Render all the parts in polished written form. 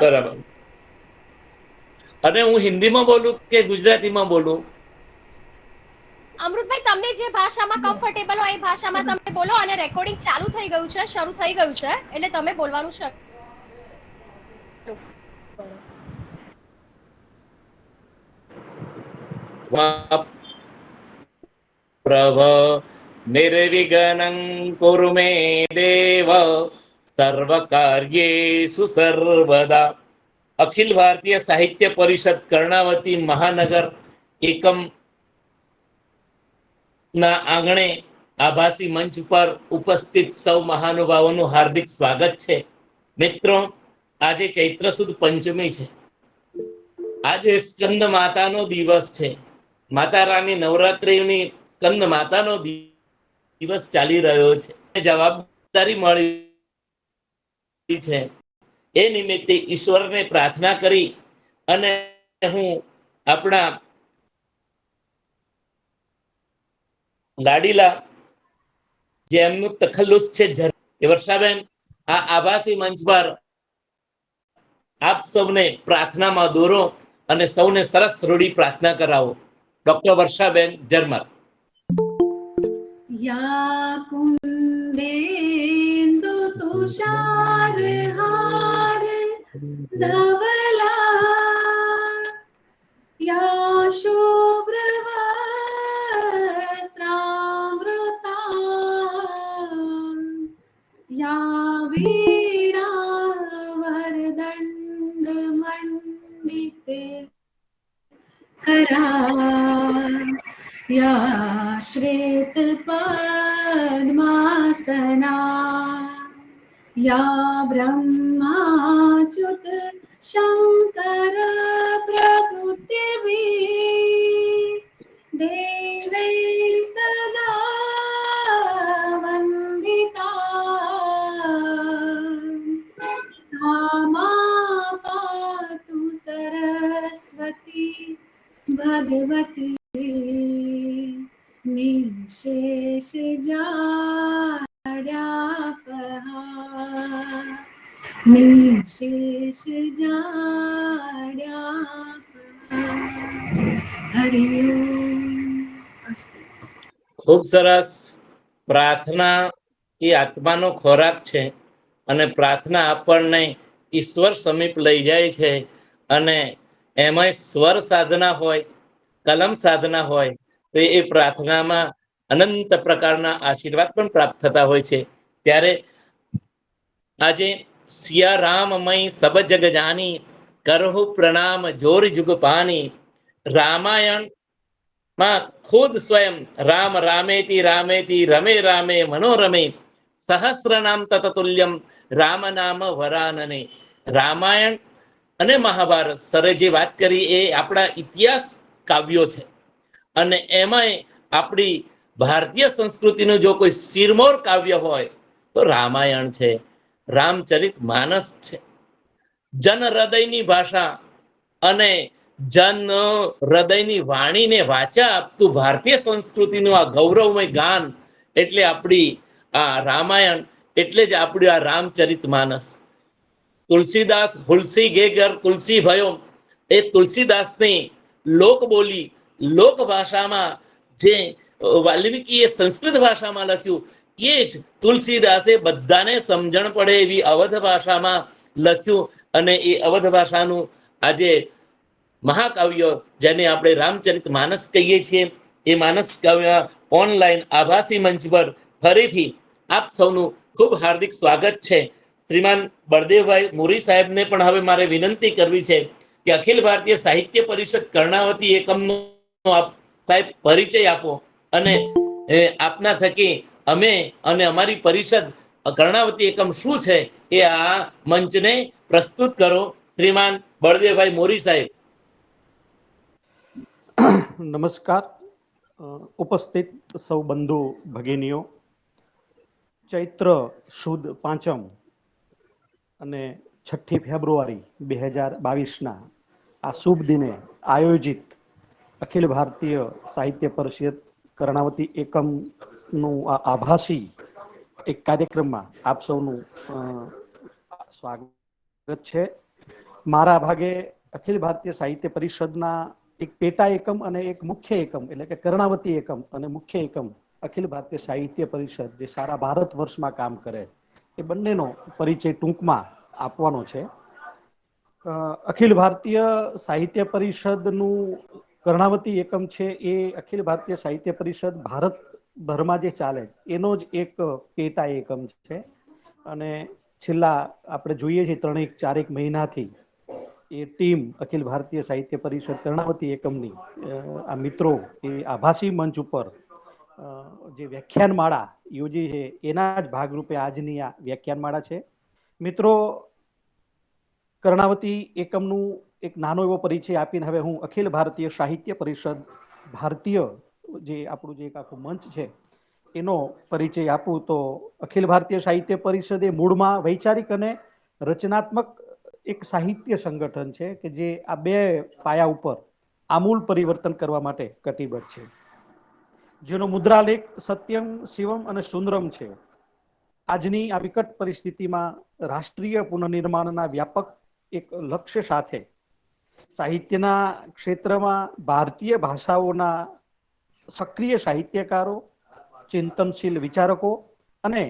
બરાબર. અને હું હિન્દીમાં બોલું કે ગુજરાતીમાં બોલું? અમૃતભાઈ, તમને જે ભાષામાં કમ્ફર્ટેબલ હોય એ ભાષામાં તમે બોલો. અને રેકોર્ડિંગ ચાલુ થઈ ગયું છે, શરૂ થઈ ગયું છે, એટલે તમે બોલવાનું શરૂ પ્રભ નિર્વિઘ્નં કુરુ મે દેવ સર્વ કાર્યેષુ સર્વદા. અખિલ ભારતીય સાહિત્ય પરિષદ કર્ણાવતી મહાનગર એકમ ના આંગણે આભાસી મંચ પર ઉપસ્થિત સૌ મહાનુભાવોનું હાર્દિક સ્વાગત છે. મિત્રો, આજે ચૈત્ર સુદ પંચમી છે. આજે સ્કંદ માતાનો દિવસ છે. માતા રાની નવરાત્રિની સ્કંદ માતાનો દિવસ ચાલી રહ્યો છે. જવાબદારી મળી છે. એ નિમિત્તે ઈશ્વરને પ્રાર્થના કરી અને હું આપણા લાડીલા જે એમનું તખલ્લુસ છે વર્ષાબેન, આ આભાસી મંચ પર આપ સૌને પ્રાર્થનામાં દોરો અને સૌને સરસ રૂડી પ્રાર્થના કરાવો. ડોક્ટર વર્ષાબેન જરમર. યા કુંદેન્દુ તુષાર હાર ધવલા યા શુભ્ર વસ્ત્રામૃતા યા વીણા વરદંડ મંડિતે કરા યા શ્વેત પદ્માસના યા બ્રહ્માચ્યુત શંકર પ્રકૃતિભી દેવૈ સદા વંદિતા સા મા પાતુ સરસ્વતી ભગવતી નિશેષ જાડ્યાપહા નિશેષ જાડ્યાપહા. હરિ ઓમ. અસ્તુ. ખૂબ સરસ. પ્રાર્થના એ આત્માનો ખોરાક છે અને પ્રાર્થના આપણને ઈશ્વર સમીપ લઈ જાય છે. અને એમાં સ્વર સાધના હોય, કલમ સાધના હોય, તો એ પ્રાર્થનામાં અનંત પ્રકારના આશીર્વાદ પણ પ્રાપ્ત થતા હોય છે. ત્યારે આજે સિયા રામમય સબ જગ જાની કરહુ પ્રણામ જોર જુગ પાની. રામાયણ માં ખુદ સ્વયં રામ રામેતિ રામેતિ રમે રામે મનોરમે સહસ્ર નામ તતતુલ્યમ રામ નામ વરાનને. રામાયણ અને મહાભારત સરે જે વાત કરી એ આપણા ઇતિહાસ કાવ્યો છે. અને એમાંય આપણી ભારતીય સંસ્કૃતિનું જો કોઈ શિરમોર કાવ્ય હોય તો રામાયણ છે, રામચરિત માનસ છે. જન હૃદયની ભાષા અને જન હૃદયની વાણીને વાચા આપતું ભારતીય સંસ્કૃતિનું આ ગૌરવમય ગાન એટલે આપણી આ રામાયણ, એટલે જ આપણું આ રામચરિત માનસ. તુલસીદાસ હુલસી ગે ઘર તુલસી ભયો, એ તુલસીદાસની લોક બોલી, લોક ભાષામાં જે વાલ્મીકીએ સંસ્કૃત ભાષામાં લખ્યું એ જ તુલસીદાસે બધાને સમજણ પડે એવી અવધ ભાષામાં લખ્યું. અને એ અવધ ભાષાનું આજે મહાકાવ્ય જેને આપણે રામચરિત માનસ કહીએ છીએ, એ માનસ કાવ્ય ઓનલાઈન આભાસી મંચ પર ફરીથી આપ સૌનું ખૂબ હાર્દિક સ્વાગત છે. શ્રીમાન બળદેવભાઈ મોરી સાહેબને પણ હવે મારે વિનંતી કરવી છે કે અખિલ ભારતીય સાહિત્ય પરિષદ કર્ણાવતી એકમનો આપ સાહેબ પરિચય આપો અને આપના થકી અમે અને અમારી પરિષદ કર્ણાવતી એકમ શું છે એ આ મંચને પ્રસ્તુત કરો. શ્રીમાન બળદેવભાઈ મોરી સાહેબ. નમસ્કાર. ઉપસ્થિત સૌ બંધુ ભગિનીઓ, ચૈત્ર સુદ પાંચમ અને 6 ફેબ્રુઆરી 2022ના આ શુભ દિને આયોજિત અખિલ ભારતીય સાહિત્ય પરિષદ કર્ણાવતી એકમનું આ આભાસી એક કાર્યક્રમમાં આપ સૌનું સ્વાગત છે. મારા ભાગે અખિલ ભારતીય સાહિત્ય પરિષદના એક પેટા એકમ અને એક મુખ્ય એકમ એટલે કે કર્ણાવતી એકમ અને મુખ્ય એકમ અખિલ ભારતીય સાહિત્ય પરિષદ જે સારા ભારત વર્ષમાં કામ કરે એ બંનેનો પરિચય ટૂંકમાં આપવાનો છે. અખિલ ભારતીય સાહિત્ય પરિષદનું કર્ણાવતી એકમ છે એ અખિલ ભારતીય સાહિત્ય પરિષદ ભારતભરમાં જે ચાલે એનો જ એક પેટા એકમ છે. અને છેલ્લા આપણે જોઈએ છીએ 3-4 મહિનાથી એ ટીમ અખિલ ભારતીય સાહિત્ય પરિષદ કર્ણાવતી એકમની આ મિત્રો એ આભાસી મંચ ઉપર જે વ્યાખ્યાનમાળા યોજી છે એના જ ભાગરૂપે આજની આ વ્યાખ્યાનમાળા છે. મિત્રો, કર્ણાવતી એકમનું એક નાનો એવો પરિચય આપીને હવે હું અખિલ ભારતીય સાહિત્ય પરિષદ ભારતીય જે આપણું જે એક આખું મંચ છે એનો પરિચય આપું તો અખિલ ભારતીય સાહિત્ય પરિષદ એ મૂળમાં વૈચારિક અને રચનાત્મક એક સાહિત્ય સંગઠન છે કે જે આ બે પાયા ઉપર આમૂલ પરિવર્તન કરવા માટે કટિબદ્ધ છે, જેનો મુદ્રાલેખ સત્યમ શિવમ અને સુંદરમ છે. આજની આ વિકટ પરિસ્થિતિમાં રાષ્ટ્રીય પુનર્નિર્માણના વ્યાપક એક લક્ષ્ય સાથે સાહિત્યના ક્ષેત્રમાં ભારતીય ભાષાઓના સક્રિય સાહિત્યકારો, ચિંતનશીલ વિચારકો અને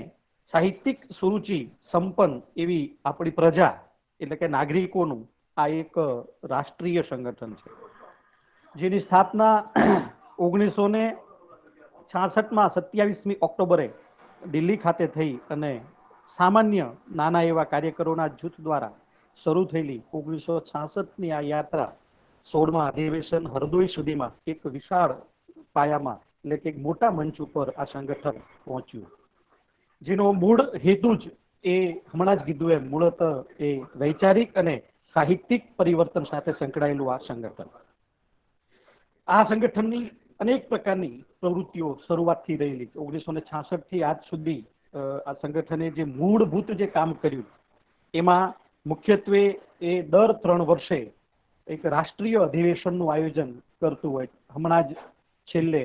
સાહિત્યિક સુરુચિ સંપન્ન એવી આપણી પ્રજા એટલે કે નાગરિકોનું આ એક રાષ્ટ્રીય સંગઠન છે, જેની સ્થાપના 1966માં 27મી ઓક્ટોબરે દિલ્હી ખાતે થઈ અને સામાન્ય નાના એવા કાર્યકરોના જૂથ દ્વારા શરૂ થયેલી 1966ની આ યાત્રા 16મા અધિવેશન હરદોઈ સુધીમાં એક વિશાળ પાયામાં એટલે કે એક મોટા મંચ ઉપર આ સંગઠન પહોંચ્યું, જેનો મૂળ હેતુ જ એ હમણાં જ કીધું એમ મૂળત એ વૈચારિક અને સાહિત્યિક પરિવર્તન સાથે સંકળાયેલું આ સંગઠન. આ સંગઠનની અનેક પ્રકારની પ્રવૃત્તિઓ શરૂઆતથી રહેલી 1966થી આજ સુધી આ સંગઠને જે મૂળભૂત જે કામ કર્યું એમાં મુખ્યત્વે એ દર 3 વર્ષે એક રાષ્ટ્રીય અધિવેશનનું આયોજન કરતું હોય. હમણાં જ છેલ્લે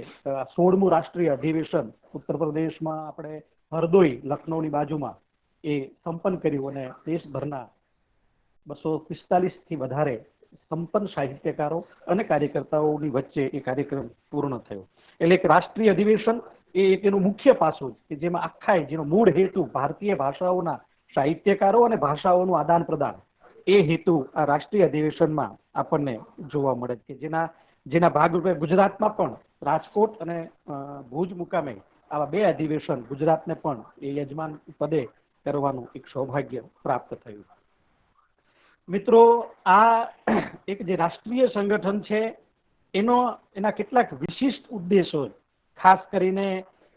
16મું રાષ્ટ્રીય અધિવેશન ઉત્તર પ્રદેશમાં આપણે હરદોઈ લખનૌની બાજુમાં એ સંપન્ન કર્યું અને દેશભરના 245થી વધારે સંપન્ન સાહિત્યકારો અને કાર્યકર્તાઓની વચ્ચે એ કાર્યક્રમ પૂર્ણ થયો. એટલે એક રાષ્ટ્રીય અધિવેશન એ એનું મુખ્ય પાસું કે જેમાં આખા જેનો મૂળ હેતુ ભારતીય ભાષાઓના સાહિત્યકારો અને ભાષાઓનું આદાન પ્રદાન એ હેતુ આ રાષ્ટ્રીય અધિવેશનમાં આપણને જોવા મળે કે જેના ભાગરૂપે ગુજરાતમાં પણ રાજકોટ અને ભુજ મુકામે આવા 2 અધિવેશન ગુજરાતને પણ એ યજમાન પદે કરવાનું એક સૌભાગ્ય પ્રાપ્ત થયું. મિત્રો, આ એક જે રાષ્ટ્રીય સંગઠન છે એના કેટલાક વિશિષ્ટ ઉદ્દેશો, ખાસ કરીને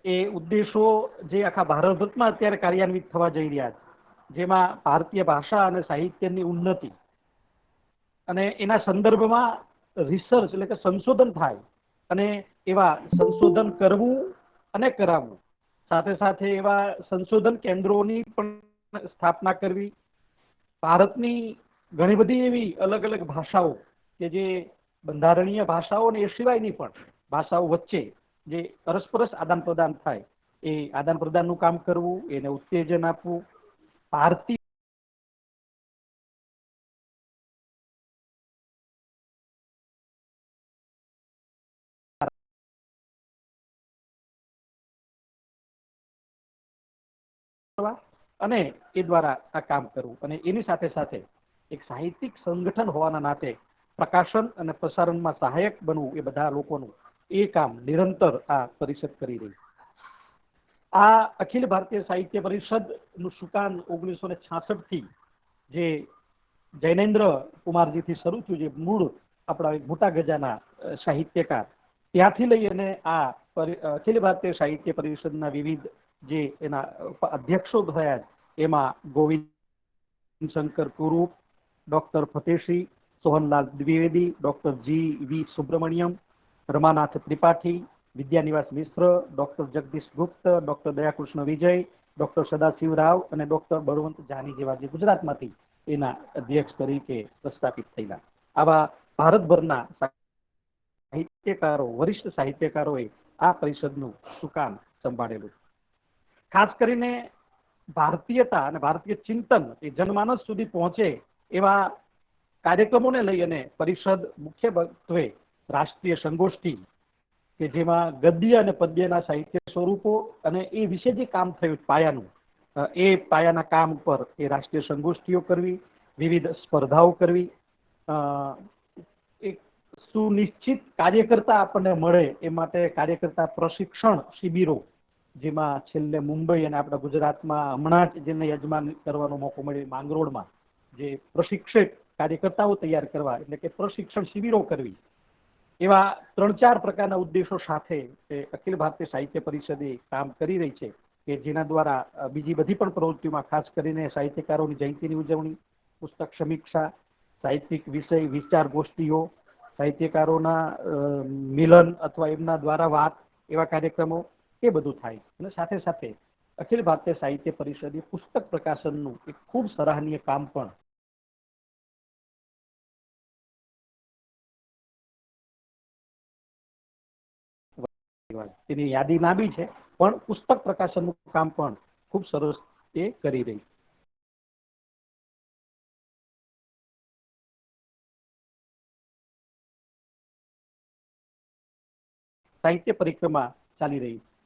એ ઉદ્દેશો જે આખા ભારતભરમાં અત્યારે કાર્યાન્વિત થવા જઈ રહ્યા છે, જેમાં ભારતીય ભાષા અને સાહિત્યની ઉન્નતિ અને એના સંદર્ભમાં રિસર્ચ એટલે કે સંશોધન થાય અને એવા સંશોધન કરવું અને કરાવવું, સાથે સાથે એવા સંશોધન કેન્દ્રોની પણ સ્થાપના કરવી, ભારતની ઘણી બધી એવી અલગ અલગ ભાષાઓ કે જે બંધારણીય ભાષાઓ ને એ સિવાયની પણ ભાષાઓ વચ્ચે જે પરસ્પર આદાન પ્રદાન થાય એ આદાન પ્રદાનનું કામ કરવું, એને ઉત્તેજન આપવું, ભારતીય અને એ દ્વારા આ કામ કરવું અને એની સાથે સાથે એક સાહિત્યિક સંગઠન હોવાના નાતે પ્રકાશન અને પ્રસારણમાં સહાયક બનવું એ બધા લોકોનું એ કામ નિરંતર આ પરિષદ કરી રહી. આ અખિલ ભારતીય સાહિત્ય પરિષદનું સુકાન 1966થી જે જૈનેન્દ્ર કુમારજીથી શરૂ થયું, જે મૂળ આપણા મોટા ગજાના સાહિત્યકાર, ત્યાંથી લઈ અને આ અખિલ ભારતીય સાહિત્ય પરિષદના વિવિધ જે એના અધ્યક્ષો થયા એમાં ગોવિંદ શંકર કુરૂપ, ડોક્ટર ફતેહસિંહ, સોહનલાલ દ્વિવેદી, ડોક્ટર જી.વી. સુબ્રમણ્યમ, રમાનાથ ત્રિપાઠી, વિદ્યાનિવાસ મિશ્ર, ડોક્ટર જગદીશ ગુપ્ત, ડોક્ટર દયાકૃષ્ણ વિજય, ડોક્ટર સદાશિવ રાવ અને ડોક્ટર બળવંત જાની જેવા જે ગુજરાતમાંથી એના અધ્યક્ષ તરીકે પ્રસ્થાપિત થયેલા આવા ભારતભરના સાહિત્યકારો, વરિષ્ઠ સાહિત્યકારોએ આ પરિષદનું સુકાન સંભાળેલું. ખાસ કરીને ભારતીયતા અને ભારતીય ચિંતન એ જનમાનસ સુધી પહોંચે એવા કાર્યક્રમોને લઈ અને પરિષદ મુખ્યત્વે રાષ્ટ્રીય સંગોષ્ઠી કે જેમાં ગદ્ય અને પદ્યના સાહિત્ય સ્વરૂપો અને એ વિશે જે કામ થયું પાયાનું, એ પાયાના કામ પર એ રાષ્ટ્રીય સંગોષ્ઠીઓ કરવી, વિવિધ સ્પર્ધાઓ કરવી, એક સુનિશ્ચિત કાર્યકર્તા આપણને મળે એ માટે કાર્યકર્તા પ્રશિક્ષણ શિબિરો, જેમાં છેલ્લે મુંબઈ અને આપણા ગુજરાતમાં હમણાં જ જેને યજમાન કરવાનો મોકો મળ્યો માંગરોળમાં જે પ્રશિક્ષિત કાર્યકર્તાઓ તૈયાર કરવા એટલે કે પ્રશિક્ષણ શિબિરો કરવી, એવા 3-4 પ્રકારના ઉદ્દેશો સાથે અખિલ ભારતીય સાહિત્ય પરિષદ કામ કરી રહી છે કે જેના દ્વારા બીજી બધી પણ પ્રવૃત્તિઓમાં ખાસ કરીને સાહિત્યકારોની જયંતિની ઉજવણી, પુસ્તક સમીક્ષા, સાહિત્યિક વિષય વિચાર ગોષ્ઠીઓ, સાહિત્યકારોના મિલન અથવા એમના દ્વારા વાત, એવા કાર્યક્રમો એ બધું થાય. અને સાથે સાથે અખિલ ભારતીય સાહિત્ય પરિષદે પુસ્તક પ્રકાશનનું એક ખૂબ સરાહનીય કામ પણ તેની યાદી લાંબી છે, પણ પુસ્તક પ્રકાશનનું કામ પણ ખૂબ સરસ એ કરી રહી. સાહિત્ય પરિક્રમા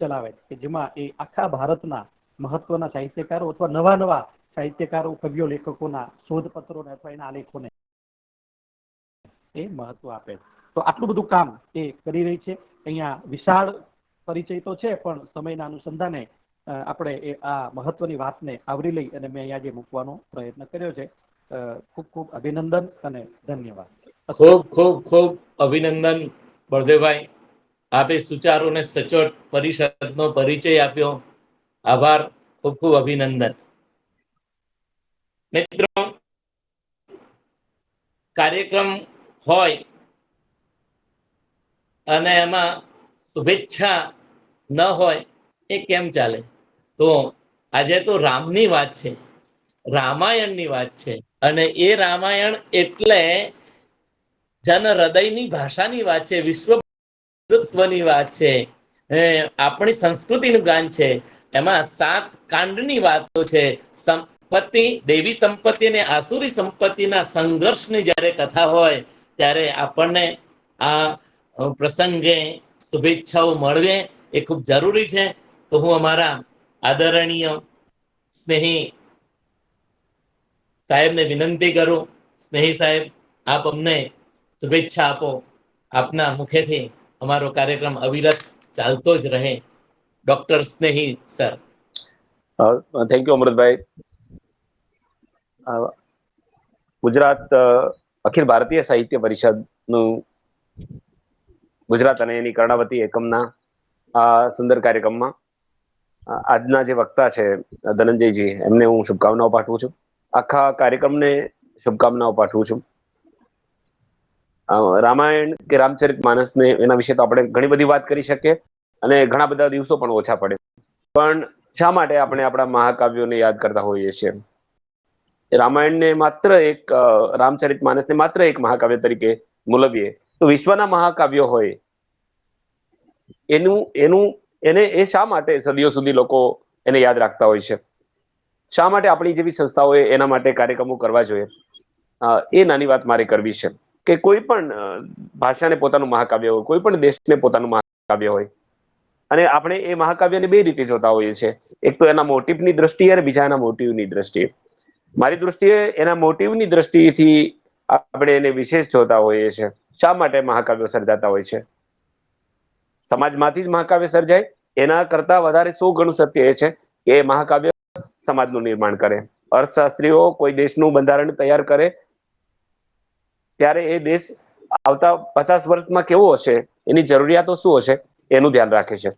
ચલાવે કે જેમાં એ આખા ભારતના મહત્વના સાહિત્યકારો અથવા નવા સાહિત્યકારો, કવિઓ, લેખકોના શોધપત્રોને અથવા એના આલેખોને એ મહત્વ આપે. તો આટલું બધું કામ એ કરી રહી છે. અહીંયા વિશાળ પરિચય તો છે, પણ સમયના અનુસંધાને આપણે આ મહત્વની વાતને આવરી લઈ અને મેં અહીંયા જે મૂકવાનો પ્રયત્ન કર્યો છે. ખૂબ ખૂબ અભિનંદન અને ધન્યવાદ. ખૂબ ખૂબ ખૂબ અભિનંદન બળદેવભાઈ, આપે સુચારુ અને સચોટ પરિષદનો પરિચય આપ્યો. આભાર, ખૂબ ખૂબ અભિનંદન. મિત્રો, કાર્યક્રમ હોય અને એમાં શુભેચ્છા ન હોય એ કેમ ચાલે? તો આજે તો રામની વાત છે, રામાયણની વાત છે, અને એ રામાયણ એટલે જન હૃદયની ભાષાની વાત છે, વિશ્વની વાત છે, આપણી સંસ્કૃતિનું ગાન છે. એમાં 7 કાંડની વાતો છે. સંપત્તિ, દેવી સંપત્તિ અને આસુરી સંપત્તિના સંઘર્ષની જ્યારે કથા હોય ત્યારે આપણને આ પ્રસંગે શુભેચ્છાઓ મળવે એ ખૂબ જરૂરી છે. તો હું અમારા આદરણીય સ્નેહી સાહેબને વિનંતી કરું, સ્નેહી સાહેબ, આપ અમને શુભેચ્છા આપો. આપના મુખેથી અમારો કાર્યક્રમ અવિરત ચાલતો જ રહે. Doctor Snehi sir. Thank you Amrutbhai. Gujarat અખિલ ભારતીય સાહિત્ય પરિષદનું ગુજરાત અને એની કર્ણાવતી એકમના આ સુંદર કાર્યક્રમમાં આજના જે વક્તા છે ધનંજયજી, એમને હું શુભકામનાઓ પાઠવું છું. આખા કાર્યક્રમને શુભકામનાઓ પાઠવું છું. રામાયણ કે રામચરિત માનસને એના વિશે તો આપણે ઘણી બધી વાત કરી શકીએ અને ઘણા બધા દિવસો પણ ઓછા પડે, પણ શા માટે આપણે આપણા મહાકાવ્યોને યાદ કરતા હોઈએ છીએ? રામાયણને માત્ર એક, રામચરિત માનસને માત્ર એક મહાકાવ્ય તરીકે મૂલવીએ તો વિશ્વના મહાકાવ્યો હોય એને એ શા માટે સદીઓ સુધી લોકો એને યાદ રાખતા હોય છે? શા માટે આપણી જેવી સંસ્થાઓએ એના માટે કાર્યક્રમો કરવા જોઈએ? એ નાની વાત મારે કરવી છે કે કોઈ પણ ભાષાને પોતાનું મહાકાવ્ય હોય, કોઈ પણ દેશને પોતાનું મહાકાવ્ય હોય, અને આપણે એ મહાકાવ્યને 2 રીતે જોતા હોઈએ છીએ. એક તો એના મોટિવની દ્રષ્ટિએ અને બીજા એના મોટિવની દ્રષ્ટિએ. મારી દૃષ્ટિએ એના મોટિવની દ્રષ્ટિથી આપણે એને વિશેષ જોતા હોઈએ છીએ. શા માટે મહાકાવ્યો સર્જાતા હોય છે? સમાજમાંથી જ મહાકાવ્ય સર્જાય એના કરતા વધારે 100 ગણું સત્ય એ છે કે એ મહાકાવ્ય સમાજનું નિર્માણ કરે. અર્થશાસ્ત્રીઓ કોઈ દેશનું બંધારણ તૈયાર કરે ત્યારે એ દેશ આવતા 50 વર્ષમાં કેવો હશે, એની જરૂરિયાતો શું હશે, એનું ધ્યાન રાખે છે.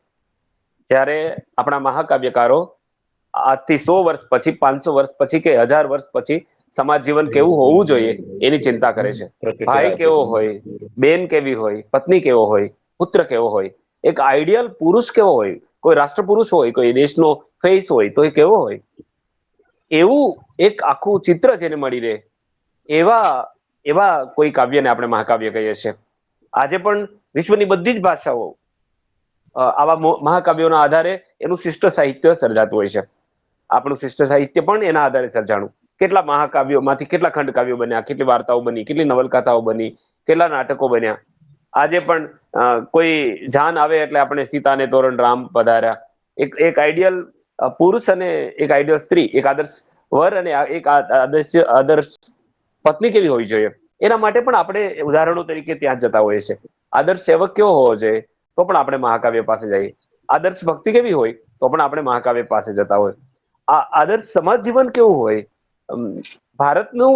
જ્યારે આપણા મહાકાવ્યકારો આજથી 100 વર્ષ પછી, 500 વર્ષ પછી કે 1000 વર્ષ પછી સમાજ જીવન કેવું હોવું જોઈએ એની ચિંતા કરે છે. ભાઈ કેવો હોય, બેન કેવી હોય, પત્ની કેવો હોય, પુત્ર કેવો હોય, એક આઈડિયલ પુરુષ કેવો હોય, કોઈ રાષ્ટ્ર પુરુષ હોય, કોઈ દેશનો ફેસ હોય તો એ કેવો હોય, એવું એક આખું ચિત્ર જેને મળી રહે એવા કોઈ કાવ્યને આપણે મહાકાવ્ય કહીએ છીએ. આજે પણ વિશ્વની બધી જ ભાષાઓ આવા મહાકાવ્યોના આધારે એનું શિષ્ટ સાહિત્ય સર્જાતું હોય છે. આપણું શિષ્ટ સાહિત્ય પણ એના આધારે સર્જાણું કેટલા મહાકાવ્યોમાંથી કેટલા ખંડકાવ્યો બન્યા, કેટલી વાર્તાઓ બની, કેટલી નવલકથાઓ બની, કેટલા નાટકો બન્યા. આજે પણ કોઈ જાન આવે એટલે આપણે સીતાને તોરણ રામ પધાર્યા. એક આઈડિયલ પુરુષ અને એક આઈડિયલ સ્ત્રી, એક આદર્શ વર અને એક આદર્શ પત્ની કેવી હોવી જોઈએ, એના માટે પણ આપણે ઉદાહરણો તરીકે ત્યાં જતા હોઈએ છીએ. આદર્શ સેવક કેવો હોવો જોઈએ તો પણ આપણે મહાકાવ્ય પાસે જઈએ. આદર્શ ભક્તિ કેવી હોય તો પણ આપણે મહાકાવ્ય પાસે જતા હોય. આદર્શ સમાજ જીવન કેવું હોય, ભારતનું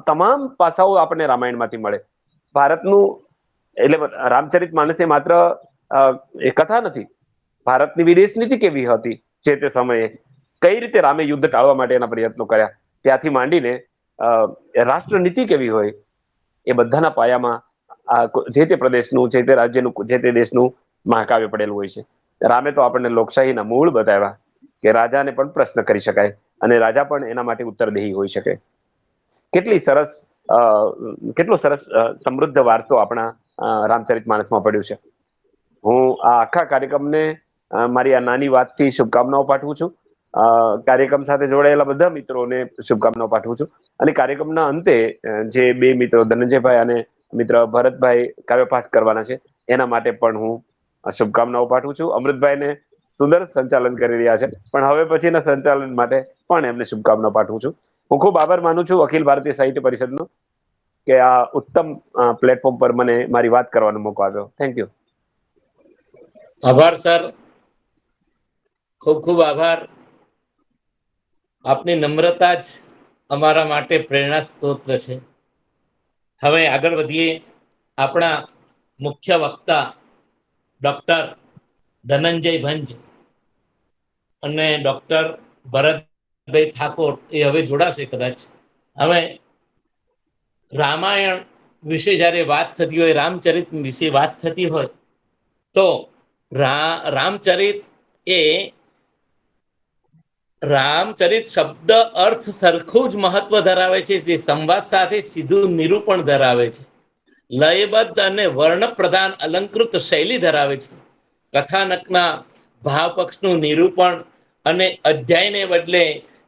તમામ પાસાઓ આપણને રામાયણમાંથી મળે. ભારતનું એટલે રામચરિત માનસ એ માત્ર એ કથા નથી. ભારતની વિદેશ નીતિ કેવી હતી જે તે સમયે, કઈ રીતે રામે યુદ્ધ ટાળવા માટેના પ્રયત્નો કર્યા, ત્યાંથી માંડીને રાષ્ટ્રનીતિ કેવી હોય, એ બધાના પાયામાં જે તે પ્રદેશનું, જે તે રાજ્યનું, જે તે દેશનું મહાકાવ્ય પડેલું હોય છે. રામે તો આપણને લોકશાહીના મૂળ બતાવ્યા કે રાજાને પણ પ્રશ્ન કરી શકાય અને રાજા પણ એના માટે ઉત્તરદેહી હોઈ શકે. કેટલો સરસ સમૃદ્ધ વારસો આપણા રામચરિત માનસમાં પડ્યું છે. હું આ આખા કાર્યક્રમને મારી આ નાની વાતથી શુભકામનાઓ પાઠવું છું. કાર્યક્રમ સાથે જોડાયેલા બધા મિત્રોને શુભકામનાઓ પાઠવું છું. અને કાર્યક્રમના અંતે જે બે મિત્રો ધનંજયભાઈ અને મિત્ર ભરતભાઈ કાવ્યપાઠ કરવાના છે એના માટે પણ હું શુભકામનાઓ પાઠવું છું. અમૃતભાઈને સુંદર સંચાલન કરી રહ્યા છે, પણ હવે પછીના સંચાલન માટે પણ એમને શુભકામનાઓ પાઠવું છું. હું ખૂબ આભાર માનું છું અખિલ ભારતીય સાહિત્ય પરિષદનો કે આ ઉત્તમ પ્લેટફોર્મ પર મને મારી વાત કરવાનો મોકો આવ્યો. Thank you. આભાર સર, ખૂબ ખૂબ આભાર. આપની નમ્રતા જ અમારા માટે પ્રેરણા સ્ત્રોત છે. હવે આગળ વધીએ. આપણા મુખ્ય વક્તા ડોક્ટર ધનંજય ભંજ અને ડોક્ટર ભરતભાઈ ઠાકોર એ હવે જોડાશે કદાચ. હવે રામાયણ વિશે જ્યારે વાત થતી હોય, રામચરિત વિશે વાત થતી હોય તો રામચરિત શબ્દ અર્થ સરખું જ મહત્વ ધરાવે છે, જે સંવાદ સાથે સીધું નિરૂપણ ધરાવે છે, લયબદ્ધ અને વર્ણ પ્રધાન અલંકૃત શૈલી ધરાવે છે, કથાનકના ભાવ પક્ષનું નિરૂપણ અને અધ્યાયને બદલે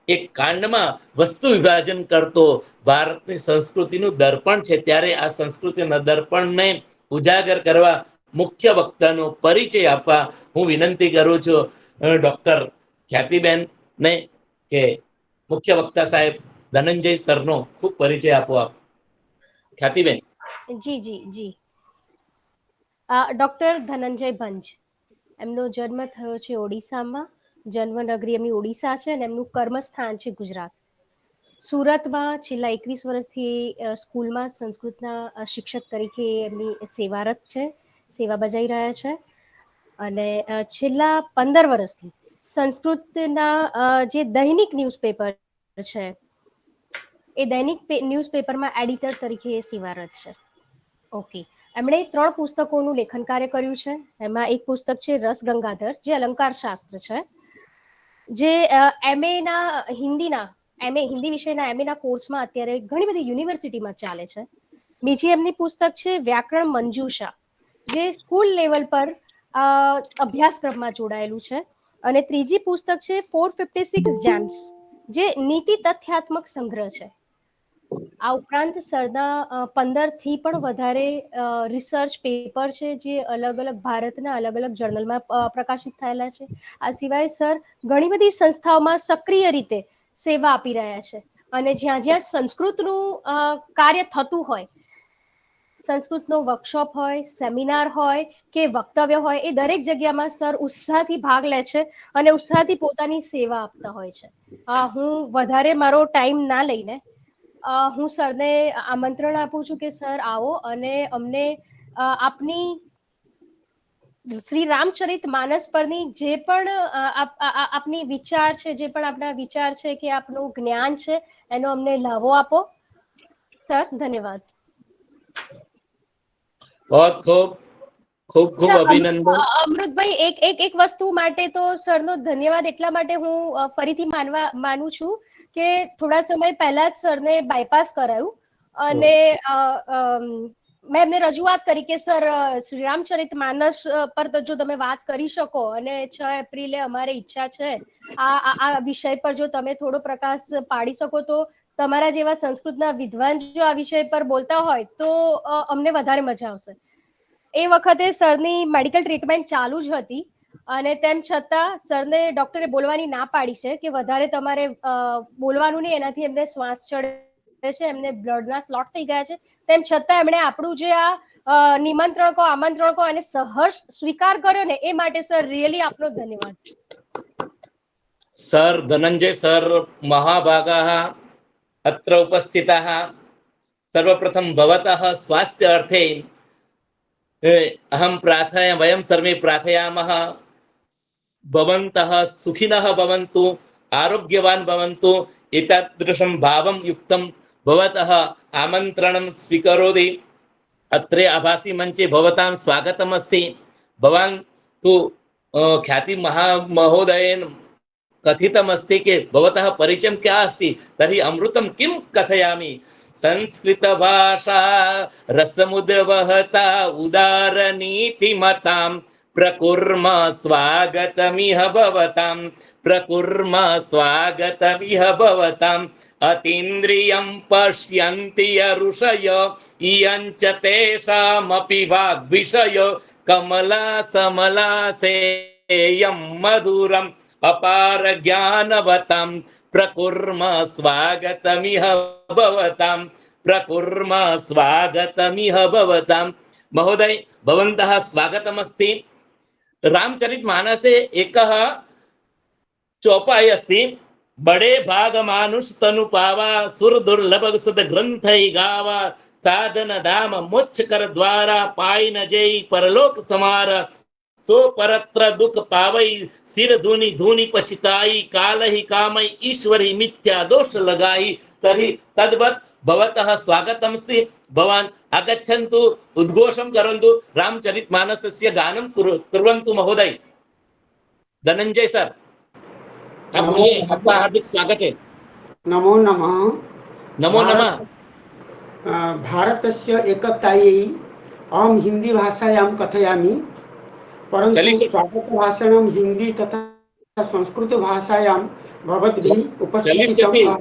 એક કાંડમાં વસ્તુ વિભાજન કરતો ભારતની સંસ્કૃતિનું દર્પણ છે. ત્યારે આ સંસ્કૃતિના દર્પણને ઉજાગર કરવા મુખ્ય વક્તાનો પરિચય આપવા હું વિનંતી કરું છું ડોક્ટર ખ્યાતિબેન ને કે મુખ્ય વક્તા સાહેબ ધનંજય સરનો ખૂબ પરિચય આપો. આપ ખ્યાતિબેન. જી જી જી. ડોક્ટર ધનંજય ભંજ, એમનો જન્મ થયો છે ઓડિશામાં. જન્મનગરી એમની ઓડિશા છે અને એમનું કર્મસ્થાન છે ગુજરાત. સુરતમાં છેલ્લા 21 વર્ષથી સ્કૂલમાં સંસ્કૃતના શિક્ષક તરીકે એમની સેવારત છે, સેવા બજાવી રહ્યા છે. અને છેલ્લા 15 વર્ષથી સંસ્કૃતના જે દૈનિક ન્યૂઝપેપર છે એ દૈનિક ન્યૂઝપેપરમાં એડિટર તરીકે સેવારત છે. ઓકે. એમણે 3 પુસ્તકોનું લેખન કાર્ય કર્યું છે. એમાં એક પુસ્તક છે રસ ગંગાધર, જે અલંકાર શાસ્ત્ર છે, જે હિન્દી વિષયના એમએના કોર્સમાં અત્યારે ઘણી બધી યુનિવર્સિટીમાં ચાલે છે. બીજી એમની પુસ્તક છે વ્યાકરણ મંજૂષા, જે સ્કૂલ લેવલ પર અભ્યાસક્રમમાં જોડાયેલું છે. અને ત્રીજી પુસ્તક છે 456 જેમ્સ, જે નીતિ તથ્યાત્મક સંગ્રહ છે. આ ઉપરાંત સરના 15 થી પણ વધારે રિસર્ચ પેપર છે, જે અલગ અલગ ભારતના અલગ અલગ જર્નલમાં પ્રકાશિત થયેલા છે. આ સિવાય સર ઘણી બધી સંસ્થાઓમાં સક્રિય રીતે સેવા આપી રહ્યા છે. અને જ્યાં જ્યાં સંસ્કૃતનું કાર્ય થતું હોય, સંસ્કૃતનો વર્કશોપ હોય, સેમિનાર હોય કે વક્તવ્ય હોય, એ દરેક જગ્યામાં સર ઉત્સાહથી ભાગ લે છે અને ઉત્સાહથી પોતાની સેવા આપતા હોય છે. હું વધારે મારો ટાઈમ ના લઈને હું સરને આમંત્રણ આપું છું કે સર આવો અને અમને આપની શ્રી રામચરિત માનસ પરની જે પણ આપની વિચાર છે, જે પણ આપના વિચાર છે કે આપનું જ્ઞાન છે, એનો અમને લાવો આપો. સર ધન્યવાદ. बहुत खूब खूब खूब अभिनंदन. અમૃતભાઈ, એક વસ્તુ માટે તો સરનો ધન્યવાદ એટલા માટે હું ફરીથી માનું છું કે થોડા સમય પહેલા જ સરને બાયપાસ કરાયું અને મેં એમને રજૂઆત કરી કે સર શ્રી રામચરિત માનસ પર તો જો તમે વાત કરી શકો અને 6 એપ્રિલે અમારી ઈચ્છા છે આ વિષય પર જો તમે થોડો પ્રકાશ પાડી શકો તો તમારા જેવા સંસ્કૃતના વિદ્વાન જો આ વિષય પર બોલતા હોય તો અમને વધારે મજા આવશે. એ વખતે સરની મેડિકલ ટ્રીટમેન્ટ ચાલુ જ હતી અને તેમ છતાં સરને ડોક્ટરે બોલવાની ના પાડી છે કે વધારે તમારે બોલવાનું નહીં, એનાથી એમને શ્વાસ ચડે છે, એમને બ્લડના સ્લોટ થઈ ગયા છે. તેમ છતાં એમણે આપણું જે આ નિમંત્રણ આમંત્રણ અને સહર્ષ સ્વીકાર કર્યો ને, એ માટે સર રિયલી આપનો ધન્યવાદ. સર ધનંજય સર महाभागाः अत्र उपस्थिताः, सर्वप्रथम भवतः स्वास्थ्य अर्थे अहं प्रार्थया, वयं सर्वे प्रार्थयामः भवन्तः सुखिनः भवन्तु, आरोग्यवान् भवन्तु. एतादृशं भावं युक्तं भवतः आमन्त्रणं स्वीकरोति. अत्रे आभासी मंचे भवतां स्वागतमस्ति. भवान् तु ख्याति महोदयेन कथितमस्ति कि भवतः परिचयं क्या अस्ति, तर्हि अमृतं किं कथयामि. संस्कृत भाषा रसमुद्वहता उदारनीतिमतां प्रकुर्म स्वागतमिह भवतां, प्रकुर्म स्वागतमिह भवताम्. अतीन्द्रियं पश्यन्ति ऋषयो इयं च तेषामपि वाग्विषयो कमला समलासेयं मधुरम् अपार ज्ञानवतां प्रकुर्म स्वागतमिह भवतां, प्रकुर्म स्वागतमिह भवतां. महोदय, भवन्तः स्वागतमस्ति. रामचरितमानसे एकः चौपाई अस्ति, बड़े भाग मानुष तनु पावा, सुर दुर्लभ सुद ग्रंथै गावा, साधन धाम मोक्ष कर द्वारा, पाई न जेई परलोक समार, तो परत्र दुख पावई, सिर धूनि धूनि पचिताई, काल ही कामई ईश्वरी मिथ्या दोष लगाई. तर्हि तद्वत् भवतः स्वागतमस्ति. भवान् आगच्छन्तु, उद्घोषं करोतु, रामचरितमानसस्य गानं कुर्वन्तु. महोदय धनंजय सर, आप बोलिए, आपका हार्दिक स्वागत है. नमो नमः. नमो नमः. भारतस्य एकतायै अहं हिंदी भाषायां कथयामि, परन्तु स्वागतभाषणं हिंदी तथा संस्कृत भाषायां भवद्भिः उपस्थितं,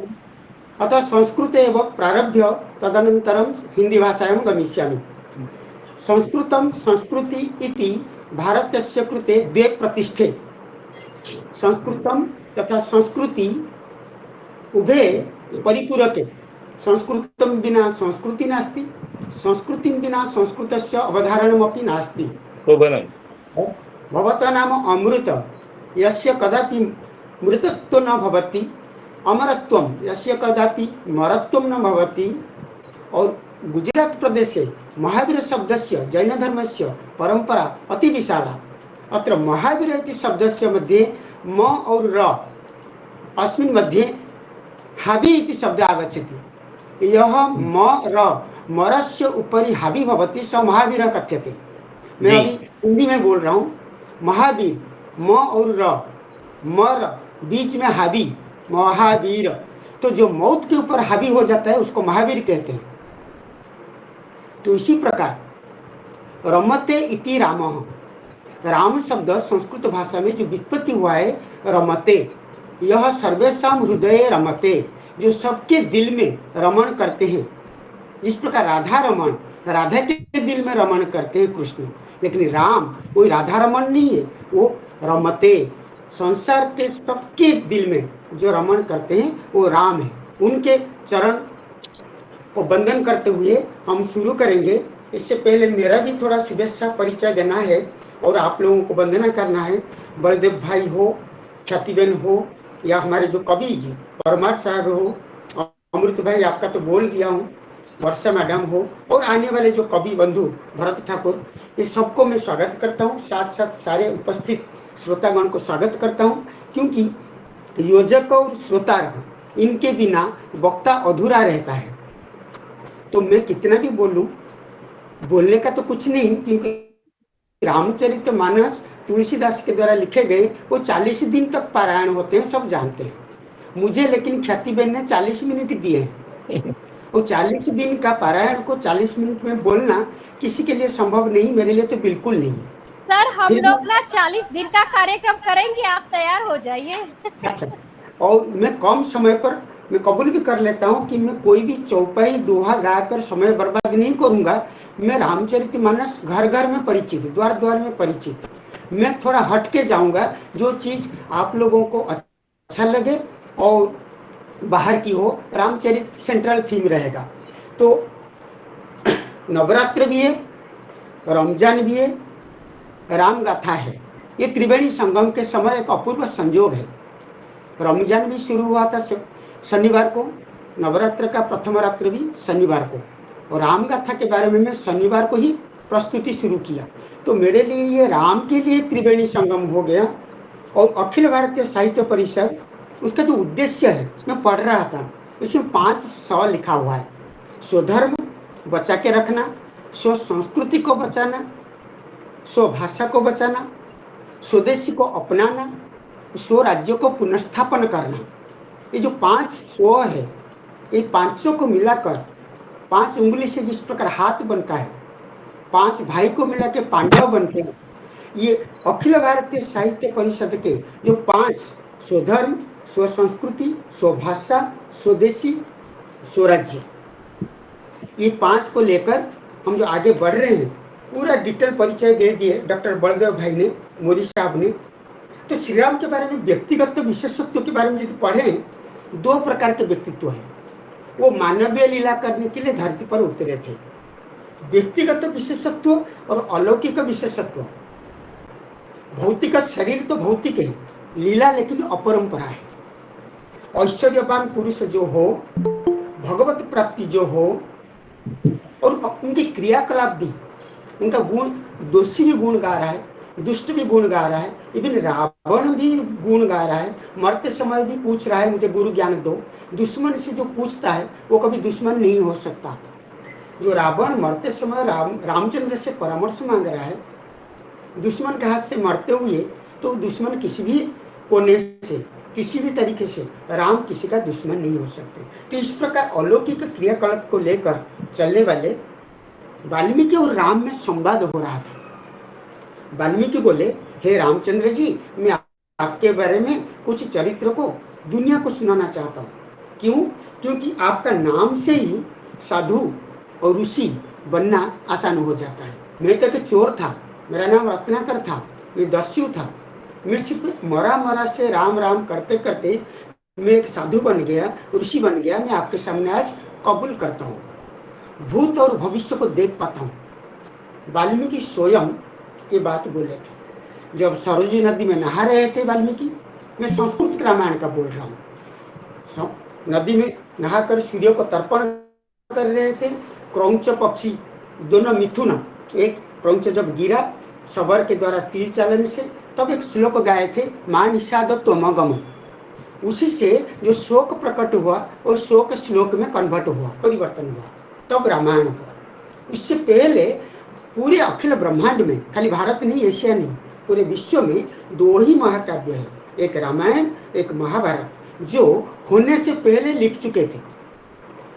अतः संस्कृते एव प्रारभ्य तदनन्तरं हिंदी भाषायां गमिष्यामि. संस्कृतं संस्कृति इति भारतस्य कृते द्वे प्रतिष्ठे. संस्कृतं तथा संस्कृति उभे परिपूरके. संस्कृतं विना संस्कृति नास्ति, संस्कृतिं विना संस्कृतस्य अवधारणमपि नास्ति. शोभनम्. भवतः नाम अमृत, यस्य कदापि मृतत्व न भवति, अमरत्वं यस्य कदापि मरत्वं न भवति. और गुजरात प्रदेशे महावीर शब्दस्य जैन धर्मस्य परंपरा अति विशाला. अत्र महावीर इति शब्दस्य मध्ये म और र अस्मिन् मध्ये हावी इति शब्दः आगच्छति. यः म र मरस्य उपरि हावी भवति, स महावीरः कथ्यते. मैं अभी हिंदी में बोल रहा हूँ. महावीर म और र, मर बीच में हावी, महावीर. तो जो मौत के ऊपर हावी हो जाता है उसको महावीर कहते हैं. तो इसी प्रकार रमते इति रामः, राम शब्द संस्कृत भाषा में जो व्युत्पत्ति हुआ है रमते, यह सर्वेषां हृदये रमते, जो सबके दिल में रमण करते हैं. जिस प्रकार राधा रमण, राधा के दिल में रमण करते हैं कृष्ण, लेकिन राम कोई राधा रमण नहीं है, वो रमते, संसार के सबके दिल में जो रमण करते हैं वो राम है. उनके चरण को वंदन करते हुए हम शुरू करेंगे. इससे पहले मेरा भी थोड़ा शुभेच्छा परिचय देना है और आप लोगों को वंदना करना है. बलदेव भाई हो, ख्यातिबेन हो, या हमारे जो कवि जी परमार साहब हो, अमृत भाई आपका तो बोल दिया हूँ, वर्षा मैडम हो, और आने वाले जो कवि बंधु भरत ठाकुर, ये सबको मैं स्वागत करता हूँ. साथ साथ सारे उपस्थित श्रोतागण को स्वागत करता हूँ, क्योंकि योजक और श्रोता इनके बिना वक्ता अधूरा रहता है. तो मैं कितना भी बोलूं, बोलने का तो कुछ नहीं, क्योंकि रामचरितमानस तुलसीदास के द्वारा लिखे गए वो 40 दिन तक पारायण होते हैं, सब जानते हैं. मुझे लेकिन ख्यातिबेन ने 40 मिनट दिए हैं. और 40 दिन का पारायण को 40 मिनट में बोलना किसी के लिए संभव नहीं, मेरे लिए तो बिल्कुल नहीं. सर हम लोग ना 40 दिन का कार्यक्रम करेंगे, आप तैयार हो जाइए. अच्छा, और मैं कम समय पर मैं कबूल भी कर लेता हूँ कि मैं कोई भी चौपाई दोहा गाकर समय बर्बाद नहीं करूंगा। मैं रामचरितमानस घर घर में परिचित, द्वार द्वार में परिचित। मैं थोड़ा हट के जाऊंगा, जो चीज आप लोगों को अच्छा लगे और बाहर की हो। रामचरित सेंट्रल थीम रहेगा। तो नवरात्र भी है, रमजान भी है, राम गाथा है। ये त्रिवेणी संगम के समय एक अपूर्व संयोग है। रमजान भी शुरू हुआ था शनिवार को, नवरात्र का प्रथम रात्र भी शनिवार को, और राम गाथा के बारे में मैं शनिवार को ही प्रस्तुति शुरू किया। तो मेरे लिए ये राम के लिए त्रिवेणी संगम हो गया। और अखिल भारतीय साहित्य परिषद, उसका जो उद्देश्य है, मैं पढ़ रहा था, इसमें 5 सौ लिखा हुआ है। स्वधर्म बचा के रखना, स्व संस्कृति को बचाना, स्व भाषा को बचाना, स्वदेशी को अपनाना, स्व राज्य को पुनर्स्थापन करना। ये जो 5 स्व है, ये 500 को मिलाकर 5 उंगली से जिस प्रकार हाथ बनता है, 5 भाई को मिला के पांडव बनते हैं। ये अखिल भारतीय साहित्य परिषद के जो 5 स्वधर्म, स्व संस्कृति, स्वभाषा, स्वदेशी, स्वराज्य, ये 5 को लेकर हम जो आगे बढ़ रहे हैं, पूरा डिटेल परिचय दे दिए डॉक्टर बलदेव भाई ने, मोदी साहब ने। तो श्री राम के बारे में व्यक्तिगत विशेषत्व के बारे में यदि पढ़ें, 2 प्रकार के व्यक्तित्व है। वो मानवीय लीला करने के लिए धरती पर उतरे थे, व्यक्तिगत विशेषत्व और अलौकिक विशेषत्व। भौतिक शरीर तो भौतिक है, लीला लेकिन अपरंपरा है। ऐश्वर्यवान पुरुष जो हो, भगवत प्राप्ति जो हो, और उनकी क्रियाकलाप भी, उनका गुण, दोषी भी गुण गा रहा है, दुष्ट भी गुण गा रहा है, इवन रावण भी गुण गा रहा है। मरते समय भी पूछ रहा है मुझे गुरु ज्ञान दो। दुश्मन से जो पूछता है वो कभी दुश्मन नहीं हो सकता। जो रावण मरते समय रामचंद्र से परामर्श मांग रहा है दुश्मन के हाथ से मरते हुए, तो दुश्मन किसी भी कोने से, किसी भी तरीके से राम किसी का दुश्मन नहीं हो सकते। तो इस प्रकार अलौकिक क्रियाकलाप को लेकर चलने वाले वाल्मीकि और राम में संवाद हो रहा था। वाल्मीकि बोले, हे रामचंद्र जी, मैं आपके बारे में कुछ चरित्र को दुनिया को सुनाना चाहता हूँ। क्यों? क्योंकि आपका नाम से ही साधु और ऋषि बनना आसान हो जाता है। मैं तो एक चोर था, मेरा नाम रत्नाकर था, मैं दस्यु था, मैं सिर्फ मरा मरा से राम राम करते करते मैं एक साधु बन गया, ऋषि बन गया। मैं आपके सामने आज कबूल करता हूँ, भूत और भविष्य को देख पाता हूँ। वाल्मीकि स्वयं ये बात बोले थे जब सरोजी नदी में नहा रहे थे वाल्मीकि। मैं संस्कृत रामायण का बोल रहा हूँ। नदी में नहाकर सूर्य को तर्पण कर रहे थे। क्रौंच पक्षी, दोनों मिथुन, एक क्रौंच जब गिरा सबर के द्वारा तीर चालन से, तब एक श्लोक गाए थे, मान निषाद त्वमगम। उसी से जो शोक प्रकट हुआ और शोक श्लोक में कन्वर्ट हुआ, परिवर्तन हुआ, तब रामायण हुआ। इससे पहले पूरे अखिल ब्रह्मांड में, खाली भारत नहीं, एशिया नहीं, पूरे विश्व में 2 ही महाकाव्य है, एक रामायण, एक महाभारत, जो होने से पहले लिख चुके थे।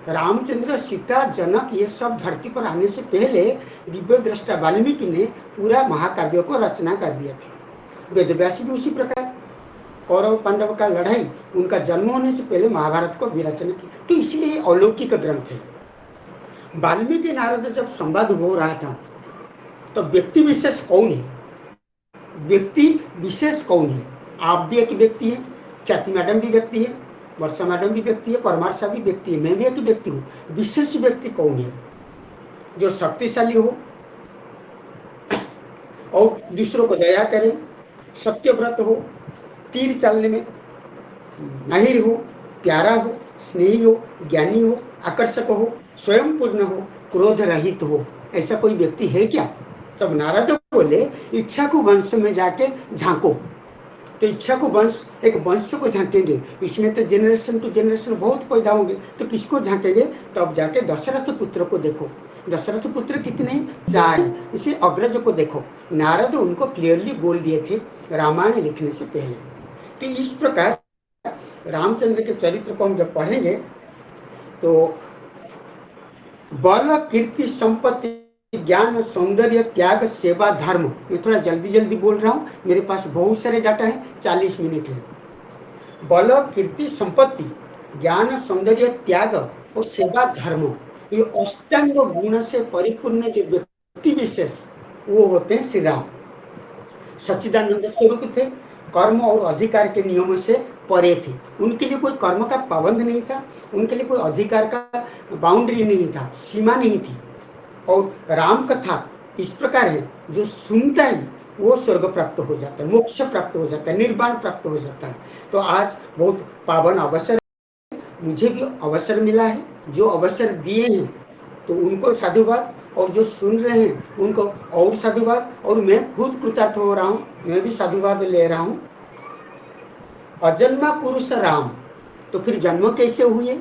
रामचंद्र, सीता, जनक, ये सब धरती पर आने से पहले दिव्य दृष्टा वाल्मीकि ने पूरा महाकाव्य को रचना कर दिया था। वेदव्यास भी उसी प्रकार, कौरव पांडव का लड़ाई, उनका जन्म होने से पहले महाभारत को विरचना की। तो इसलिए अलौकिक ग्रंथ है। वाल्मीकि नारद जब संवाद हो रहा था, तो व्यक्ति विशेष कौन है? व्यक्ति विशेष कौन है? आप भी एक व्यक्ति है, ख्याति मैडम भी व्यक्ति है, वर्षा मैडम भी व्यक्ति है, परमार साहब भी व्यक्ति है, मैं भी एक व्यक्ति हूँ। विशेष व्यक्ति कौन है? जो शक्तिशाली हो और दूसरों को दया करे, सत्यव्रत हो, तीर चालने में माहिर हो, प्यारा हो, स्नेही हो, ज्ञानी हो, आकर्षक हो, स्वयं पूर्ण हो, क्रोध रहित हो। ऐसा कोई व्यक्ति है क्या? तब नारद बोले, इच्छा को वंश में जाके झांको। तो इच्छा को वंश, एक वंश को झांकेंगे, इसमें तो जनरेशन टू जनरेशन बहुत पैदा होंगे, तो किसको झांकेंगे? तब जाके दशरथ पुत्र को देखो। दशरथ पुत्र कितने? 4 है। इसे अग्रज को देखो। नारद उनको क्लियरली बोल दिए थे रामायण लिखने से पहले। तो इस प्रकार रामचंद्र के चरित्र को हम जब पढ़ेंगे, तो बल, कीर्ति, संपत्ति, ज्ञान, सौंदर्य, त्याग, सेवा, धर्म। मैं थोड़ा जल्दी जल्दी बोल रहा हूँ, मेरे पास बहुत सारे डाटा है, 40 मिनट है। बल, कीर्ति, संपत्ति, ज्ञान सौंदर्य त्याग और सेवा धर्म, ये अष्टांग गुण से परिपूर्ण जो व्यक्ति विशेष वो होते हैं श्री राम। सच्चिदानंद स्वरूप थे, कर्म और अधिकार के नियमों से परे थे। उनके लिए कोई कर्म का पाबंद नहीं था, उनके लिए कोई अधिकार का बाउंड्री नहीं था, सीमा नहीं थी। और राम कथा इस प्रकार है, जो सुनता है वो स्वर्ग प्राप्त हो जाता है, मोक्ष प्राप्त हो जाता है, निर्वाण प्राप्त हो जाता है। तो आज बहुत पावन अवसर, मुझे भी अवसर मिला है, जो अवसर दिए हैं तो उनको साधुवाद, और जो सुन रहे हैं उनको और साधुवाद, और मैं खुद कृतार्थ हो रहा हूँ, मैं भी साधुवाद ले रहा हूँ। अजन्मा पुरुष राम, तो फिर जन्म कैसे हुए?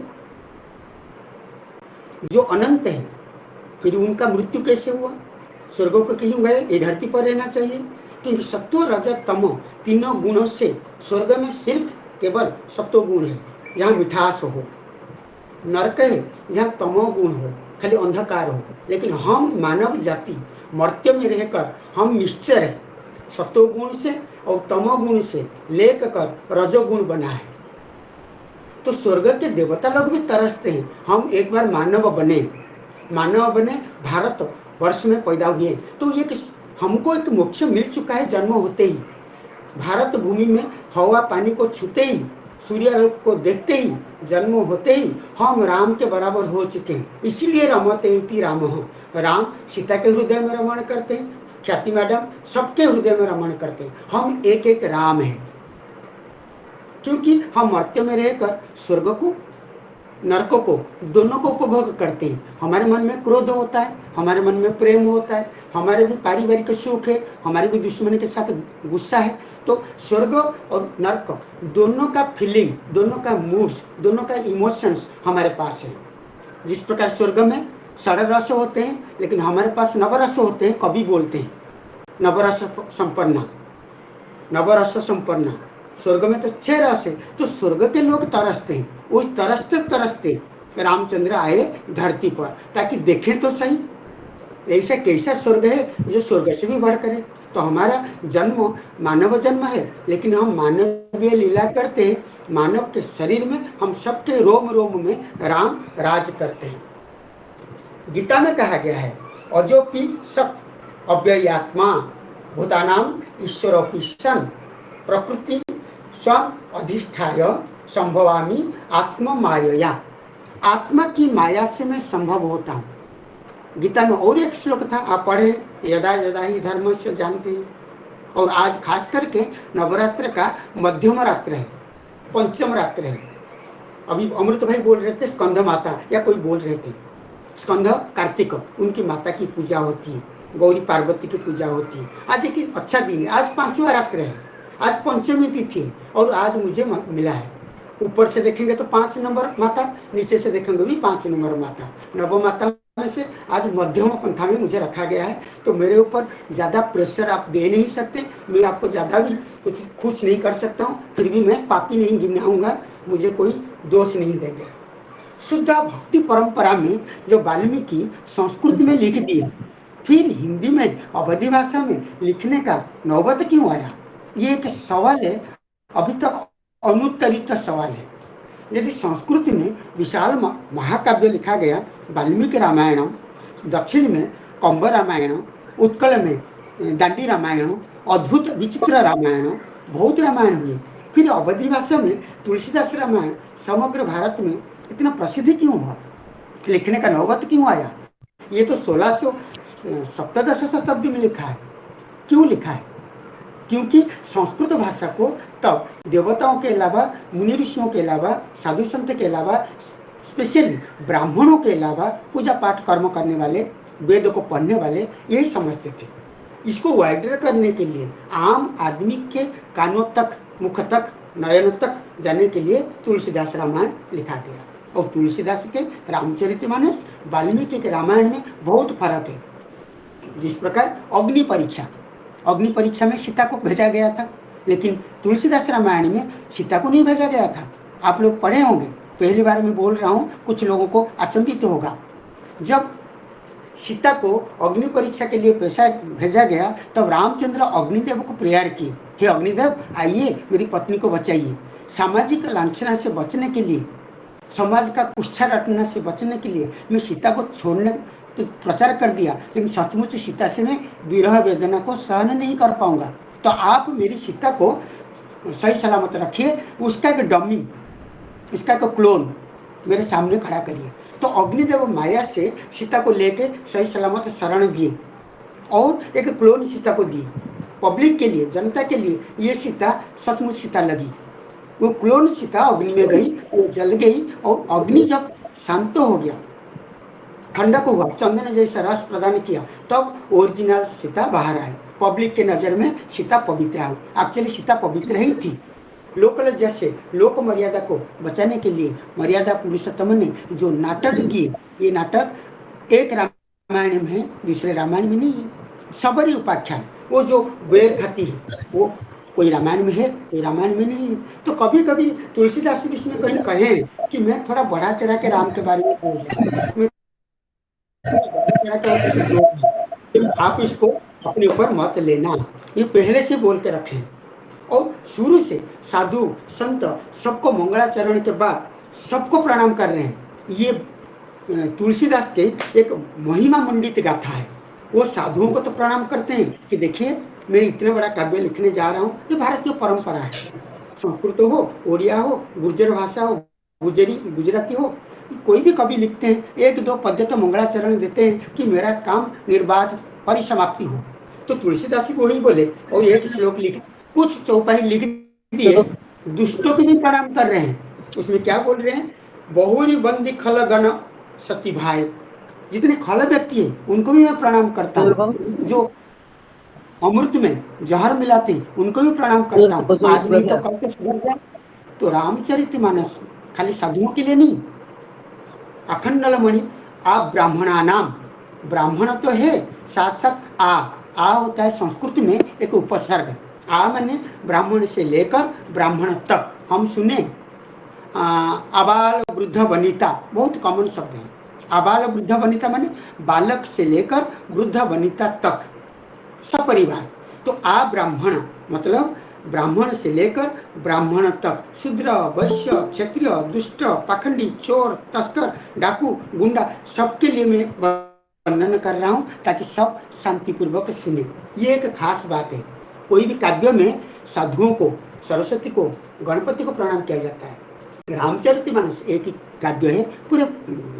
जो अनंत है, फिर उनका मृत्यु कैसे हुआ? स्वर्ग को क्यों गए? ये धरती पर रहना चाहिए, क्योंकि सत्व रजत तमो तीनों गुणों से स्वर्ग में सिर्फ केवल सत्व गुण है, जहाँ मिठास हो। नरक है जहाँ तमो गुण हो, खाली अंधकार हो। लेकिन हम मानव जाति मर्त्य में रहकर हम निश्चर है, सत्व गुण से और तमो गुण से लेकर कर रजोगुण बना है। तो स्वर्ग के देवता लोग भी तरसते हैं, हम एक बार मानव बने, भारत वर्ष में पैदा हुए, तो ये हमको एक मोक्ष मिल चुका है। जन्म होते ही, भारत भूमि में हवा पानी को छूते ही, सूर्य को देखते ही, जन्म होते ही हम राम के बराबर हो चुके हैं। इसीलिए रमते इति रामः, राम सीता के हृदय में रमण करते हैं, ख्याति मैडम सबके हृदय में रमण करते हैं। हम एक एक राम हैं, क्योंकि हम मर्त्य में रहकर स्वर्ग को नरकों को दोनों को उपभोग करते हैं। हमारे मन में क्रोध होता है, हमारे मन में प्रेम होता है, हमारे भी पारिवारिक सुख है, हमारे भी दुश्मन के साथ गुस्सा है। तो स्वर्ग और नरक दोनों का फीलिंग, दोनों का मूड्स, दोनों का इमोशंस हमारे पास है। जिस प्रकार स्वर्ग में षड रस होते हैं, लेकिन हमारे पास नवरस होते हैं। कवि बोलते हैं नवरस संपन्ना। स्वर्ग में तो 6 रस है, तो स्वर्ग के लोग तरसते हैं। वही तरसते तरसते रामचंद्र आए धरती पर, ताकि देखें तो सही ऐसा कैसा स्वर्ग है जो स्वर्ग से भी बढ़कर है। तो हमारा जन्म मानव जन्म है, लेकिन हम मानवीय लीला करते हैं। मानव के शरीर में हम सबके रोम रोम में राम राज करते हैं। गीता में कहा गया है, अजोपि सत अव्ययात्मा भूतानाम ईश्वरोपि सन प्रकृति स्वयं अधिष्ठाय संभवामी आत्म मायया। आत्मा की माया से मैं संभव होता हूँ। गीता में और एक श्लोक था, आप पढ़े, यदा यदा ही धर्म से जानते हैं। और आज खास करके नवरात्र का मध्यम रात्र है, पंचम रात्र है। अभी अमृत भाई बोल रहे थे स्कंद माता, या कोई बोल रहे थे स्कंद कार्तिक, उनकी माता की पूजा होती है, गौरी पार्वती की पूजा होती है। आज एक अच्छा दिन है, आज 5वां रात्र है, आज पंचमी तिथि है, और आज मुझे मिला है। ऊपर से देखेंगे तो 5 नंबर माता, नीचे से देखेंगे भी 5 नंबर माता। नव माता में से आज मध्यम पंथा में मुझे रखा गया है। तो मेरे ऊपर ज़्यादा प्रेशर आप दे नहीं सकते, मैं आपको ज़्यादा भी कुछ खुश नहीं कर सकता हूँ। फिर भी मैं पापी नहीं गिनाऊंगा, मुझे कोई दोष नहीं देंगे। शुद्ध भक्ति परंपरा में जो वाल्मीकि संस्कृत में लिख दिया, फिर हिंदी में अवधी भाषा में लिखने का नौबत क्यों आया? ये एक सवाल है, अभी तक अनुत्तरित सवाल है। यदि संस्कृत में विशाल महाकाव्य लिखा गया, वाल्मीकि रामायण, दक्षिण में कंब रामायण, उत्कल में दांडी रामायण, अद्भुत विचित्र रामायण, बहुत रामायण हुए, फिर अवधी भाषा में तुलसीदास रामायण समग्र भारत में इतना प्रसिद्ध क्यों हुआ? लिखने का नौबत क्यों आया? ये तो 1617 शताब्दी में लिखा है। क्यों लिखा है? क्योंकि संस्कृत भाषा को तब देवताओं के अलावा, मुनि ऋषियों के अलावा, साधु संत के अलावा, स्पेशली ब्राह्मणों के अलावा पूजा पाठ कर्म करने वाले, वेद को पढ़ने वाले यही समझते थे। इसको वाइडर करने के लिए आम आदमी के कानों तक, मुख तक, नयन तक जाने के लिए तुलसीदास रामायण लिखा गया। और तुलसीदास के रामचरितमानस, वाल्मीकि के रामायण में बहुत फर्क है। जिस प्रकार अग्नि परीक्षा में सीता को भेजा गया था, लेकिन तुलसीदास रामायण में सीता को नहीं भेजा गया था। आप लोग पढ़े होंगे, पहली बार मैं बोल रहा हूँ, कुछ लोगों को अचंभित होगा। जब सीता को अग्नि परीक्षा के लिए भेजा गया, तब रामचंद्र अग्निदेव को प्रेयर किए, हे अग्निदेव आइए मेरी पत्नी को बचाइए। सामाजिक लांछना से बचने के लिए समाज का कुष्ठा रटने से बचने के लिए मैं सीता को छोड़ने तो प्रचार कर दिया, लेकिन सचमुच सीता से मैं विरह वेदना को सहन नहीं कर पाऊंगा। तो आप मेरी सीता को सही सलामत रखिए, उसका एक डमी, इसका एक क्लोन मेरे सामने खड़ा करिए। तो अग्निदेव माया से सीता को लेके सही सलामत शरण दिए और एक क्लोन सीता को दिए पब्लिक के लिए, जनता के लिए। ये सीता सचमुच सीता लगी। वो क्लोन सीता अग्नि में गई, वो जल गई और अग्नि जब शांत हो गया, ठंडक हुआ, चंदन जैसा रस प्रदान किया, तब ओरिजिनल सीता बाहर आई। पब्लिक के नजर में सीता पवित्र आई। एक्चुअली सीता पवित्र ही थी। लोकल जैसे लोक मर्यादा को बचाने के लिए मर्यादा पुरुषोत्तम ने जो नाटक किए, ये नाटक एक रामायण में है, दूसरे रामायण में नहीं है। सबरी उपाख्यान, वो जो बेर खाती है, वो कोई रामायण में है, कोई रामायण में नहीं है। तो कभी कभी तुलसीदास भी इसमें कहीं कहें कि मैं थोड़ा बढ़ा चढ़ा के राम के बारे में बोल रहा हूं, आप इसको अपने ऊपर मत लेना, ये पहले से बोल के रखें। और शुरू से साधु संत सबको मंगलाचरण के बाद सबको प्रणाम कर रहे हैं। ये तुलसीदास के एक महिमा मंडित गाथा है। वो साधुओं को तो प्रणाम करते हैं कि देखिए मैं इतना बड़ा काव्य लिखने जा रहा हूँ। ये भारतीय परंपरा है, संस्कृत हो, ओडिया हो, गुर्जर भाषा हो, गुजराती हो, कोई भी कवि लिखते हैं, एक दो पद्य तो मंगलाचरण देते हैं कि मेरा काम निर्बाध परिसमाप्ति हो। तो तुलसीदास को वही बोले और एक श्लोक लिख, कुछ चौपाई लिख दिए, दुष्टों को भी प्रणाम कर रहे हैं। उसमें क्या बोल रहे हैं? बहुरी बंदी खल गण सती भाई, जितने खल व्यक्ति है उनको भी मैं प्रणाम करता हूँ। जो अमृत में जहर मिलाते हैं उनको भी प्रणाम करता हूँ। आज नहीं तो कल तो सुधर जाए। तो रामचरितमानस खाली साधुओं के लिए नहीं, अखंडल मणि आप ब्राह्मणा नाम, ब्राह्मण तो है, साथ साथ आ होता है संस्कृत में एक उपसर्ग। आ माने ब्राह्मण से लेकर ब्राह्मण तक। हम सुने आबाल वृद्ध वनिता, बहुत कॉमन शब्द है। आबाल वृद्ध वनिता माने बालक से लेकर वृद्ध वनिता तक, सपरिवार। तो आ ब्राह्मण मतलब ब्राह्मण से लेकर ब्राह्मण तक, शूद्र, वैश्य, क्षत्रिय, दुष्ट, पाखंडी, चोर, तस्कर, डाकू, गुंडा, सबके लिए मैं वंदन कर रहा हूँ ताकि सब शांतिपूर्वक सुने। ये एक खास बात है। कोई भी काव्य में साधुओं को, सरस्वती को, गणपति को प्रणाम किया जाता है। रामचरितमानस एक ही काव्य है पूरे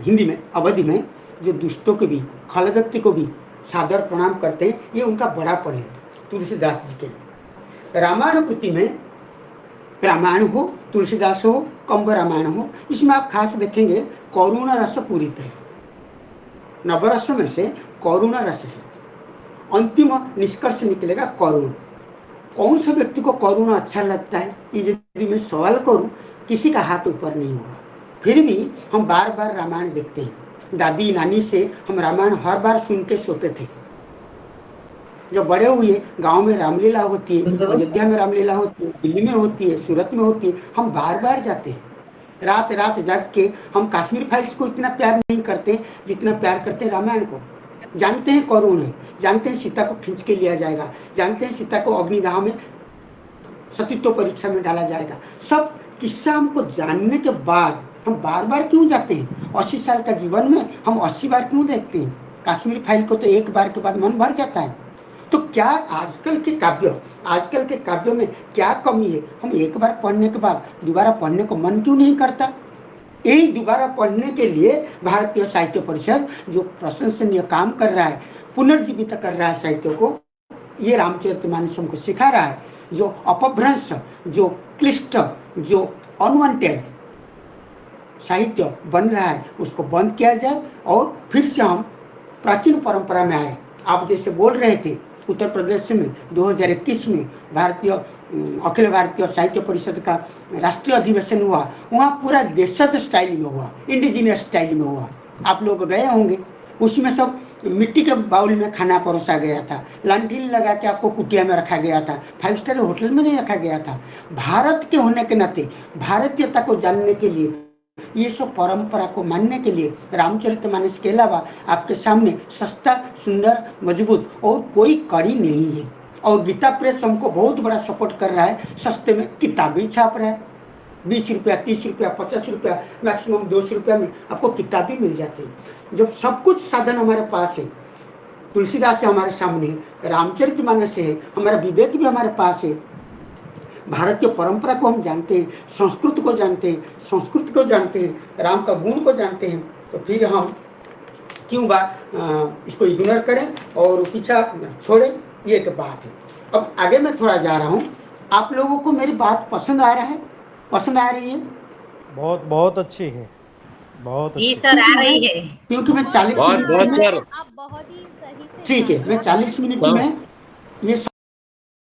हिंदी में, अवधि में, जो दुष्टों को भी, खल व्यक्ति को भी सादर प्रणाम करते हैं। ये उनका बड़ा पल है तुलसीदास जी के। रामायण कृति में रामायण हो, तुलसीदास हो, कंब रामायण हो, इसमें आप खास देखेंगे करुण रस पूरित है। नवरस में से करुण रस है। अंतिम निष्कर्ष निकलेगा करुण। कौन सा व्यक्ति को करुण अच्छा लगता है, ये यदि मैं सवाल करूं, किसी का हाथ ऊपर नहीं होगा। फिर भी हम बार बार रामायण देखते हैं। दादी नानी से हम रामायण हर बार सुन के सोते थे। जब बड़े हुए, गांव में रामलीला होती है, अयोध्या में रामलीला होती है, दिल्ली में होती है, सूरत में होती है, हम बार बार जाते हैं। रात रात जाग के हम कश्मीर फाइल्स को इतना प्यार नहीं करते जितना प्यार करते हैं रामायण को। जानते हैं करुण है, जानते हैं सीता को खींच के लिया जाएगा, जानते हैं सीता को अग्निदाह में सतीत्व परीक्षा में डाला जाएगा। सब किस्सा हमको जानने के बाद हम बार बार क्यों जाते हैं? 80 साल का जीवन में हम 80 बार क्यों देखते हैं? कश्मीर फाइल को तो एक बार के बाद मन भर जाता है। तो क्या आजकल के काव्यों में क्या कमी है? हम एक बार पढ़ने के बाद दोबारा पढ़ने को मन क्यों नहीं करता? यही दोबारा पढ़ने के लिए भारतीय साहित्य परिषद जो प्रशंसनीय काम कर रहा है, पुनर्जीवित कर रहा है साहित्य को, ये रामचरितमानस हमको सिखा रहा है। जो अपभ्रंश, जो क्लिष्ट, जो अनवांटेड साहित्य बन रहा है उसको बंद किया जाए और फिर से हम प्राचीन परंपरा में आए। आप जैसे बोल रहे थे, उत्तर प्रदेश में 2021 में अखिल भारतीय साहित्य परिषद का राष्ट्रीय अधिवेशन हुआ। वहाँ पूरा देशज स्टाइल में हुआ, इंडिजिनियस स्टाइल में हुआ। आप लोग गए होंगे। उसमें सब मिट्टी के बाउल में खाना परोसा गया था, लालटेन लगा के आपको कुटिया में रखा गया था, 5 स्टार होटल में नहीं रखा गया था। भारत के होने के नाते भारतीयता को जानने के लिए, ये सब परंपरा को मानने के लिए रामचरितमानस के अलावा आपके सामने सस्ता, सुंदर, मजबूत और कोई कड़ी नहीं है। और गीता प्रेस हमको बहुत बड़ा सपोर्ट कर रहा है, सस्ते में किताबें छाप रहा है। ₹20, ₹30, ₹50, मैक्सिमम ₹200 में आपको किताब भी मिल जाती है। जब सब कुछ साधन हमारे पास है, तुलसीदास है हमारे सामने, रामचरितमानस है, हमारा विवेक भी हमारे पास है, भारतीय परंपरा को हम जानते हैं, संस्कृत को जानते हैं, संस्कृत को जानते हैं, राम का गुण को जानते हैं, तो फिर हम क्यों इसको इग्नोर करें और पीछा छोड़ें, ये एक बात है। अब आगे मैं थोड़ा जा रहा हूँ, आप लोगों को मेरी बात पसंद आ रहा है, पसंद आ रही है? बहुत बहुत अच्छी है, बहुत जी अच्छी। सर आ रही है। क्योंकि मैं 40 बहुत मिनट बहुत में, सर। आप बहुत ही सही से ठीक है, मैं 40 मिनट सब में ये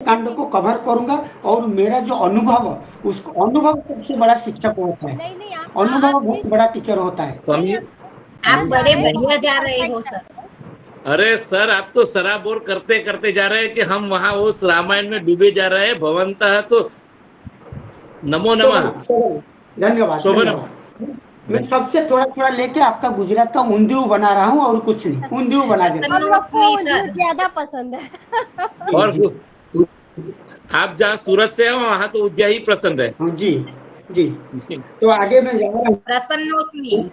कांड को कवर करूंगा, और मेरा जो अनुभव, उसको अनुभव सबसे बड़ा शिक्षक होता है, नहीं नहीं आप अनुभव बहुत बड़ा टीचर होता है। समी आप बड़े बढ़िया जा रहे हो सर। अरे सर, आप तो सराबोर करते करते जा रहे हैं कि हम वहां उस रामायण में डूबे जा रहे हैं। भवंतः तो नमो नमः। धन्यवाद शोभनम। धन्यवाद। मैं सबसे थोड़ा थोड़ा लेके आपका गुजरात का ऊंधियू बना रहा हूँ, और कुछ नहीं, ऊंधियू बना देता हम हूँ। लोग को सर। ऊंधियू ज्यादा पसंद है। और आप जहाँ सूरत से हो वहां तो उद्या ही पसंद है। जी जी। तो आगे मैं जा रहा हूँ, प्रसन्नोस्मि।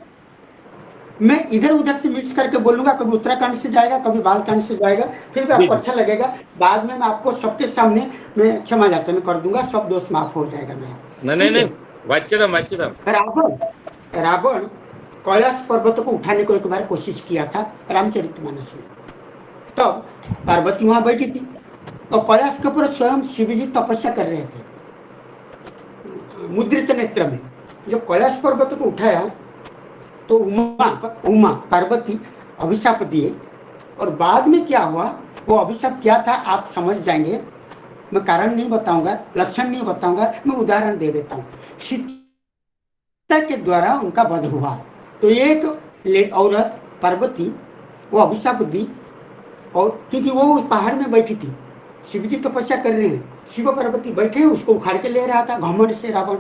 मैं इधर उधर से मिक्स करके बोलूंगा, कभी उत्तराखंड से जाएगा, कभी बालकांड से जाएगा, फिर भी आपको अच्छा लगेगा। बाद में मैं आपको सबके सामने मैं क्षमा याचना कर दूंगा, सब दोष माफ हो जाएगा मेरा। नहीं नहीं, वाच्यतम वाच्यतम। रावण कैलाश पर्वत को उठाने को एक बार कोशिश किया था रामचरितमानस में। तब पार्वती वहां बैठी थी और कैलाश के ऊपर स्वयं शिव जी तपस्या कर रहे थे मुद्रित नेत्र में। जब कैलाश पर्वत को उठाया तो उमा पार्वती अभिशाप दिए, और बाद में क्या हुआ, वो अभिशाप क्या था आप समझ जाएंगे। मैं कारण नहीं बताऊंगा, लक्षण नहीं बताऊंगा, मैं उदाहरण दे देता हूँ। सीता के द्वारा उनका वध हुआ, तो एक औरत पार्वती वो अभिशाप दी, और क्योंकि वो उस पहाड़ में बैठी थी, शिव जी तपस्या कर रहे हैं, शिव पार्वती बैठे, उसको उखाड़ के ले रहा था घमंड से रावण।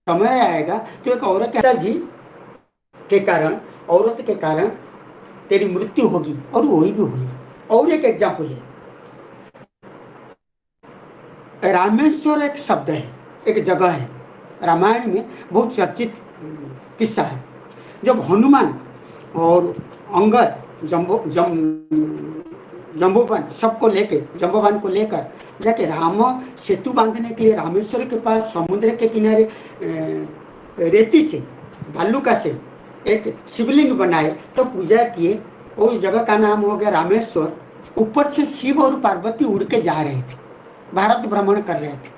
समय आएगा तो एक औरत जी के कारण, औरत के कारण तेरी मृत्यु होगी, और वही भी हुई। और एक एग्जाम्पल है, रामेश्वर एक शब्द है, एक जगह है, रामायण में बहुत चर्चित किस्सा है। जब हनुमान और अंगद जम्बूबान सबको लेके, जम्बूबान को लेकर जाके राम सेतु बांधने के लिए रामेश्वर के पास समुद्र के किनारे रेती से, भालुका से एक शिवलिंग बनाए, तो पूजा किए, और उस जगह का नाम हो गया रामेश्वर। ऊपर से शिव और पार्वती उड़ के जा रहे थे, भारत भ्रमण कर रहे थे।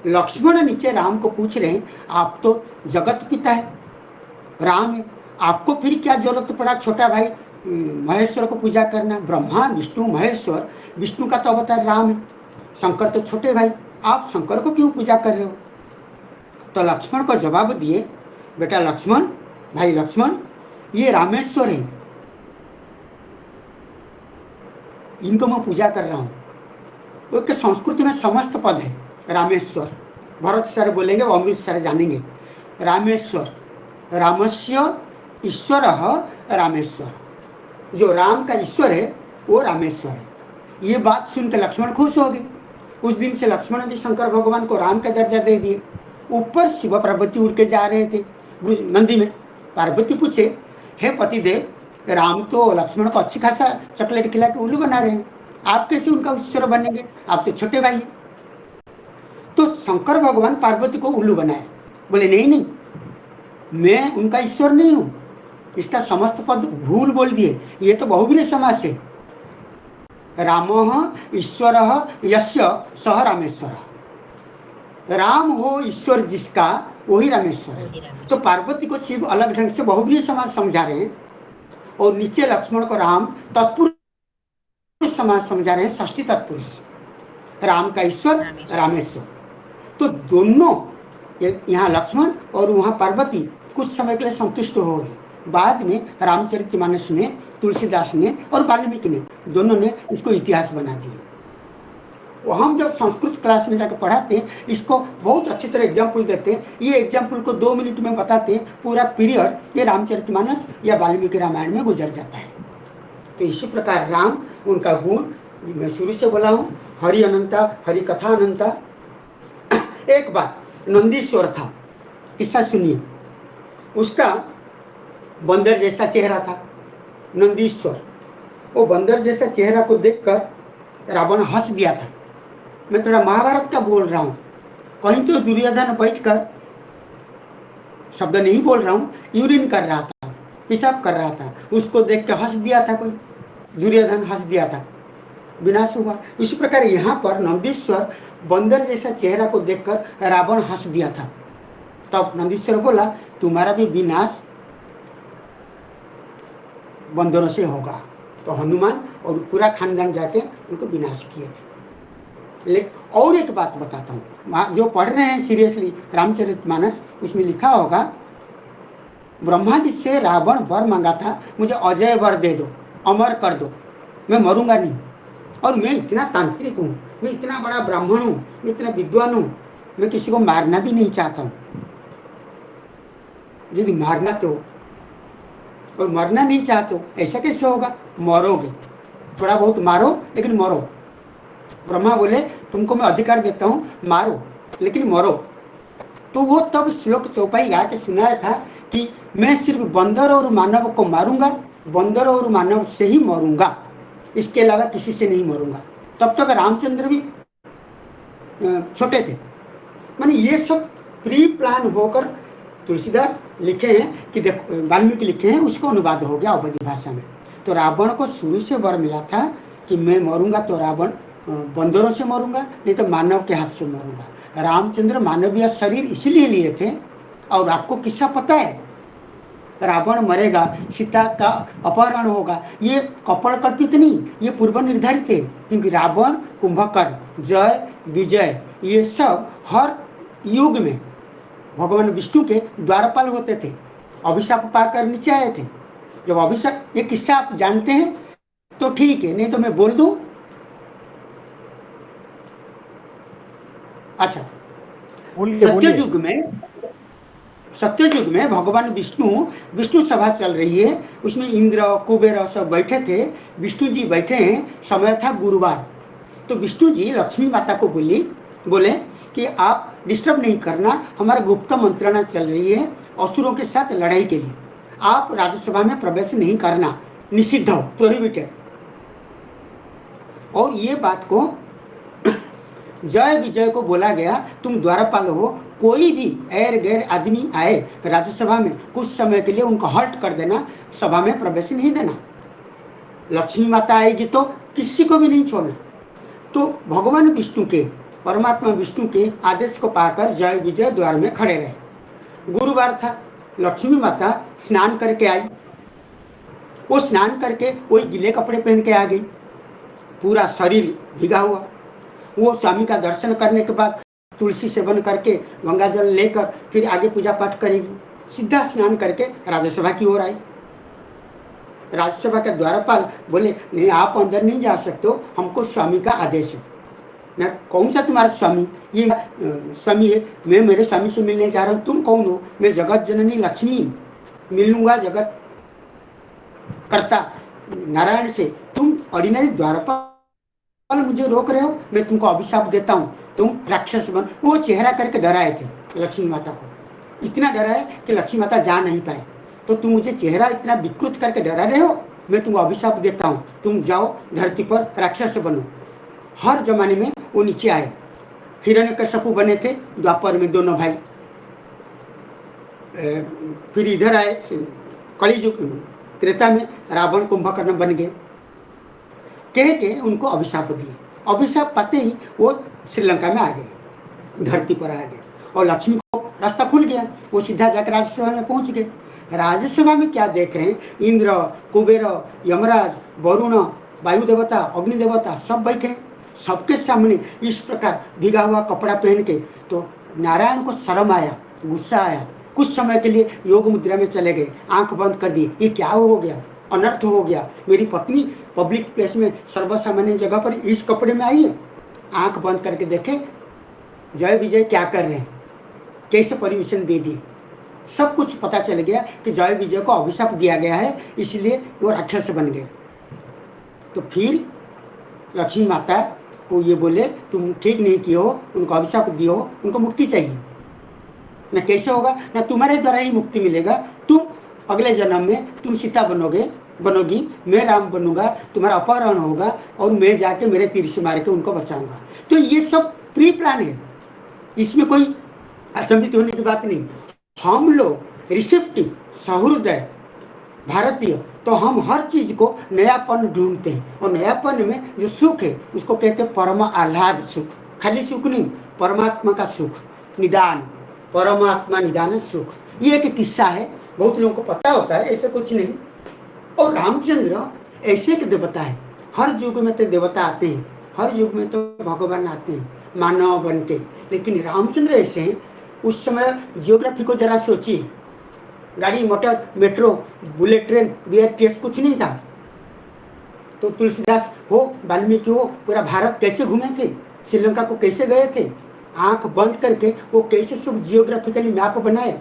लक्ष्मण नीचे राम को पूछ रहे हैं, आप तो जगत पिता है, राम है, आपको फिर क्या जरूरत पड़ा छोटा भाई महेश्वर को पूजा करना? ब्रह्मा विष्णु महेश्वर, विष्णु का तो अवतार राम है, शंकर तो छोटे भाई, आप शंकर को क्यों पूजा कर रहे हो? तो लक्ष्मण को जवाब दिए, बेटा लक्ष्मण, भाई लक्ष्मण, ये रामेश्वर है, इनको मैं पूजा कर रहा हूँ। उसके संस्कृत में समस्त पद है रामेश्वर, भरत सर बोलेंगे, वो अमृत सर जानेंगे। रामेश्वर, रामस्य ईश्वर रामेश्वर, जो राम का ईश्वर है वो रामेश्वर है। ये बात सुनकर लक्ष्मण खुश हो गए। उस दिन से लक्ष्मण भी शंकर भगवान को राम का दर्जा दे दिए। ऊपर शिव पार्वती उड़ के जा रहे थे नंदी में। पार्वती पूछे, हे पतिदेव, राम तो लक्ष्मण को अच्छी खासा चॉकलेट खिला के उल्लू बना रहे हैं, आप कैसे उनका ईश्वर बनेंगे? आप तो छोटे भाई हैं। तो शंकर भगवान पार्वती को उल्लू बनाए, बोले नहीं नहीं, मैं उनका ईश्वर नहीं हूं, इसका समस्त पद भूल बोल दिए, ये तो बहुव्रीहि समास है। रामः ईश्वरः यस्य सह रामेश्वरः, राम हो ईश्वर जिसका, वही रामेश्वर है। तो पार्वती को शिव अलग ढंग से बहुव्रीहि समास समझा रहे हैं, और नीचे लक्ष्मण को राम तत्पुरुष समास समझा रहे हैं, षष्ठी तत्पुरुष, राम का ईश्वर रामेश्वर। तो दोनों, यहाँ लक्ष्मण और वहाँ पार्वती कुछ समय के लिए संतुष्ट हो गए। बाद में रामचरितमानस में तुलसीदास ने और वाल्मीकि ने, दोनों ने इसको इतिहास बना दिया। वो हम जब संस्कृत क्लास में जाकर पढ़ाते हैं, इसको बहुत अच्छी तरह एग्जाम्पल देते हैं। ये एग्जाम्पल को 2 मिनट में बताते हैं, पूरा पीरियड ये रामचरितमानस या वाल्मीकि रामायण में गुजर जाता है। तो इसी प्रकार राम उनका गुण मैं शुरू से बोला हूँ, हरि अनंता, हरि कथा अनंता। एक बात, नंदीश्वर था, किस्सा सुनिए। उसका बंदर जैसा चेहरा था, नंदीश्वर। वो बंदर जैसा चेहरा को देखकर रावण हंस दिया था। मैं थोड़ा महाभारत का बोल रहा हूँ, कहीं तो दुर्योधन बैठकर, शब्द नहीं बोल रहा हूँ, यूरिन कर रहा था, पेशाब कर रहा था, उसको देख के हंस दिया था कोई, दुर्योधन हंस दिया था, विनाश हुआ। इसी प्रकार यहाँ पर नंदीश्वर बंदर जैसा चेहरा को देखकर रावण हंस दिया था। तब नंदीश्वर बोला तुम्हारा भी विनाश बंदरों से होगा। तो हनुमान और पूरा खानदान जाके उनको विनाश किए थे। लेकिन और एक बात बताता हूँ, जो पढ़ रहे हैं सीरियसली रामचरितमानस, उसमें लिखा होगा ब्रह्मा जी से रावण वर मांगा था, मुझे अजय वर दे दो, अमर कर दो, मैं मरूंगा नहीं। और मैं इतना तांत्रिक हूँ, मैं इतना बड़ा ब्राह्मण हूँ, मैं इतना विद्वान हूँ, मैं किसी को मारना भी नहीं चाहता हूँ। यदि मारना तो और मरना नहीं चाहते हो, ऐसा कैसे होगा? मरोगे, थोड़ा बहुत मारो लेकिन मरो। ब्रह्मा बोले तुमको मैं अधिकार देता हूँ, मारो लेकिन मरो। तो वो तब श्लोक चौपाई गा के सुनाया था कि मैं सिर्फ बंदर और मानव को मारूंगा, बंदर और मानव से ही मरूंगा, इसके अलावा किसी से नहीं मरूंगा। तब तक रामचंद्र भी छोटे थे। माने ये सब प्री प्लान होकर तुलसीदास लिखे हैं कि देखो, वाल्मीकि लिखे हैं, उसको अनुवाद हो गया अवधी भाषा में। तो रावण को शुरू से वर मिला था कि मैं मरूंगा तो रावण बंदरों से मरूंगा, नहीं तो मानव के हाथ से मरूंगा। रामचंद्र मानवीय शरीर इसलिए लिए थे। और आपको किस्सा पता है, रावण मरेगा, सीता का अपहरण होगा, ये कपड़ कल्पित नहीं, ये पूर्व निर्धारित है। क्योंकि रावण, कुंभकर्ण, जय विजय, ये सब हर युग में भगवान विष्णु के द्वारपाल होते थे, अभिशाप पाकर नीचे आए थे। जब अभिशाप, ये किस्सा आप जानते हैं तो ठीक है, नहीं तो मैं बोल दूं। अच्छा, सत्ययुग में भगवान विष्णु सभा चल रही है, उसमें इंद्र कुबेर सब बैठे थे, विष्णु जी बैठे हैं, समय था गुरुवार। तो विष्णु जी लक्ष्मी माता को बोले कि आप डिस्टर्ब नहीं करना, हमारा गुप्त मंत्रणा चल रही है असुरों के साथ लड़ाई के लिए, आप राज्यसभा में प्रवेश नहीं करना, निषिद्ध हो, प्रोहिबिटेड। और ये बात को जय विजय को बोला गया, तुम द्वारपाल हो, कोई भी एर गैर आदमी आए राज्यसभा में, कुछ समय के लिए उनको हल्ट कर देना, सभा में प्रवेश नहीं देना। लक्ष्मी माता आएगी तो किसी को भी नहीं छोड़ना। तो भगवान विष्णु के, परमात्मा विष्णु के आदेश को पाकर जय विजय द्वार में खड़े रहे। गुरुवार था, लक्ष्मी माता स्नान करके आई। वो स्नान करके वही गीले कपड़े पहन के आ गई, पूरा शरीर भीगा हुआ। वो स्वामी का दर्शन करने के बाद तुलसी सेवन करके गंगा जल लेकर फिर आगे पूजा पाठ करेगी। सीधा स्नान करके राज्यसभा की ओर आई। राज्यसभा के द्वारपाल बोले नहीं, आप अंदर नहीं जा सकते हो, हमको स्वामी का आदेश है। ना, कौन सा तुम्हारा स्वामी? ये स्वामी है, मैं मेरे स्वामी से मिलने जा रहा हूँ। तुम कौन हो? मैं जगत जननी लक्ष्मी, मिलूंगा जगत कर्ता नारायण से। तुम ऑर्डिनरी द्वारपाल मुझे रोक रहे हो, मैं तुमको अभिशाप देता हूँ, तुम राक्षस बन। वो चेहरा करके डराए थे लक्ष्मी माता को, इतना डराए कि लक्ष्मी माता जा नहीं पाए। तो तुम मुझे चेहरा इतना विकृत करके डरा रहे हो, मैं तुमको अभिशाप देता हूँ, तुम जाओ धरती पर राक्षस बनो। हर जमाने में वो नीचे आए। हिरण्यकश्यप बने थे द्वापर में, दोनों भाई। फिर इधर आए कलियुग त्रेता में, रावण कुंभकर्ण बन गए। कह के उनको अभिशाप दिए। अभिशाप पाते ही वो श्रीलंका में आ गए, धरती पर आ गए, और लक्ष्मी को रास्ता खुल गया। वो सीधा जाकर राज्यसभा में पहुंच गए। राज्यसभा में क्या देख रहे हैं? इंद्र, कुबेर, यमराज, वरुण, वायु देवता, अग्नि देवता सब बैठे, सबके सामने इस प्रकार भीगा हुआ कपड़ा पहन के। तो नारायण को शर्म आया, गुस्सा आया। कुछ समय के लिए योग मुद्रा में चले गए, आंख बंद कर दी। ये क्या हो गया? अनर्थ हो गया। मेरी पत्नी पब्लिक प्लेस में, सर्वसामान्य जगह पर इस कपड़े में आई है। आंख बंद करके देखे जय विजय क्या कर रहे हैं, कैसे परमिशन दे दिए। सब कुछ पता चल गया कि जय विजय को अभिशाप दिया गया है, इसलिए वो राक्षस बन गए। तो फिर लक्ष्मी माता को ये बोले तुम ठीक नहीं किए हो, उनको अभिशाप दिए हो, उनको मुक्ति चाहिए। न कैसे होगा, ना तुम्हारे द्वारा ही मुक्ति मिलेगा, तुम अगले जन्म में तुम सीता बनोगी, मैं राम बनूंगा, तुम्हारा अपहरण होगा और मैं जाके मेरे तीर से मार के उनको बचाऊंगा। तो ये सब प्री प्लान है, इसमें कोई अचंभित होने की बात नहीं। हम लोग रिसेप्टिव सहृदय भारतीय, तो हम हर चीज को नयापन ढूंढते हैं, और नयापन में जो सुख है उसको कहते हैं परम आह्लाद सुख। खाली सुख नहीं, परमात्मा का सुख, निदान, परमात्मा निदान सुख। ये एक किस्सा है, बहुत लोगों को पता होता है, ऐसे कुछ नहीं। और रामचंद्र ऐसे एक देवता है, हर युग में तो देवता आते हैं, हर युग में तो भगवान आते हैं मानव बन के, लेकिन रामचंद्र ऐसे हैं। उस समय जियोग्राफी को जरा सोचिए, गाड़ी motor metro bullet train BRTS कुछ नहीं था। तो तुलसीदास हो, वाल्मीकि हो, पूरा भारत कैसे घूमे थे, श्रीलंका को कैसे गए थे, आंख बंद करके वो कैसे सब जियोग्राफिकली मैप बनाए,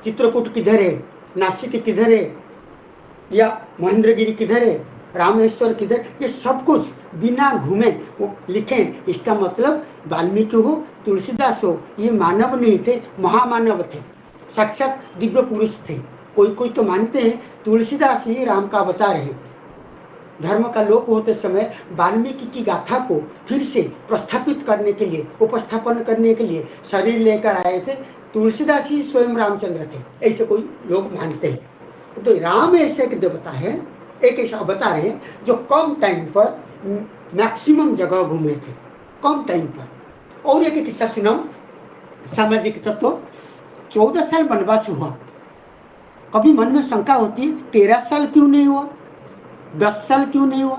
चित्रकूट किधर है, नासिक किधर है, या महेंद्रगिरी किधर है, रामेश्वर किधर, ये सब कुछ बिना घूमे वो लिखे। इसका मतलब वाल्मीकि हो, तुलसीदास हो, ये मानव नहीं थे, महामानव थे, साक्षात दिव्य पुरुष थे। कोई तो मानते हैं तुलसीदास ही राम का अवतार है। धर्म का लोप होते समय वाल्मीकि की गाथा को फिर से प्रस्थापित करने के लिए, उपस्थापन करने के लिए शरीर लेकर आए थे तुलसीदास ही स्वयं रामचंद्र थे, ऐसे कोई लोग मानते हैं। तो राम ऐसे एक देवता है, एक ऐसा अवतार है जो कम टाइम पर मैक्सिमम जगह घूमे थे, कम टाइम पर। और एक किस्सा सुनाऊं, सामाजिक तत्व। 14 साल वनवास हुआ, कभी मन में शंका होती है 13 साल क्यों नहीं हुआ, 10 साल क्यों नहीं हुआ।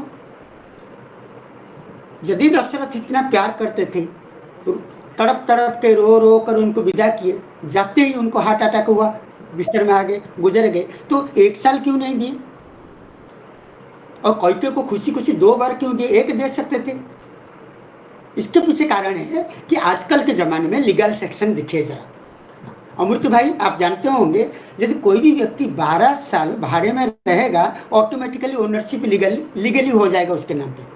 यदि दशरथ इतना प्यार करते थे तो तड़प तड़प के रो रो कर उनको विदा किए, जाते ही उनको हार्ट अटैक हुआ, बिस्तर में आ गए, गुजर गए, तो 1 साल क्यों नहीं दिए। और कैकेयी को खुशी खुशी 2 बार क्यों दिए, 1 दे सकते थे। इसके पीछे कारण है कि आजकल के जमाने में लीगल सेक्शन देखिए जरा। अमृत भाई आप जानते होंगे, यदि कोई भी व्यक्ति 12 साल भाड़े में रहेगा, ऑटोमेटिकली ओनरशिप लीगली हो जाएगा उसके नाम पे।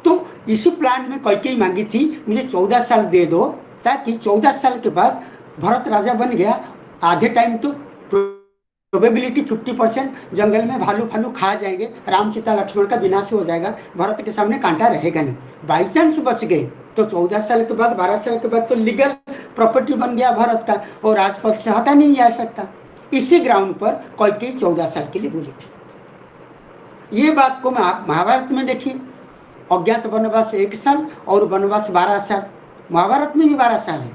तो इसी प्लान में कैकेयी मांगी थी मुझे 14 साल दे दो, ताकि 14 साल के बाद भरत राजा बन गया, आधे टाइम तो प्रोबेबिलिटी 50% जंगल में भालू फालू खा जाएंगे, राम सीता लक्ष्मण का विनाश हो जाएगा, भरत के सामने कांटा रहेगा नहीं। बाई चांस बच गए तो 14 साल के बाद, 12 साल के बाद तो लीगल प्रॉपर्टी बन गया भारत का, और राजपथ से हटा नहीं जा सकता। इसी ग्राउंड पर कैकेयी 14 साल के लिए बोली थी। ये बात को आप महाभारत में देखिए, अज्ञात वनवास 1 साल और वनवास 12 साल, महाभारत में भी 12 साल है।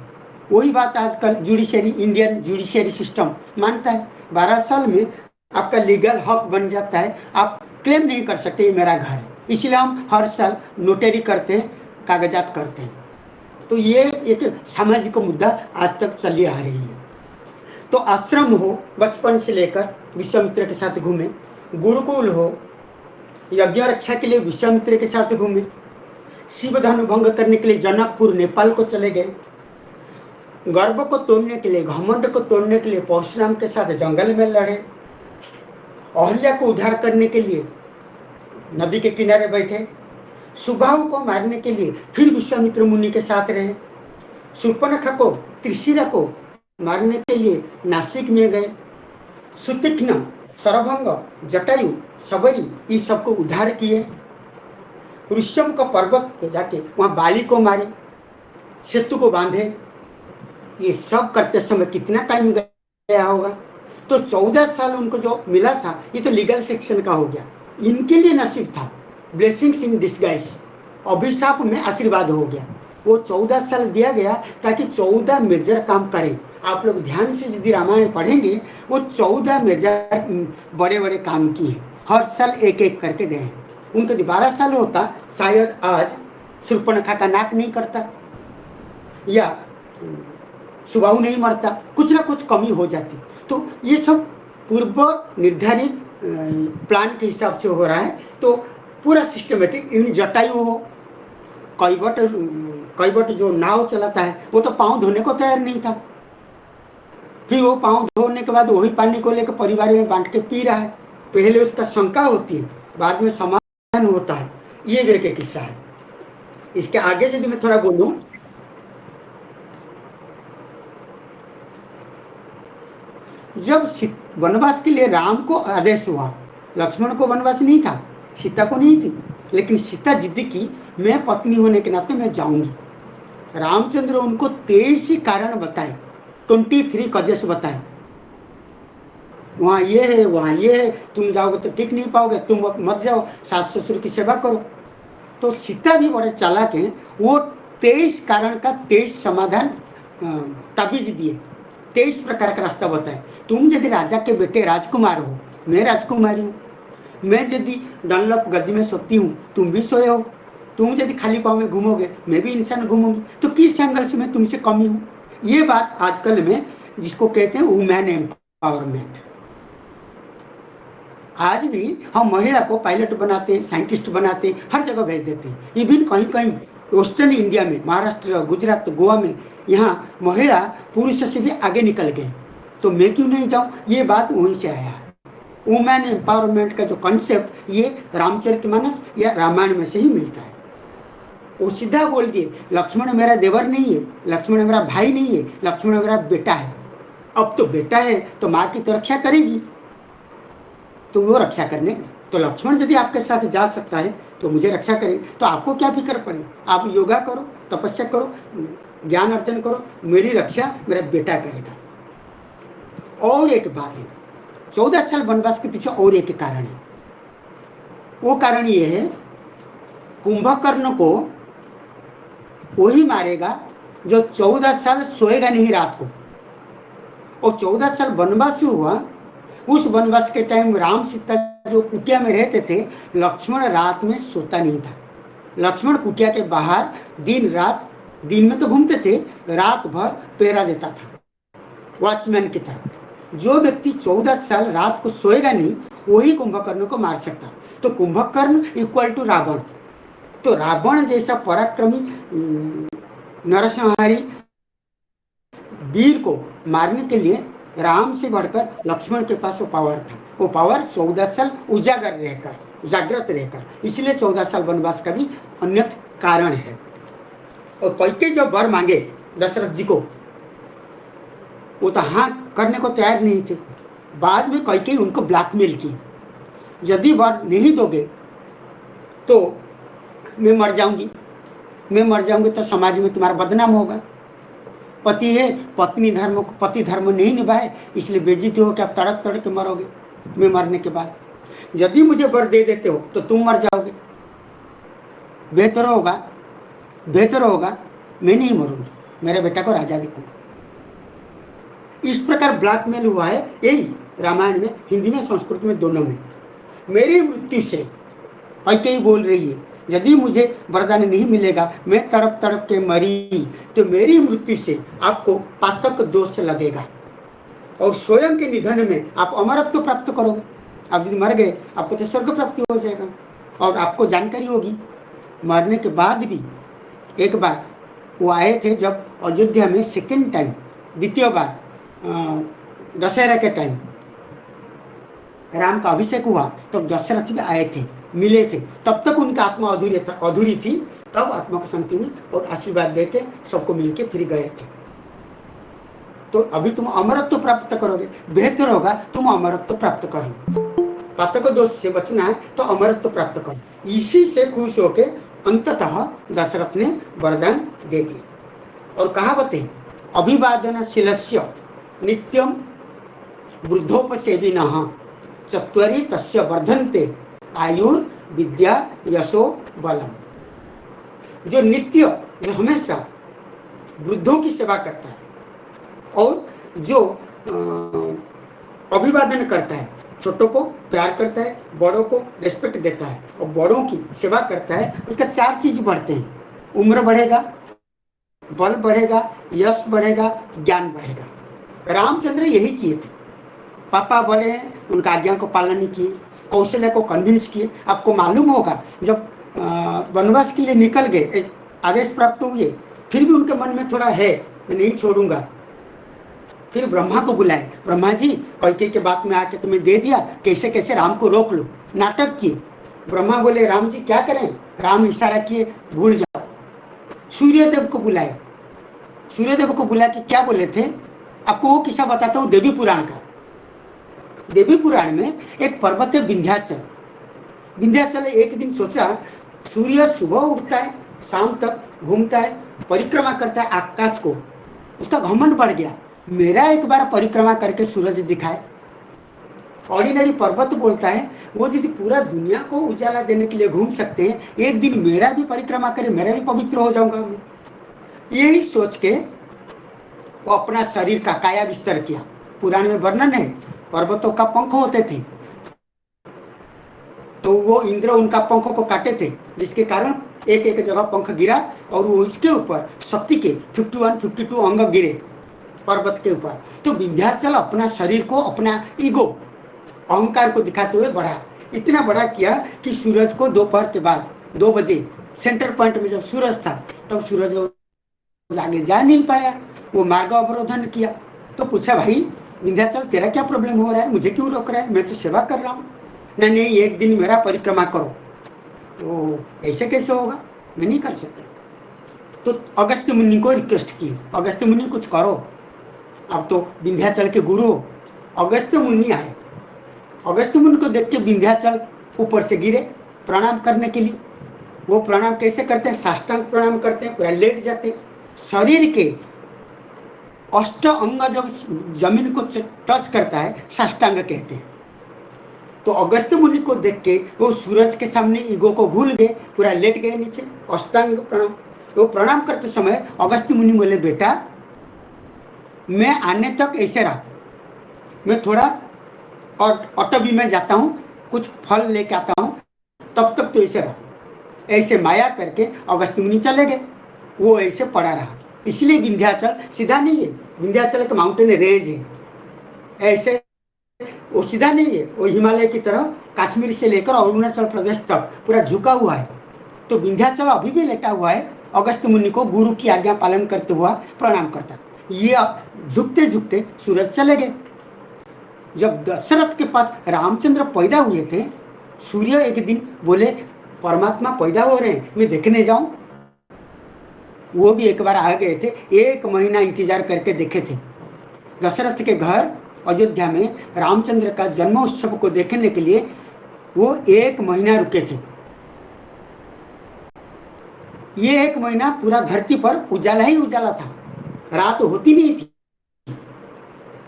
वही बात आजकल जुडिशरी, इंडियन जुडिशरी सिस्टम मानता है, 12 साल में आपका लीगल हक बन जाता है, आप क्लेम नहीं कर सकते ये मेरा घर है। इसलिए हम हर साल नोटरी करते हैं, कागजात करते हैं। तो ये एक सामाजिक मुद्दा आज तक चली आ रही है। तो आश्रम हो, बचपन से लेकर विश्वामित्र के साथ घूमे, गुरुकुल हो, यज्ञ रक्षा के लिए विश्वामित्र के साथ घूमे, शिव धनु भंग करने के लिए जनकपुर नेपाल को चले गए, गर्व को तोड़ने के लिए, घमंड को तोड़ने के लिए परशुराम के साथ जंगल में लड़े, अहल्या को उद्धार करने के लिए नदी के किनारे बैठे, सुबाहु को मारने के लिए फिर विश्वामित्र मुनि के साथ रहे, शूर्पणखा को, त्रिशिरा को मारने के लिए नासिक में गए, सुतीक्ष्ण, सरभंग, जटायु, सबरी, ये सबको उद्धार किए, ऋष्यम का पर्वत को जाके वहां बाली को मारे, सेतु को बांधे। ये सब करते समय कितना टाइम गया होगा। तो 14 साल उनको जो मिला था, ये तो लीगल सेक्शन का हो गया, इनके लिए नसीब था, ब्लेसिंग्स इन डिस्गाइज, अभिशाप में आशीर्वाद हो गया। वो 14 साल दिया गया ताकि 14 मेजर काम करें। आप लोग ध्यान से यदि रामायण पढ़ेंगे, वो 14 मेजर बड़े बड़े काम किए, हर साल एक एक करके गए। उनको यदि 12 साल होता, शायद आज शूर्पणखा का नाक नहीं करता, या सुबाहु नहीं मरता, कुछ ना कुछ कमी हो जाती। तो ये सब पूर्व निर्धारित प्लान के हिसाब से हो रहा है। तो पूरा सिस्टमेटिक, इन जटायु हो, कैवट जो नाव चलाता है, वो तो पाँव धोने को तैयार नहीं था, फिर वो पाँव धोने के बाद वही पानी को लेकर परिवार में बांट के पी रहा है। पहले उसका शंका होती है, बाद में समाधान होता है। ये वे के किस्सा है। इसके आगे यदि मैं थोड़ा बोलूं, जब वनवास के लिए राम को आदेश हुआ, लक्ष्मण को वनवास नहीं था, सीता को नहीं थी, लेकिन सीता जिद की मैं पत्नी होने के नाते मैं जाऊंगी। रामचंद्र उनको 23 कारण बताए, 23 कजेस बताए, वहां ये है, वहां ये है, तुम जाओगे तो टिक नहीं पाओगे, तुम मत जाओ, सास ससुर की सेवा करो। तो सीता भी बड़े चालाक हैं, वो 23 कारण का 23 समाधान ताबीज दिए, 23 प्रकार का रास्ता बताए। तुम यदि राजा के बेटे राजकुमार हो, मैं राजकुमारी हूँ, मैं यदि डनलप गद्दी में सोती हूँ, तुम भी सोए हो, तुम यदि खाली पाँव में घूमोगे, मैं भी इंसान घूमूंगी, तो किस एंगल से मैं तुमसे कमी हूँ? ये बात आजकल में जिसको कहते हैं वुमेन एम्पावरमेंट। आज भी हम महिला को पायलट बनाते हैं, साइंटिस्ट बनाते हैं, हर जगह भेज देते हैं। इवन कहीं कहीं वेस्टर्न इंडिया में, महाराष्ट्र, गुजरात, गोवा में, यहाँ महिला पुरुष से भी आगे निकल गए, तो मैं क्यों नहीं जाऊँ? ये बात वहीं से आया है। वुमेन एम्पावरमेंट का जो कॉन्सेप्ट ये रामचरितमानस या रामायण में से ही मिलता है। वो सीधा बोल दिए, लक्ष्मण मेरा देवर नहीं है, लक्ष्मण मेरा भाई नहीं है, लक्ष्मण मेरा बेटा है। अब तो बेटा है तो माँ की तो रक्षा करेगी, तो वो रक्षा करने, तो लक्ष्मण यदि आपके साथ जा सकता है तो मुझे रक्षा करे, तो आपको क्या फिक्र पड़े? आप योगा करो, तपस्या करो, ज्ञान अर्जन करो, मेरी रक्षा मेरा बेटा करेगा। और एक बात है, 14 साल वनवास के पीछे और एक कारण है। वो कारण ये है, कुंभकर्ण को वही मारेगा जो 14 साल सोएगा नहीं रात को। और 14 साल वनवास हुआ, उस वनवास के टाइम राम सीता जो कुटिया में रहते थे, लक्ष्मण रात में सोता नहीं था। लक्ष्मण कुटिया के बाहर दिन रात, दिन में तो घूमते थे, रात भर पहरा देता था वॉचमैन की तरह। जो व्यक्ति 14 साल रात को सोएगा नहीं, वही कुंभकर्ण को मार सकता। तो कुंभकर्ण इक्वल टू रावण। तो रावण जैसा पराक्रमी नरसंहारी वीर को मारने के लिए राम से बढ़कर लक्ष्मण के पास वो पावर था। वो पावर 14 साल उजागर रहकर, जागृत रहकर, इसलिए 14 साल वनवास का भी अन्य कारण है। और कैकेयी जो वर मांगे दशरथ जी को, वो तो हाँ करने को तैयार नहीं थे। बाद में कैकेयी उनको ब्लैकमेल की, यदि वर नहीं दोगे तो मैं मर जाऊंगी, मैं मर जाऊंगी तो समाज में तुम्हारा बदनाम होगा। पति है, पत्नी धर्म को, पति धर्म नहीं निभाए, इसलिए बेइज्जती हो कि आप तड़प तड़प के मरोगे मैं मरने के बाद। यदि मुझे वर दे देते हो तो तुम मर जाओगे, बेहतर होगा मैं नहीं मरूंगी, मेरे बेटा को राजा देखूंगा। इस प्रकार ब्लैकमेल हुआ है, यही रामायण में, हिंदी में, संस्कृत में, दोनों में। मेरी मृत्यु से कैकेयी बोल रही है, यदि मुझे वरदान नहीं मिलेगा, मैं तड़प तड़प के मरी, तो मेरी मृत्यु से आपको पातक दोष लगेगा और स्वयं के निधन में आप अमरत्व प्राप्त करोगे। आप यदि मर गए, आपको तो स्वर्ग प्राप्ति हो जाएगा। और आपको जानकारी होगी, मरने के बाद भी एक बार वो आए थे जब अयोध्या में सेकेंड टाइम, द्वितीय बार दशहरा के टाइम राम का अभिषेक हुआ, तो दशरथ भी आए थे, मिले थे। तब तक उनकी आत्मा अधूरी थी, तब आत्मा को शांति हुई और आशीर्वाद देके सबको मिलके फिर गए थे। तो अभी तुम अमरत्व प्राप्त करोगे, बेहतर होगा तुम अमरत्व प्राप्त कर लो। पातक दोष से बचना है तो अमरत्व प्राप्त करो। इसी से खुश होके अंततः दशरथ ने वरदान दे दिया। और कहावत है, अभिवादनशीलस्य नित्यम वृद्धोपसेविनः चत्वरि तस्य वर्धन्ते आयुर विद्या यशो बलम। जो नित्य, जो हमेशा वृद्धों की सेवा करता है और जो अभिवादन करता है, छोटों को प्यार करता है, बड़ों को रिस्पेक्ट देता है और बड़ों की सेवा करता है, उसका 4 चीज बढ़ते हैं। उम्र बढ़ेगा, बल बढ़ेगा, यश बढ़ेगा, ज्ञान बढ़ेगा। रामचंद्र यही किए थे। पापा बड़े हैं, उनका आज्ञा को पालन नहीं किए, कौशल्या को कन्विंस किए। आपको मालूम होगा, जब वनवास के लिए निकल गए, आदेश प्राप्त हुए, फिर भी उनके मन में थोड़ा है, मैं नहीं छोड़ूंगा। फिर ब्रह्मा को बुलाए, ब्रह्मा जी कैकेयी के बात में आके तुम्हें दे दिया, कैसे कैसे राम को रोक लो। नाटक किए, ब्रह्मा बोले राम जी क्या करें? राम इशारा किए, भूल जाओ। सूर्यदेव को बुलाए, सूर्यदेव को बुला के क्या बोले थे, आपको वो किस्सा बताता हूँ देवी पुराण का। देवी पुराण में एक पर्वत है विंध्याचल। विंध्याचल एक दिन सोचा, सूर्य सुबह उठता है, शाम तक घूमता है, परिक्रमा करता है आकाश को। उसका घमंड बढ़ गया, मेरा एक बार परिक्रमा करके सूरज दिखाए। ऑर्डिनरी पर्वत बोलता है, वो यदि पूरा दुनिया को उजाला देने के लिए घूम सकते हैं, एक दिन मेरा भी परिक्रमा करे, मेरा भी पवित्र हो जाऊंगा मैं। यही सोच के वो अपना शरीर का काया विस्तार किया। पुराण में वर्णन है, पर्वतों का पंख होते थे, तो वो इंद्र उनका पंखों को काटे थे, जिसके कारण एक एक जगह पंख गिरा और वो इसके ऊपर शक्ति के 51-52 अंग गिरे पर्वत के ऊपर। तो विंध्याचल अपना शरीर को, अपना ईगो, अहंकार को दिखाते हुए बढ़ा, इतना बड़ा किया कि सूरज को दोपहर के बाद 2 बजे सेंटर पॉइंट में जब सूरज था, तब सूरज आगे जा नहीं पाया, वो मार्ग अवरोधन किया। तो पूछा, भाई विंध्याचल तेरा क्या प्रॉब्लम हो रहा है, मुझे क्यों रोक रहा है, मैं तो सेवा कर रहा हूँ। नहीं, एक दिन मेरा परिक्रमा करो। तो ऐसे कैसे होगा, मैं नहीं कर सकता। तो अगस्त्य मुनि को रिक्वेस्ट की, अगस्त्य मुनि कुछ करो। अब तो विंध्याचल के गुरु हो, अगस्त्य मुनि आए। अगस्त्य मुनि को देख के विंध्याचल ऊपर से गिरे प्रणाम करने के लिए। वो प्रणाम कैसे करते हैं, साष्टांग प्रणाम करते हैं, पूरा लेट जाते हैं। शरीर के 8 अंग जब जमीन को टच करता है, साष्टांग कहते हैं। तो अगस्त्य मुनि को देख के वो सूरज के सामने ईगो को भूल गए, पूरा लेट गए नीचे, अष्टांग प्रणाम। तो प्रणाम करते समय अगस्त्य मुनि बोले, बेटा मैं आने तक ऐसे रहा, मैं थोड़ा और अटवी में जाता हूँ, कुछ फल लेके आता हूँ, तब तक तो ऐसे रहो। ऐसे माया करके अगस्त्य मुनि चले गए, वो ऐसे पड़ा रहा। इसलिए विंध्याचल सीधा नहीं है, विंध्याचल एक माउंटेन रेंज है, ऐसे वो सीधा नहीं है, वो हिमालय की तरह कश्मीर से लेकर अरुणाचल प्रदेश तक पूरा झुका हुआ है। तो विंध्याचल अभी भी लेटा हुआ है, अगस्त्य मुनि को गुरु की आज्ञा पालन करते हुआ प्रणाम करता। ये झुकते झुकते सूरज चले गए। जब दशरथ के पास रामचंद्र पैदा हुए थे, सूर्य एक दिन बोले, परमात्मा पैदा हो रहे हैं, मैं देखने जाऊं। वो भी एक बार आ गए थे, 1 महीना इंतजार करके देखे थे। दशरथ के घर अयोध्या में रामचंद्र का जन्मोत्सव को देखने के लिए वो 1 महीना रुके थे। ये 1 महीना पूरा धरती पर उजाला ही उजाला था, रात होती नहीं थी।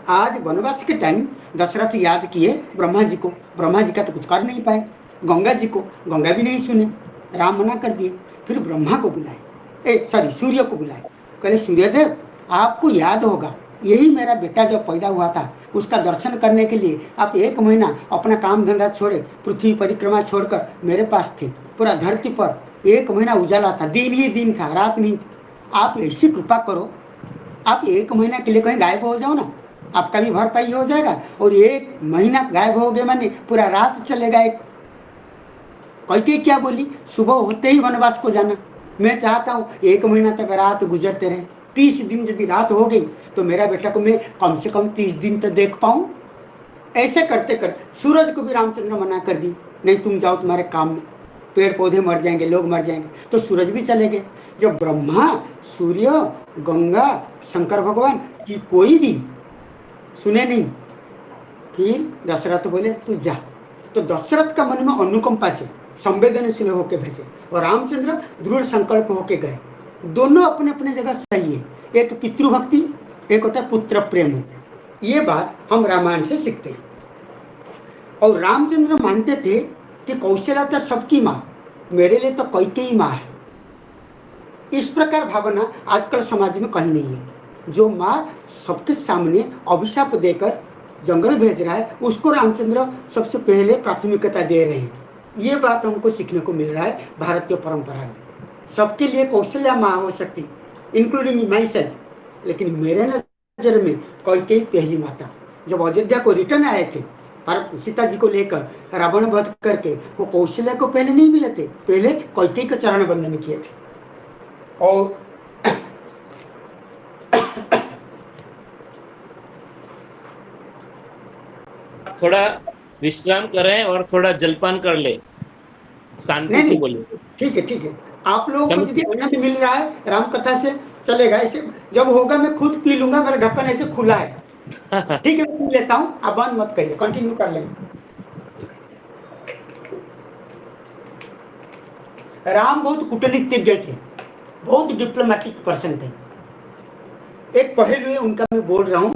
आज वनवास के टाइम दशरथ याद किए ब्रह्मा जी को, ब्रह्मा जी का तो कुछ कर नहीं पाए, गंगा जी को, गंगा भी नहीं सुने, राम मना कर दिए। फिर ब्रह्मा को बुलाए, सूर्य को बुलाए, कहले सूर्यदेव आपको याद होगा, यही मेरा बेटा जब पैदा हुआ था, उसका दर्शन करने के लिए आप 1 महीना अपना काम धंधा छोड़े, पृथ्वी परिक्रमा छोड़कर मेरे पास थे। पूरा धरती पर 1 महीना उजाला था, दिन ही दिन था, रात नहीं। आप ऐसी कृपा करो, आप 1 महीना के लिए कहीं गायब हो जाओ ना, आपका भी भरपाई हो जाएगा। और 1 महीना गायब हो गए माने पूरा रात चलेगा। एक कैकेयी क्या बोली, सुबह होते ही वनवास को जाना। मैं चाहता हूँ 1 महीना तक रात गुजरते रहे, 30 दिन यदि रात हो गई तो मेरा बेटा को मैं कम से कम 30 दिन तक देख पाऊँ। ऐसे करते कर सूरज को भी रामचंद्र मना कर दी, नहीं तुम जाओ तुम्हारे काम में, पेड़ पौधे मर जाएंगे, लोग मर जाएंगे। तो सूरज भी चले गए। जब ब्रह्मा, सूर्य, गंगा, शंकर भगवान की कोई भी सुने नहीं, फिर दशरथ बोले तू जा। तो दशरथ का मन में अनुकंपा से संवेदनशील होकर भेजे और रामचंद्र दृढ़ संकल्प होके गए। दोनों अपने अपने जगह सही है, एक पितृभक्ति, एक होता है पुत्र प्रेम। ये बात हम रामायण से सीखते हैं। और रामचंद्र मानते थे कि कौशल्या तो सबकी माँ, मेरे लिए तो कैकेयी माँ है। इस प्रकार भावना आजकल समाज में कहीं नहीं है। जो माँ सबके सामने अभिशाप देकर जंगल भेज रहा है, उसको रामचंद्र सबसे पहले प्राथमिकता दे रहे हैं। ये बात हमको सीखने को मिल रहा है भारतीय परंपरा में। सबके लिए कौशल्या माँ हो सकती, इंक्लूडिंग माई सेल्फ, लेकिन मेरे नजर में कैकेयी पहली माता। जब अयोध्या को रिटर्न आए थे सीता जी को लेकर रावण वध करके, वो कौशल्या को पहले नहीं मिले थे, पहले कैकेयी का चरण बंदन किए थे। और थोड़ा विश्राम करें और थोड़ा जलपान कर ले। शांति नहीं से नहीं, बोलिए। ठीक है। आप लोगों को समझिए। जब आनंद मिल रहा है राम कथा से, चलेगा। ऐसे जब होगा मैं खुद पी लूंगा, मेरा ढक्कन ऐसे खुला है। ठीक है, मैं पी लेता हूँ, आप बंद मत करिए, कंटिन्यू कर लेंगे। राम बहुत कूटनीतिज्ञ थे, बहुत डिप्लोमेटिक पर्सन थे। एक पहलू है उनका, मैं बोल रहा हूँ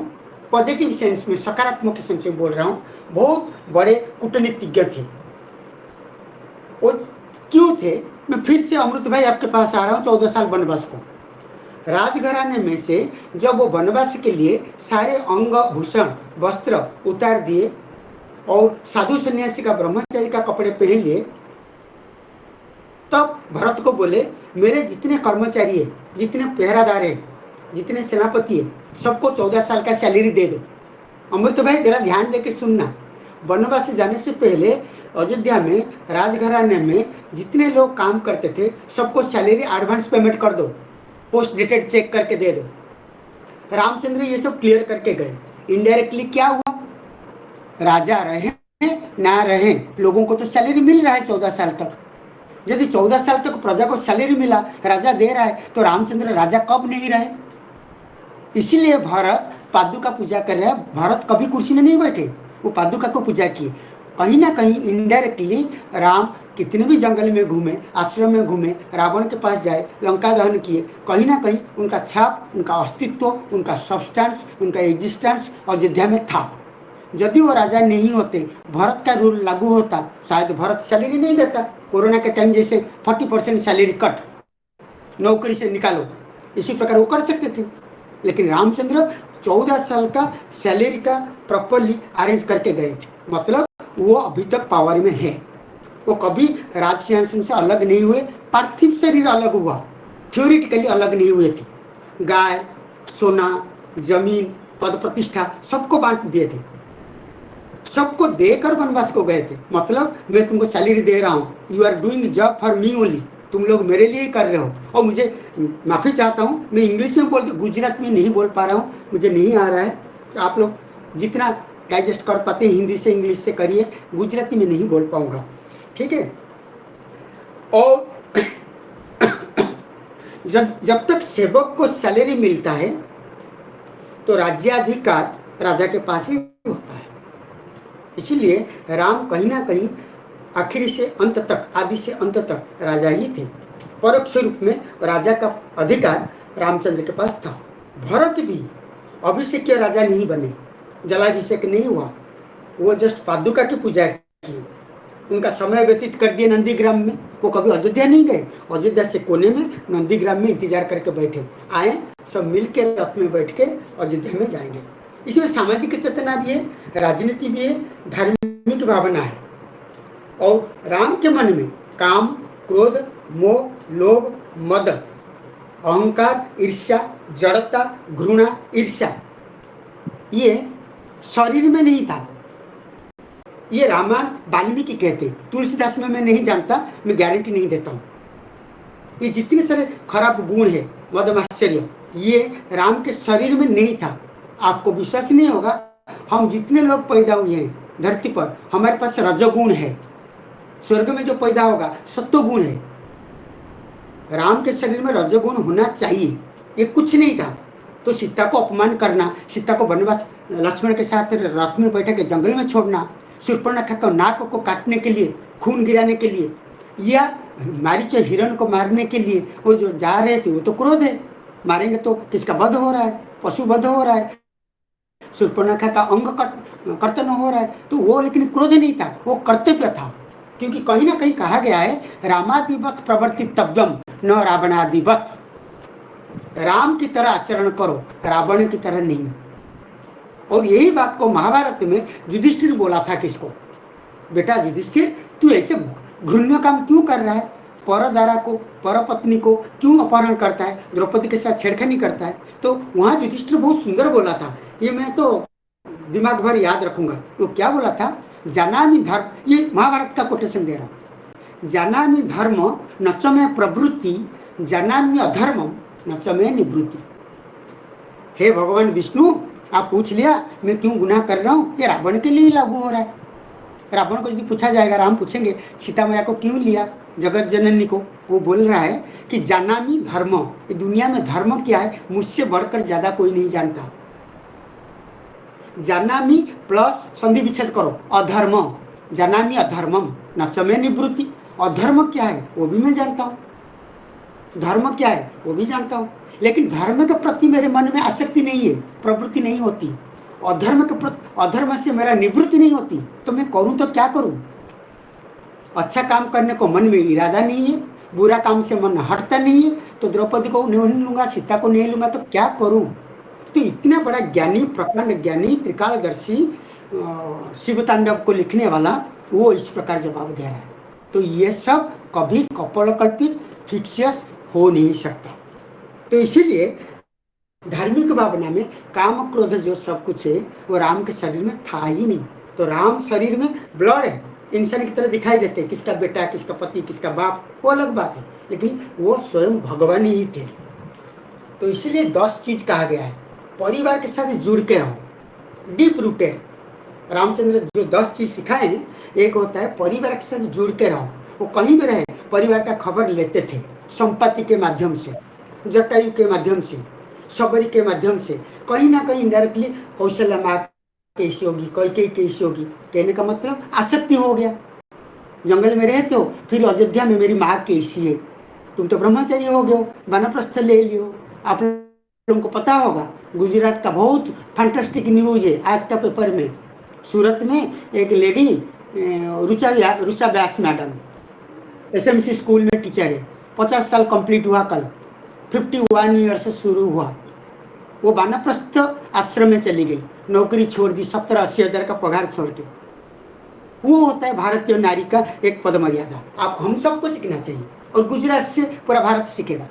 पॉजिटिव सेंस में, सकारात्मक सेंस में बोल रहा हूँ। बहुत बड़े कूटनीतिज्ञ थे। वो क्यों थे? मैं फिर से अमृत भाई आपके पास आ रहा हूँ 14 साल वनवास को। राजघराने में से जब वो वनवास के लिए सारे अंग भूषण वस्त्र उतार दिए और साधु सन्यासी का ब्रह्मचारी का कपड़े पहन लिए, तब भरत को बोले मेरे जितने कर्मचारी है, जितने पहरादार है, जितने सेनापति है, सबको 14 साल का सैलरी दे दो। अमृत भाई जरा ध्यान दे के सुनना। वनवास जाने से पहले अयोध्या में राजघराने में जितने लोग काम करते थे सबको सैलरी एडवांस पेमेंट कर दो, पोस्ट डेटेड चेक करके दे दो। रामचंद्र ये सब क्लियर करके गए। इनडायरेक्टली क्या हुआ? राजा रहे ना रहे, लोगों को तो सैलरी मिल रहा है 14 साल तक। यदि 14 साल तक प्रजा को सैलरी मिला, राजा दे रहा है, तो रामचंद्र राजा कब नहीं रहे? इसीलिए भारत पादुका पूजा कर रहे हैं। भारत कभी कुर्सी में नहीं बैठे, वो पादुका को पूजा किए। कहीं ना कहीं इनडायरेक्टली राम कितने भी जंगल में घूमे, आश्रम में घूमे, रावण के पास जाए, लंका दहन किए, कहीं ना कहीं उनका छाप, उनका अस्तित्व, उनका सब्सटेंस, उनका एग्जिस्टेंस अयोध्या में था। यदि वो राजा नहीं होते, भरत का रूल लागू होता, शायद भरत सैलरी नहीं देता। कोरोना के टाइम जैसे 40% सैलरी कट, नौकरी से निकालो, इसी प्रकार वो कर सकते थे। लेकिन रामचंद्र 14 साल का सैलरी का प्रॉपरली अरेंज करके गए थे। मतलब वो अभी तक पावर में है। वो कभी राज सिंहासन से अलग नहीं हुए। पार्थिव शरीर अलग हुआ, थ्योरिटिकली अलग नहीं हुए थे। गाय, सोना, जमीन, पद प्रतिष्ठा सबको बांट दिए थे, सबको देकर वनवास को गए थे। मतलब मैं तुमको सैलरी दे रहा हूँ, you are doing job for me only, तुम लोग मेरे लिए ही कर रहे हो। और मुझे माफी चाहता हूँ, मैं इंग्लिश में बोल, गुजरात में नहीं बोल पा रहा हूँ, मुझे नहीं आ रहा है। तो आप लोग जितना डाइजेस्ट कर पाते हैं हिंदी से इंग्लिश से करिए, गुजराती में नहीं बोल पाऊंगा, ठीक है। और जब तक सेवक को सैलरी मिलता है तो राज्याधिकार राजा के पास ही होता है। इसीलिए राम कहीं ना कहीं आखिरी से अंत तक, आदि से अंत तक राजा ही थे। परोक्ष रूप में राजा का अधिकार रामचंद्र के पास था। भरत भी अभिषेक राजा नहीं बने, जलाभिषेक नहीं हुआ, वो जस्ट पादुका की पूजा की, उनका समय व्यतीत कर दिया नंदीग्राम में। वो कभी अयोध्या नहीं गए, अयोध्या से कोने में नंदीग्राम में इंतजार करके बैठे, आए सब मिल के रथ में बैठ के अयोध्या में जाएंगे। इसमें सामाजिक चेतना भी है, राजनीति भी है, धार्मिक भावना है। और राम के मन में काम, क्रोध, मोह, लोभ, मद, अहंकार, ईर्ष्या, जड़ता, घृणा, ईर्ष्या, ये शरीर में नहीं था। ये रामायण वाल्मीकि कहते, तुलसीदास में मैं नहीं जानता, मैं गारंटी नहीं देता हूँ। ये जितने सारे खराब गुण है, मदमाश्चर्य, ये राम के शरीर में नहीं था। आपको विश्वास नहीं होगा, हम जितने लोग पैदा हुए हैं धरती पर, हमारे पास रजोगुण है। स्वर्ग में जो पैदा होगा सत्वगुण है। राम के शरीर में रजोगुण होना चाहिए, ये कुछ नहीं था। तो सीता को अपमान करना, सीता को वनवास लक्ष्मण के साथ रथ में बैठा के जंगल में छोड़ना, शूर्पणखा को नाक को काटने के लिए, खून गिराने के लिए, या मारीच हिरण को मारने के लिए वो जो जा रहे थे, वो तो क्रोध है, मारेंगे तो किसका वध हो रहा है, पशु वध हो रहा है, शूर्पणखा का अंग कर्तन हो रहा है। तो वो लेकिन क्रोध नहीं था, वो कर्तव्य था। क्योंकि कहीं ना कहीं कहा गया है रामादिवत प्रवर्तितव्यम न रावणादिवत। राम की तरह आचरण करो, रावण की तरह नहीं। और यही बात को महाभारत में युधिष्ठिर बोला था किसको, बेटा युधिष्ठिर तू ऐसे घृण्य काम क्यों कर रहा है, परदारा को, परपत्नी को क्यों अपहरण करता है, द्रौपदी के साथ छेड़खानी करता है। तो वहां युधिष्ठिर बहुत सुंदर बोला था, ये मैं तो दिमाग भर याद रखूंगा। तो क्या बोला था, जानामि धर्म, ये महाभारत का कोटेशन दे रहा हूं, जानामि धर्म न च मे प्रवृत्ति, जानामि अधर्मम न च मे निवृत्ति। हे भगवान विष्णु, आप पूछ लिया मैं क्यों गुनाह कर रहा हूँ, ये रावण के लिए ही लागू हो रहा है। रावण को यदि पूछा जाएगा, राम पूछेंगे सीता मैया को क्यों लिया, जगत जननी को। वो बोल रहा है कि जानामि धर्म, ये दुनिया में धर्म क्या है मुझसे बढ़कर ज्यादा कोई नहीं जानता। जानामि प्लस संधि विच्छेद करो अधर्म, जानामि अधर्मम न च मे निवृत्ति। अधर्म क्या है वो भी मैं जानता हूँ, धर्म क्या है वो भी जानता हूँ, लेकिन धर्म के प्रति मेरे मन में आसक्ति नहीं है, प्रवृत्ति नहीं होती। अधर्म के प्रति, अधर्म से मेरा निवृत्ति नहीं होती, तो मैं करूँ तो क्या करूँ। अच्छा काम करने को मन में इरादा नहीं है, बुरा काम से मन हटता नहीं है, तो द्रौपदी को नहीं लूंगा, सीता को नहीं लूंगा, तो क्या करूं। तो इतना बड़ा ज्ञानी, प्रकांड ज्ञानी, त्रिकालदर्शी शिव तांडव को लिखने वाला वो इस प्रकार जवाब दे रहा है। तो ये सब कभी कपोलकल्पित फिक्शियस हो नहीं सकता। तो इसीलिए धार्मिक भावना में काम क्रोध जो सब कुछ है वो राम के शरीर में था ही नहीं। तो राम शरीर में ब्लड है, इंसान की तरह दिखाई देते हैं, किसका बेटा, किसका पति, किसका बाप, वो अलग बात है, लेकिन वो स्वयं भगवान ही थे। तो इसीलिए 10 चीज कहा गया है। परिवार के साथ जुड़ के रहो, डीप रूटेड। रामचंद्र जो 10 चीज सिखाए हैं, एक होता है परिवार के साथ जुड़ के रहो। वो कहीं भी रहे परिवार का खबर लेते थे, संपत्ति के माध्यम से, जटायु के माध्यम से, सबरी के माध्यम से, कहीं ना कहीं इनडायरेक्टली कौशल्या माँ कैसी होगी, कैकेयी कैसी होगी, कहने का मतलब आसक्ति हो गया। जंगल में रहते हो, फिर अयोध्या में मेरी माँ कैसी है, तुम तो ब्रह्मचारी हो गए, वानप्रस्थ ले लियो। आप लोगों को पता होगा गुजरात का बहुत फैंटास्टिक न्यूज है आज का पेपर में। सूरत में एक लेडी रुचा व्यास मैडम SMC स्कूल में टीचर है, 50 साल कंप्लीट हुआ कल, 51 ईयर से शुरू हुआ। वो वानप्रस्थ आश्रम में चली गई, नौकरी छोड़ दी, 70-80 हजार का पगार छोड़ के। वो होता है भारतीय नारी का एक पद मर्यादा। आप हम सबको सीखना चाहिए, और गुजरात से पूरा भारत सीखेगा।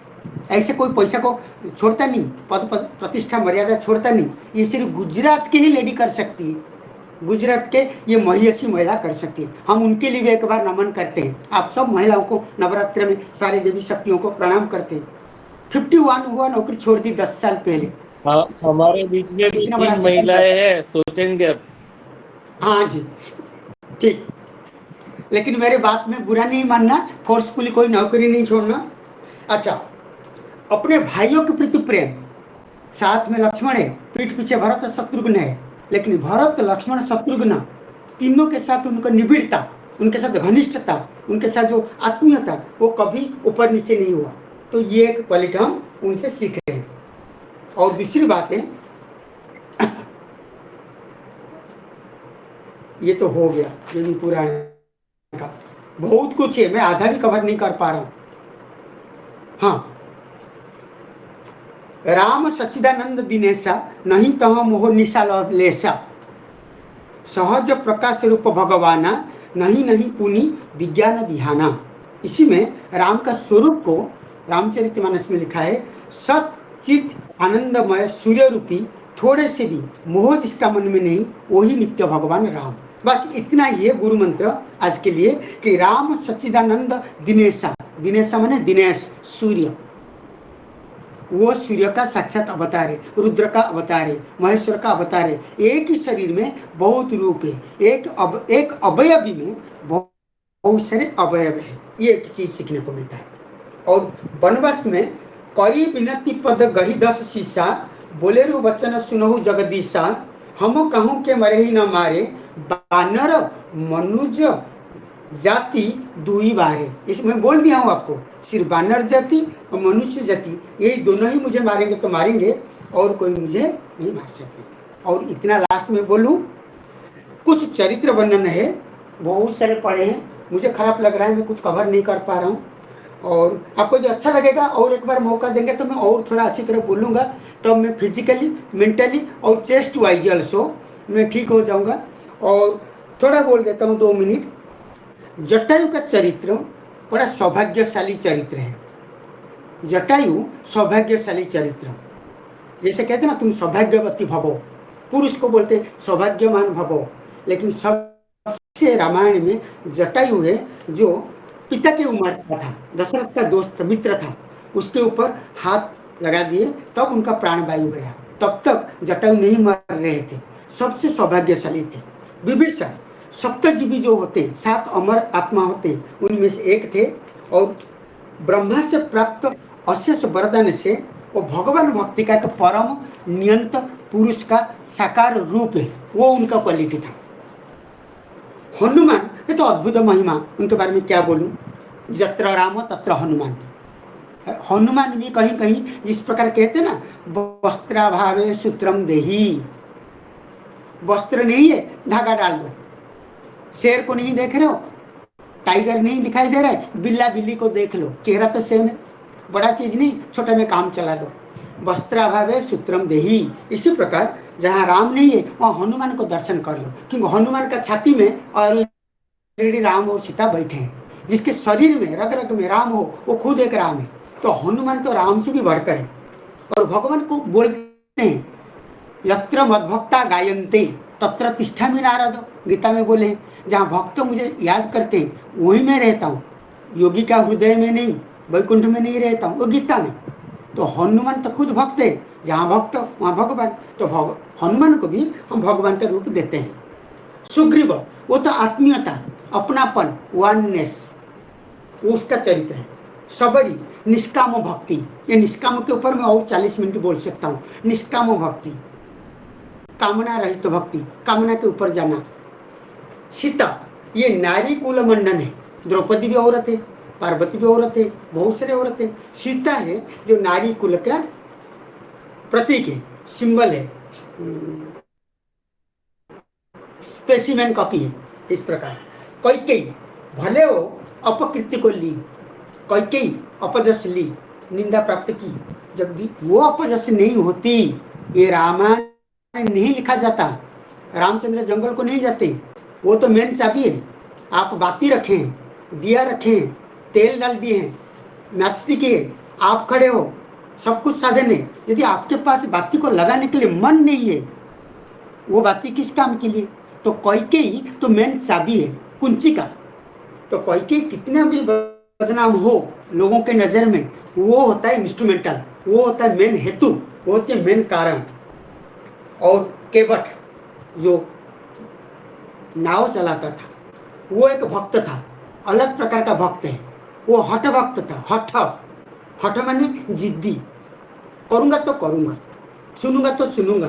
ऐसे कोई पैसा को छोड़ता नहीं, पद प्रतिष्ठा मर्यादा छोड़ता नहीं। ये सिर्फ गुजरात की ही लेडी कर सकती है, गुजरात के ये महिषी महिला कर सकती है। हम उनके लिए भी एक बार नमन करते हैं। आप सब महिलाओं को नवरात्र में सारी देवी शक्तियों को प्रणाम करते हैं। 51 हुआ, नौकरी छोड़ दी 10 साल पहले। हाँ, हमारे बीच में भी 3 महिलाएं हैं, सोचेंगे अब। हाँ जी, ठीक, लेकिन मेरे बात में बुरा नहीं मानना, फोर्सफुली कोई नौकरी नहीं छोड़ना। अच्छा, अपने भाइयों के प्रति प्रेम, साथ में लक्ष्मण है, पीठ पीछे भरत और शत्रुघ्न है, लेकिन भरत, लक्ष्मण, शत्रुघ्न तीनों के साथ उनका निबिड़ता, उनके साथ घनिष्ठता, उनके साथ जो आत्मीयता, वो कभी ऊपर नीचे नहीं हुआ। तो ये एक क्वालिटी हम उनसे सीख रहे हैं। और दूसरी बात है, ये तो हो गया, ये भी पुराने का बहुत कुछ है, मैं आधा भी कवर नहीं कर पा रहा हूं। हाँ, राम सच्चिदानंद दिनेशा नहीं तह मोह निशा लेसा, सहज प्रकाश रूप भगवाना नहीं नहीं पुनि विज्ञान विहाना। इसी में राम का स्वरूप को रामचरितमानस में लिखा है, सत चित आनंदमय सूर्य रूपी, थोड़े से भी मोह जिसका मन में नहीं, वही नित्य भगवान राम। बस इतना ही है गुरु मंत्र आज के लिए, कि राम सच्चिदानंद दिनेशा, दिनेशा माने दिनेश, सूर्य, वो सूर्य का साक्षात अवतार है, रुद्र का अवतार है, महेश्वर का अवतार है। एक ही शरीर में बहुत रूप है, एक अवयवी में बहुत सारे अवयव है। ये एक चीज सीखने को मिलता है। और वनवास में करी विनती पद गही 10 शीशा, बोलेरु वचन सुनहु जगदीशा, हम कहूँ के मरे ही न मारे, बानर मनुज जाति दुई बारे। इसमें बोल दिया हूँ आपको, सिर्फ बानर जाति और मनुष्य जाति, ये दोनों ही मुझे मारेंगे तो मारेंगे, और कोई मुझे नहीं मार सकते। और इतना लास्ट में बोलूं, कुछ चरित्र वर्णन है, बहुत सारे पढ़े हैं, मुझे खराब लग रहा है, मैं कुछ कवर नहीं कर पा रहा हूँ। और आपको जो अच्छा लगेगा और एक बार मौका देंगे तो मैं और थोड़ा अच्छी तरह बोलूँगा, तो मैं फिजिकली, मेंटली और चेस्ट वाइज ऑल्सो मैं ठीक हो जाऊँगा। और थोड़ा बोल देता हूँ 2 मिनट। जटायु का चरित्र बड़ा सौभाग्यशाली चरित्र है। जटायु सौभाग्यशाली चरित्र, जैसे कहते ना तुम सौभाग्यवती भवो, पुरुष को बोलते सौभाग्यमान भवो, लेकिन सबसे रामायण में जटायु है जो पिता की उम्र का था, दशरथ का दोस्त मित्र था, उसके ऊपर हाथ लगा दिए तब उनका प्राण वायु गया। तब तक जटायु नहीं मर रहे थे, सबसे सौभाग्यशाली थे। विभीषण, सप्तजीवी जो होते, 7 अमर आत्मा होते, उनमें से एक थे, और ब्रह्मा से प्राप्त अशेष वरदान से वो भगवान भक्ति का एक परम नियंत पुरुष का साकार रूप है, वो उनका क्वालिटी था। हनुमान ये तो अद्भुत महिमा, उनके बारे में क्या बोलूं। यत्र राम तत्र हनुमान। हनुमान भी कहीं कहीं इस प्रकार कहते ना, वस्त्राभावे सूत्रम देही, वस्त्र नहीं है धागा डाल दो। शेर को नहीं देख रहे हो, टाइगर नहीं दिखाई दे रहा है, बिल्ला बिल्ली को देख लो, चेहरा तो सेम है, बड़ा चीज नहीं, छोटे में काम चला दो। वस्त्राभावे सूत्रम देही। इसी प्रकार जहाँ राम नहीं है वहाँ हनुमान को दर्शन कर लो, क्योंकि हनुमान का छाती में ऑलरेडी राम और सीता बैठे हैं। जिसके शरीर में रग रग में राम हो वो खुद एक राम है। तो हनुमान तो राम से भी बढ़कर है। और भगवान को बोलते हैं यत्र मद्भक्ता गायन्ते तत्र तिष्ठामि नारद, गीता में बोले हैं जहाँ भक्त मुझे याद करते हैं वहीं मैं रहता हूँ, योगी का हृदय में नहीं, वैकुंठ में नहीं रहता हूँ, वो गीता में। तो हनुमान तो खुद भक्त है, जहाँ भक्त वहाँ भगवान। तो हनुमान को भी हम भगवान का रूप देते हैं। सुग्रीव वो तो आत्मीयता, अपनापन, वननेस, उसका चरित्र है। सबरी निष्काम भक्ति, ये निष्काम के ऊपर मैं और 40 मिनट बोल सकता हूँ। निष्काम भक्ति, कामना रहित भक्ति, कामना के ऊपर जाना। सीता ये नारी कुल मंडन है, द्रौपदी भी औरत है, पार्वती भी औरत है, बहुत सारे औरत है। सीता है जो नारी कुल का प्रतीक है, सिंबल है, स्पेसिमेन कॉपी है। इस प्रकार कैकेयी भले वो अपकृत्य को ली, कैकेयी अपजस ली, निंदा प्राप्त की, जब भी वो अपजस नहीं होती ये रामायण नहीं लिखा जाता। रामचंद्र जंगल को नहीं जाते, वो तो मेन चाबी है। आप बाती रखें, दिया रखें, तेल डाल दिए हैं, मैचस्टिक है, आप खड़े हो, सब कुछ साधन है। यदि आपके पास बाती को लगाने के लिए मन नहीं है, वो बाती किस काम के लिए? तो कैकेयी तो मेन चाबी है, कुंची का। तो कैकेयी कितना भी बदनाम हो लोगों के नजर में, वो होता है इंस्ट्रूमेंटल, वो होता है मेन हेतु, वो होते हैं मेन कारण। और केवट जो नाव चलाता था वो एक भक्त था, अलग प्रकार का भक्त है। वो हठ भक्त था। हठ माने जिद्दी, करूंगा तो करूंगा, सुनूंगा तो सुनूंगा,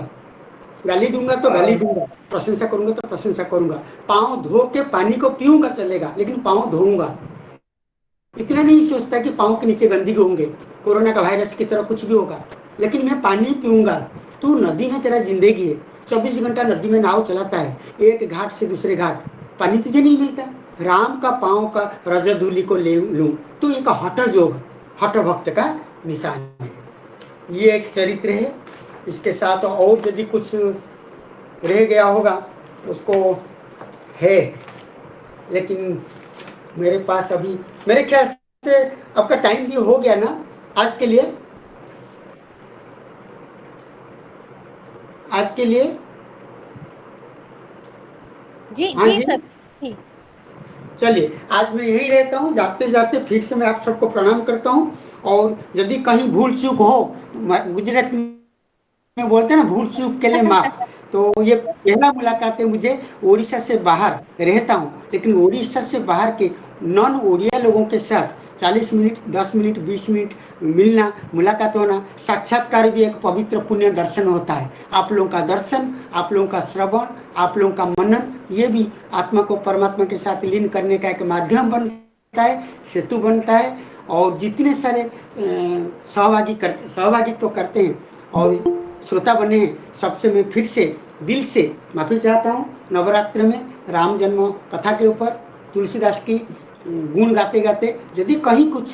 गाली दूंगा तो गाली दूंगा, प्रशंसा करूंगा तो प्रशंसा करूंगा, पाँव धो के पानी को पीऊंगा चलेगा, लेकिन पाँव धोऊंगा। इतना नहीं सोचता कि पाँव के नीचे गंदगी होंगे, कोरोना का वायरस की तरह कुछ भी होगा, लेकिन मैं पानी पीऊंगा। तू नदी में तेरा जिंदगी है, 24 घंटा नदी में नाव चलाता है, एक घाट से दूसरे घाट, पानी तुझे नहीं मिलता। राम का पाँव का रजधूलि को ले लूं तो एक हठ जोग, हठ भक्त का निशान है। ये एक चरित्र है। इसके साथ और यदि कुछ रह गया होगा उसको है, लेकिन मेरे पास अभी मेरे ख्याल से आपका टाइम भी हो गया ना आज के लिए। आज के लिए जी हाँ जी जी। सर, जी चलिए आज मैं यही रहता हूँ। जाते जाते फिर से मैं आप सबको प्रणाम करता हूँ। और यदि कहीं भूल चूक हो, गुजरात में बोलते हैं ना भूल चूक के लिए माफ। तो ये पहला मुलाकात है मुझे उड़ीसा से बाहर रहता हूँ, लेकिन उड़ीसा से बाहर के नॉन ओडिया लोगों के साथ 40 मिनट 10 मिनट 20 मिनट मिलना, मुलाकात होना, साक्षात्कार भी एक पवित्र पुण्य दर्शन होता है। आप लोगों का दर्शन, आप लोगों का श्रवण, आप लोगों का मनन, ये भी आत्मा को परमात्मा के साथ लीन करने का एक माध्यम बनता है, सेतु बनता है। और जितने सारे सहभागित्व करते हैं और श्रोता बने हैं, सबसे मैं फिर से दिल से माफी चाहता हूँ। नवरात्र में राम जन्म कथा के ऊपर तुलसीदास की गुण गाते गाते यदि कहीं कुछ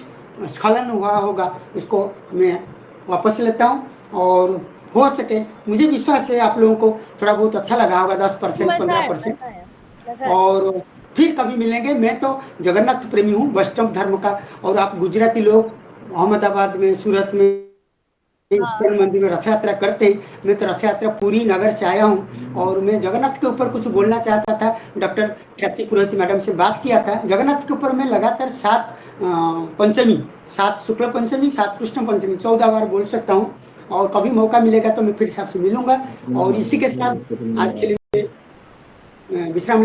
स्खलन हुआ होगा उसको मैं वापस लेता हूँ। और हो सके, मुझे विश्वास है आप लोगों को थोड़ा बहुत अच्छा लगा होगा, 10% 15%। और फिर कभी मिलेंगे। मैं तो जगन्नाथ प्रेमी हूँ, वैष्णव धर्म का। और आप गुजराती लोग अहमदाबाद में, सूरत में इस्कॉन मंदिर में रथ यात्रा करते हैं। मैं तो रथ यात्रा पूरी नगर से आया हूँ और मैं जगन्नाथ के ऊपर कुछ बोलना चाहता था। डॉक्टर ख्याति पुरोहित मैडम से बात किया था। जगन्नाथ के ऊपर मैं लगातार 7 पंचमी, 7 शुक्ल पंचमी, 7 कृष्ण पंचमी 14 बार बोल सकता हूँ। और कभी मौका मिलेगा तो मैं फिर से आपसे मिलूंगा। और इसी के साथ आज के लिए विराम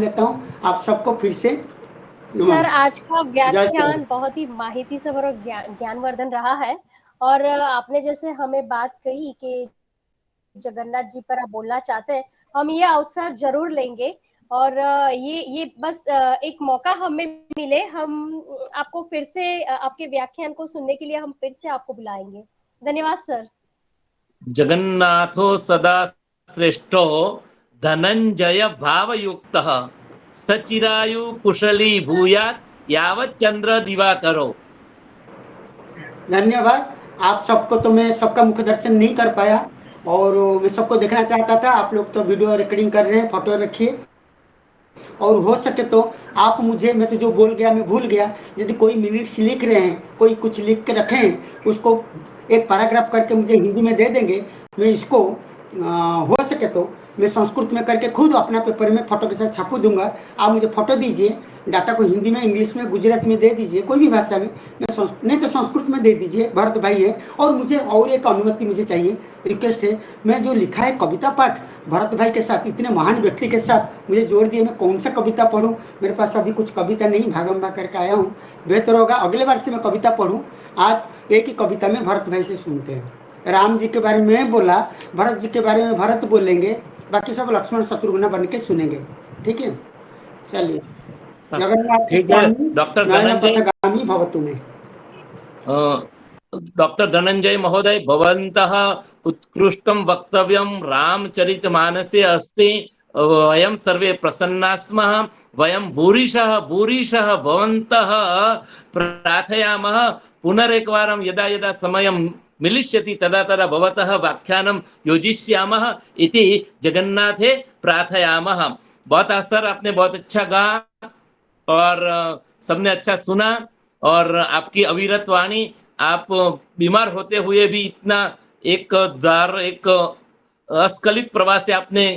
लेता हूँ। आप सबको फिर से सर आज का जय व्याख्यान बहुत ही माहिती से और ज्ञानवर्धन रहा है। और आपने जैसे हमें बात कही कि जगन्नाथ जी पर आप बोलना चाहते हैं, हम ये अवसर जरूर लेंगे। और ये बस एक मौका हमें मिले, हम आपको फिर से आपके व्याख्यान को सुनने के लिए हम फिर से आपको बुलाएंगे। धन्यवाद सर। जगन्नाथो सदा श्रेष्ठो धनंजय भावयुक्तः सचिरायु कुशली भूयात् यावत् चंद्र दिवाकरो। धन्यवाद। आप सबको तो मैं सबका मुख दर्शन नहीं कर पाया, और मैं सबको देखना चाहता था। आप लोग तो वीडियो रिकॉर्डिंग कर रहे हैं, फोटो रखिए, और हो सके तो आप मुझे, मैं तो जो बोल गया मैं भूल गया, यदि कोई मिनट्स लिख रहे हैं, कोई कुछ लिख के रखे हैं, उसको एक पैराग्राफ करके मुझे हिंदी में दे देंगे। मैं इसको हो सके तो मैं संस्कृत में करके खुद अपना पेपर में फोटो के साथ छापू दूंगा। आप मुझे फोटो दीजिए, डाटा को हिंदी में, इंग्लिश में, गुजराती में दे दीजिए, कोई भी भाषा में। मैं नहीं तो संस्कृत में दे दीजिए, भरत भाई है। और मुझे और एक अनुमति मुझे चाहिए, रिक्वेस्ट है, मैं जो लिखा है कविता पाठ भरत भाई के साथ, इतने महान व्यक्ति के साथ मुझे जोड़ दिए, मैं कौन सा कविता पढ़ूं? मेरे पास अभी कुछ कविता नहीं, भागम भाग करके आया हूँ। बेहतर होगा अगले बार से मैं कविता पढ़ूं। आज एक ही कविता में भरत भाई से सुनते हैं। राम जी के बारे में बोला, भरत जी के बारे में भरत बोलेंगे, बाकी सब लक्ष्मण शत्रुघ्न बन के सुनेंगे। ठीक है, चलिए। जगन्नाथ ठीक है डॉक्टर धनंजय, पथगामी भवतु में। डॉक्टर धनंजय महोदय, भवन्तः उत्कृष्टं वक्तव्यं रामचरितमानसे अस्ति। वयं सर्वे प्रसन्नाः स्मः। वयं भूरिशः भवन्तः प्रार्थयामः। पुनरेकवारं यदा यदा समयं मिलिष्यति तदा तदा भवतः व्याख्यानं योजिष्यामः इति जगन्नाथे प्रार्थयामः। बहुत सर, आपने बहुत अच्छा कहा और सबने अच्छा सुना। और आपकी अविरत वाणी, आप बीमार होते हुए भी इतना एक अस्खलित प्रवाह से आपने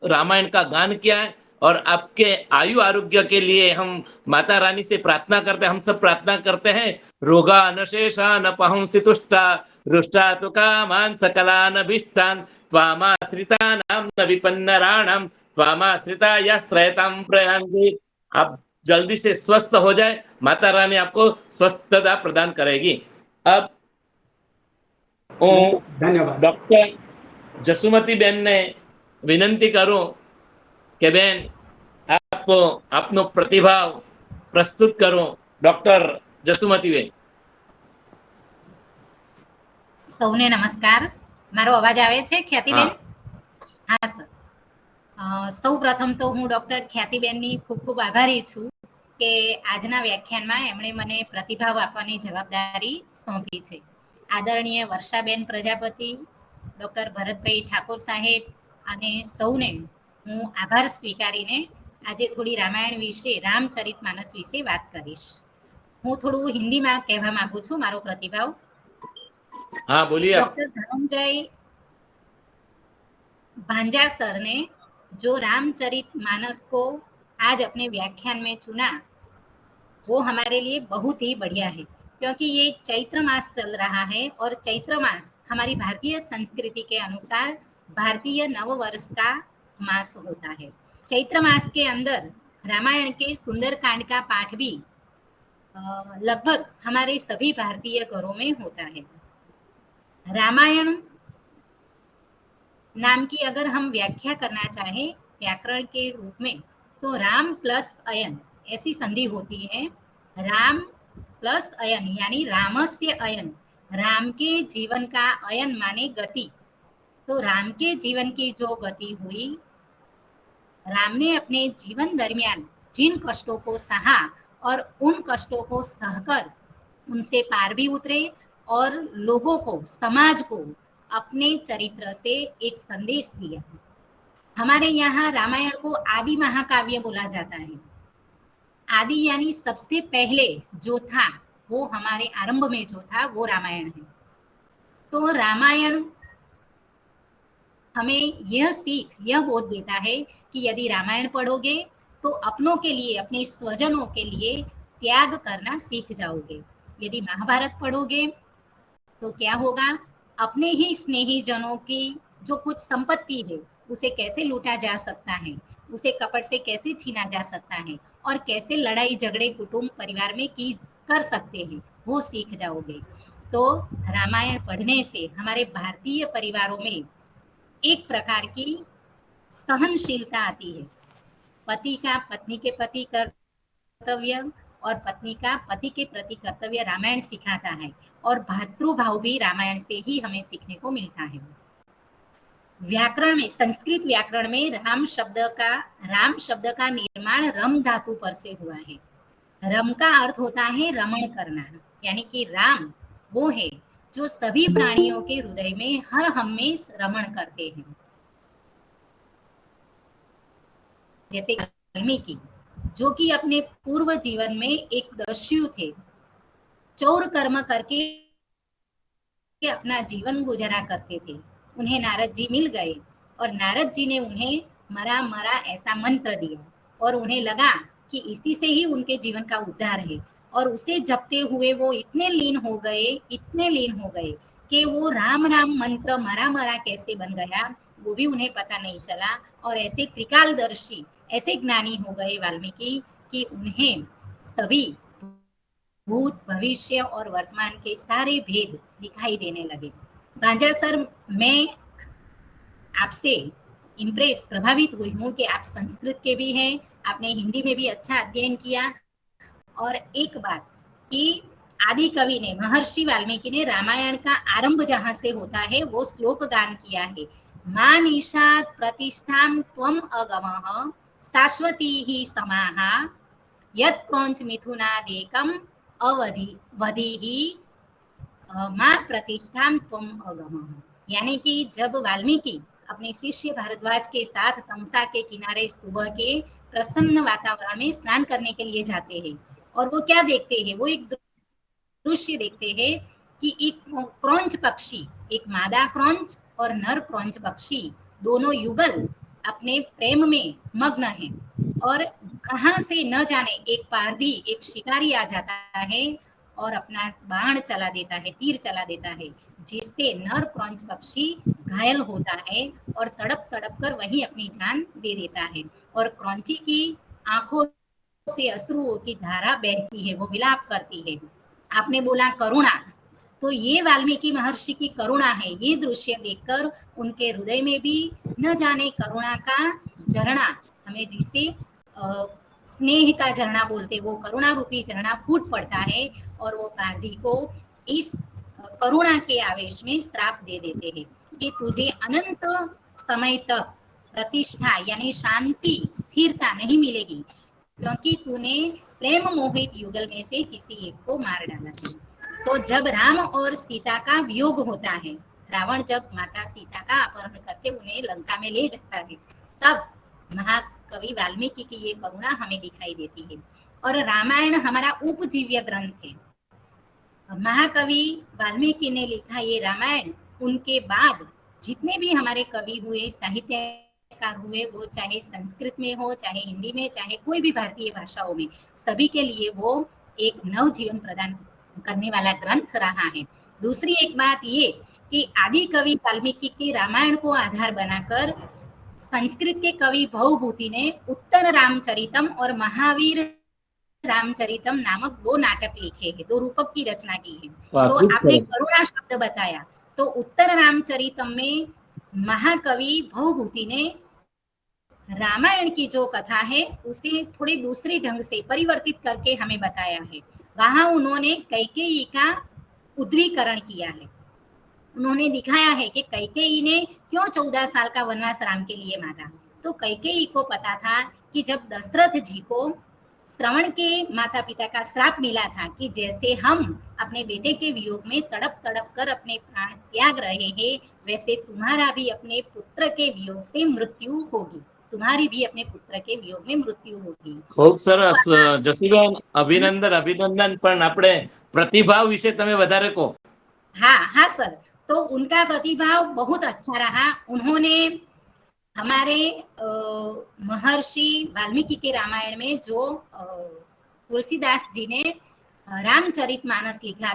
रामायण का गान किया है। और आपके आयु आरोग्य के लिए हम माता रानी से प्रार्थना करते हैं, हम सब प्रार्थना करते हैं। रोगा नशेषा न पहुंसी तुष्टा रुष्टा तो कामान सकलान अभिष्टान त्वामाश्रितानां न विपन्नराणां त्वामाश्रिता यश्रयतां प्रयान्ति। आप जल्दी से स्वस्थ हो जाए, माता रानी आपको स्वस्थता प्रदान करेगी। अब धन्यवाद। डॉक्टर जसुमती बेन ने विनंती करूं कि बेन आप अपनो प्रतिभाव प्रस्तुत करो। Doctor Jasumati Ben. સૌને નમસ્કાર. મારો અવાજ આવે છે ખ્યાતિબેન? હા સર. સૌ પ્રથમ તો હું ડોક્ટર ખ્યાતિબેનની ખૂબ ખૂબ આભારી છું કે આજના વ્યાખ્યાનમાં એમણે મને પ્રતિભાવ આપવાની જવાબદારી સોંપી છે. આદરણીય વર્ષાબેન પ્રજાપતિ, ડોક્ટર ભરતભાઈ ઠાકોર સાહેબ અને સૌને હું આભાર સ્વીકારીને આજે થોડી રામાયણ વિશે, રામચરિતમાનસ વિશે વાત કરીશ. હું થોડું હિન્દીમાં કહેવા માંગુ છું મારો પ્રતિભાવ. हाँ बोलिए। डॉक्टर धनंजय भांजा सर ने जो रामचरित मानस को आज अपने व्याख्यान में चुना, वो हमारे लिए बहुत ही बढ़िया है, क्योंकि ये चैत्र मास चल रहा है और चैत्र मास हमारी भारतीय संस्कृति के अनुसार भारतीय नववर्ष का मास होता है। चैत्र मास के अंदर रामायण के सुंदरकांड का पाठ भी लगभग हमारे सभी भारतीय घरों में होता है। रामायण नाम की अगर हम व्याख्या करना चाहें व्याकरण के रूप में, तो राम प्लस अयन ऐसी संधि होती है। राम प्लस अयन यानी रामस्य अयन, राम के जीवन का अयन माने गति। तो राम के जीवन की जो गति हुई, राम ने अपने जीवन दरमियान जिन कष्टों को सहा और उन कष्टों को सहकर उनसे पार भी उतरे और लोगों को, समाज को अपने चरित्र से एक संदेश दिया। हमारे यहाँ रामायण को आदि महाकाव्य बोला जाता है। आदि यानी सबसे पहले जो था, वो हमारे आरंभ में जो था वो रामायण है। तो रामायण हमें यह सीख, यह बोध देता है कि यदि रामायण पढ़ोगे तो अपनों के लिए, अपने स्वजनों के लिए त्याग करना सीख जाओगे। यदि महाभारत पढ़ोगे तो क्या होगा, अपने ही स्नेही जनों की जो कुछ संपत्ति है उसे कैसे लूटा जा सकता है, उसे कपट से कैसे छीना जा सकता है और कैसे लड़ाई झगड़े कुटुंब परिवार में की कर सकते हैं, वो सीख जाओगे। तो रामायण पढ़ने से हमारे भारतीय परिवारों में एक प्रकार की सहनशीलता आती है। पति का पत्नी के प्रति कर्तव्य और पत्नी का पति के प्रति कर्तव्य रामायण सिखाता है, और भातृभाव भी रामायण से ही हमें सीखने को मिलता है। व्याकरण में, संस्कृत व्याकरण में राम शब्द का निर्माण रम धातु पर से हुआ है। रम का अर्थ होता है रमण करना, यानी कि राम वो है जो सभी प्राणियों के हृदय में हर हमेश रमण करते हैं। जैसे वाल्मीकि, जो कि अपने पूर्व जीवन में एक दस्यु थे, चौर कर्म करके अपना जीवन गुजारा करते थे। उन्हें नारद जी मिल गए और नारद जी ने उन्हें मरा मरा ऐसा मंत्र दिया, और उन्हें लगा कि इसी से ही उनके जीवन का उद्धार है, और उसे जपते हुए वो इतने लीन हो गए कि वो राम राम मंत्र मरा मरा कैसे बन गया वो भी उन्हें पता नहीं चला। और ऐसे त्रिकालदर्शी, ऐसे ज्ञानी हो गए वाल्मीकि कि उन्हें सभी भूत भविष्य और वर्तमान के सारे भेद दिखाई देने लगे। भांजा सर, मैं आपसे प्रभावित हुई हूँ कि आप संस्कृत के भी हैं, आपने हिंदी में भी अच्छा अध्ययन किया। और एक बात कि आदि कवि ने, महर्षि वाल्मीकि ने रामायण का आरंभ जहां से होता है वो श्लोक गान किया है। मा निषाद प्रतिष्ठाम त्वम अगमः शाश्वती ही समाहा यत् क्रौंच मिथुनादेकम वधीहि मां प्रतिष्ठाम त्वम अगमः। यानी कि जब वाल्मीकि अपने शिष्य भारद्वाज के साथ तमसा के किनारे सुबह के प्रसन्न वातावरण में स्नान करने के लिए जाते हैं, और वो क्या देखते हैं, वो एक दृश्य देखते हैं कि एक क्रौंच पक्षी, एक मादा क्रौंच और नर क्रौंच पक्षी दोनों युगल अपने प्रेम में मग्न हैं, और कहां से न जाने एक पारधी, एक शिकारी आ जाता है और अपना बाण चला देता है, तीर चला देता है, जिससे नर क्रौंच पक्षी घायल होता है और तड़प तड़प कर वहीं अपनी जान दे देता है, और क्रौंची की आंखों से अश्रुओं की धारा बहती है, वो विलाप करती है। आपने बोला करुणा, तो ये वाल्मीकि महर्षि की करुणा है। ये दृश्य देखकर उनके हृदय में भी न जाने करुणा का झरना, हमें जिसे स्नेह का झरना बोलते, वो करुणा रूपी झरना फूट पड़ता है, और वो पारधी को इस करुणा के आवेश में श्राप दे देते हैं कि तुझे अनंत समय तक प्रतिष्ठा यानी शांति, स्थिरता नहीं मिलेगी, क्योंकि तूने प्रेम मोहित युगल में से किसी एक को मार डाला है। तो जब राम और सीता का वियोग होता है, रावण जब माता सीता का अपहरण करके उन्हें लंका में ले जाता है, तब महाकवि वाल्मीकि की ये करुणा हमें दिखाई देती है। और रामायण हमारा उपजीव्य ग्रंथ है। महाकवि वाल्मीकि ने लिखा ये रामायण, उनके बाद जितने भी हमारे कवि हुए, साहित्यकार हुए, वो चाहे संस्कृत में हो, चाहे हिंदी में, चाहे कोई भी भारतीय भाषाओं में, सभी के लिए वो एक नव जीवन प्रदान करने वाला ग्रंथ रहा है। दूसरी एक बात ये कि आदि कवि वाल्मीकि के रामायण को आधार बनाकर संस्कृत के कवि भवभूति ने उत्तर रामचरितम और महावीर रामचरितम नामक 2 नाटक लिखे हैं, 2 रूपक की रचना की है। तो आपने करुणा शब्द बताया, तो उत्तर रामचरितम में महाकवि भवभूति ने रामायण की जो कथा है उसे थोड़े दूसरे ढंग से परिवर्तित करके हमें बताया है। वहां उन्होंने कैकेयी का उद्वीकरण किया है। उन्होंने दिखाया है कि कैकेयी ने क्यों 14 साल का वनवास राम के लिए मांगा। तो कैकेयी को पता था कि जब दशरथ जी को श्रवण के माता पिता का श्राप मिला था कि जैसे हम अपने बेटे के वियोग में तड़प तड़प कर अपने प्राण त्याग रहे हैं, वैसे तुम्हारा भी अपने पुत्र के वियोग से मृत्यु होगी, तुम्हारी भी अपने पुत्र के वियोग में मृत्यु होगी। खूब सरस जसीबेन, अभिनंदन पण આપણે प्रतिभाव विषय તમે વધારે કહો। हाँ सर, तो उनका प्रतिभाव बहुत अच्छा रहा। उन्होंने हमारे महर्षि वाल्मीकि के रामायण में जो तुलसीदास जी ने रामचरितमानस लिखा,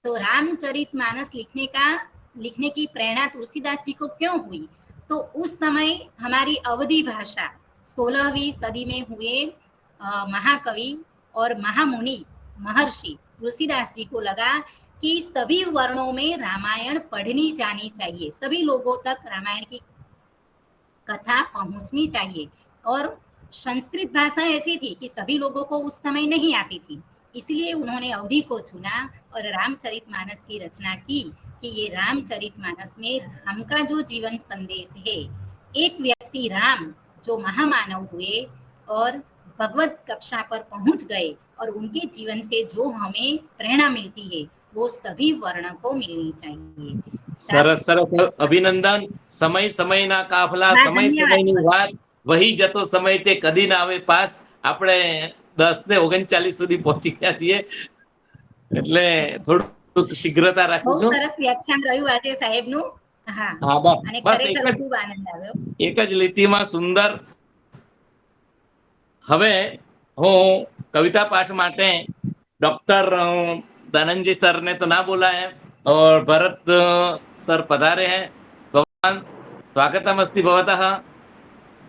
तो रामचरितमानस लिखने की प्रेरणा तुलसीदास जी को क्यों हुई, तो उस समय हमारी अवधी भाषा 16वीं सदी में हुए महाकवि और महामुनि महर्षि तुलसीदास जी को लगा कि सभी वर्णों में रामायण पढ़नी जानी चाहिए, सभी लोगों तक रामायण की कथा पहुंचनी चाहिए। और संस्कृत भाषा ऐसी थी कि सभी लोगों को उस समय नहीं आती थी, इसलिए उन्होंने अवधि को चुना और रामचरितमानस की रचना की कि ये रामचरितमानस में राम का जो जीवन संदेश है, एक व्यक्ति राम जो महामानव हुए और भगवत कक्षा पर पहुंच गए और उनके जीवन से जो हमें प्रेरणा मिलती है वो सभी वर्ण को मिलनी चाहिए। સરસ સરસ અભિનંદન. સમય સમયના કાફલા, હા, સમય ધન્યવાદ, સમયની સર. વાત, વહી જતો સમય તે કદી ના આવે પાસ. આપણે 10:39 સુધી પહોંચી ગયા છીએ, એટલે થોડુંક શીઘ્રતા બહુ રાખીશું. સરસ વ્યાખ્યાન રહ્યું આજે સાહેબનું. હા, હા, બસ અને બસ ખરેખર એક ખૂબ આનંદ આવ્યો. જ લીટીમાં સુંદર. હવે હું કવિતા પાઠ માટે ડોક્ટર ધનંજય સરને તો ના બોલાય, और भरत सर पधारे हैं. भगवान स्वागतमस्ति भवतः.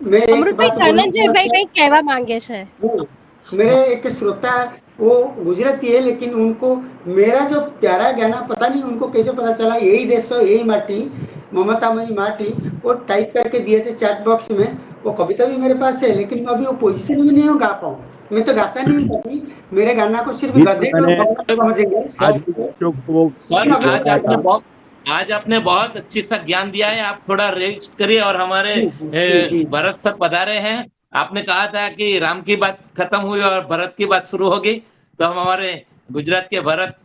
मैं एक અમૃતભાઈ, बात बोलना ધનંજયભાઈ चाहता કંઈક કહેવા માંગે છે. हूँ। मेरे एक श्रोता वो गुजराती है, लेकिन उनको मेरा जो प्यारा गाना पता नहीं उनको कैसे पता चला, यही देश यही माटी ममतामयी माटी, वो टाइप करके दिए थे चैट बॉक्स में। वो कविता भी मेरे पास है, लेकिन मैं अभी वो पोजीशन में नहीं हूँ गा पाऊँ। मैं तो गाता नहीं कभी, मेरे गाना को सिर्फ गधे लोग समझेंगे। सर आज आपने बहुत अच्छी सा ज्ञान दिया है. आप थोड़ा रेस्ट करिए. और हमारे जी। भरत सर पधारे हैं. आपने कहा था कि राम की बात खत्म हुई और भरत की बात शुरू होगी, तो हम हमारे गुजरात के भरत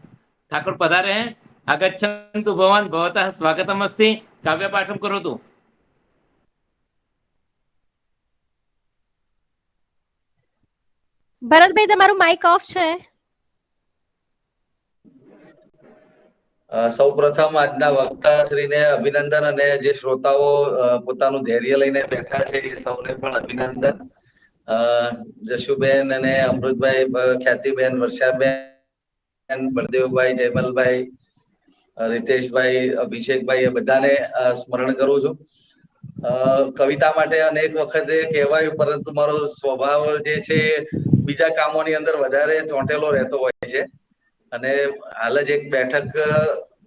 ठाकुर पधारे हैं. आगच्छन्तु भवान् भवतः स्वागतमस्ति. काव्य पाठं करोतु. ભરતભાઈ, તમારું માઇક ઓફ છે. સૌ પ્રથમ આજના વક્તાશ્રીને અભિનંદન, અને જે શ્રોતાઓ પોતાનું ધૈર્ય લઈને બેઠા છે એ સૌને પણ અભિનંદન. જશુબેન અને અમૃતભાઈ, ખ્યાતિબેન, વર્ષાબેન, બળદેવભાઈ, જયમલભાઈ, રીતેશભાઈ, અભિષેકભાઈ, એ બધાને સ્મરણ કરું છું. કવિતા માટે અનેક વખતે કહેવાયું, પરંતુ મારો સ્વભાવ જે છે બીજા કામોની અંદર વધારે ચોંટેલો રહેતો હોય છે, અને હાલ જ એક બેઠક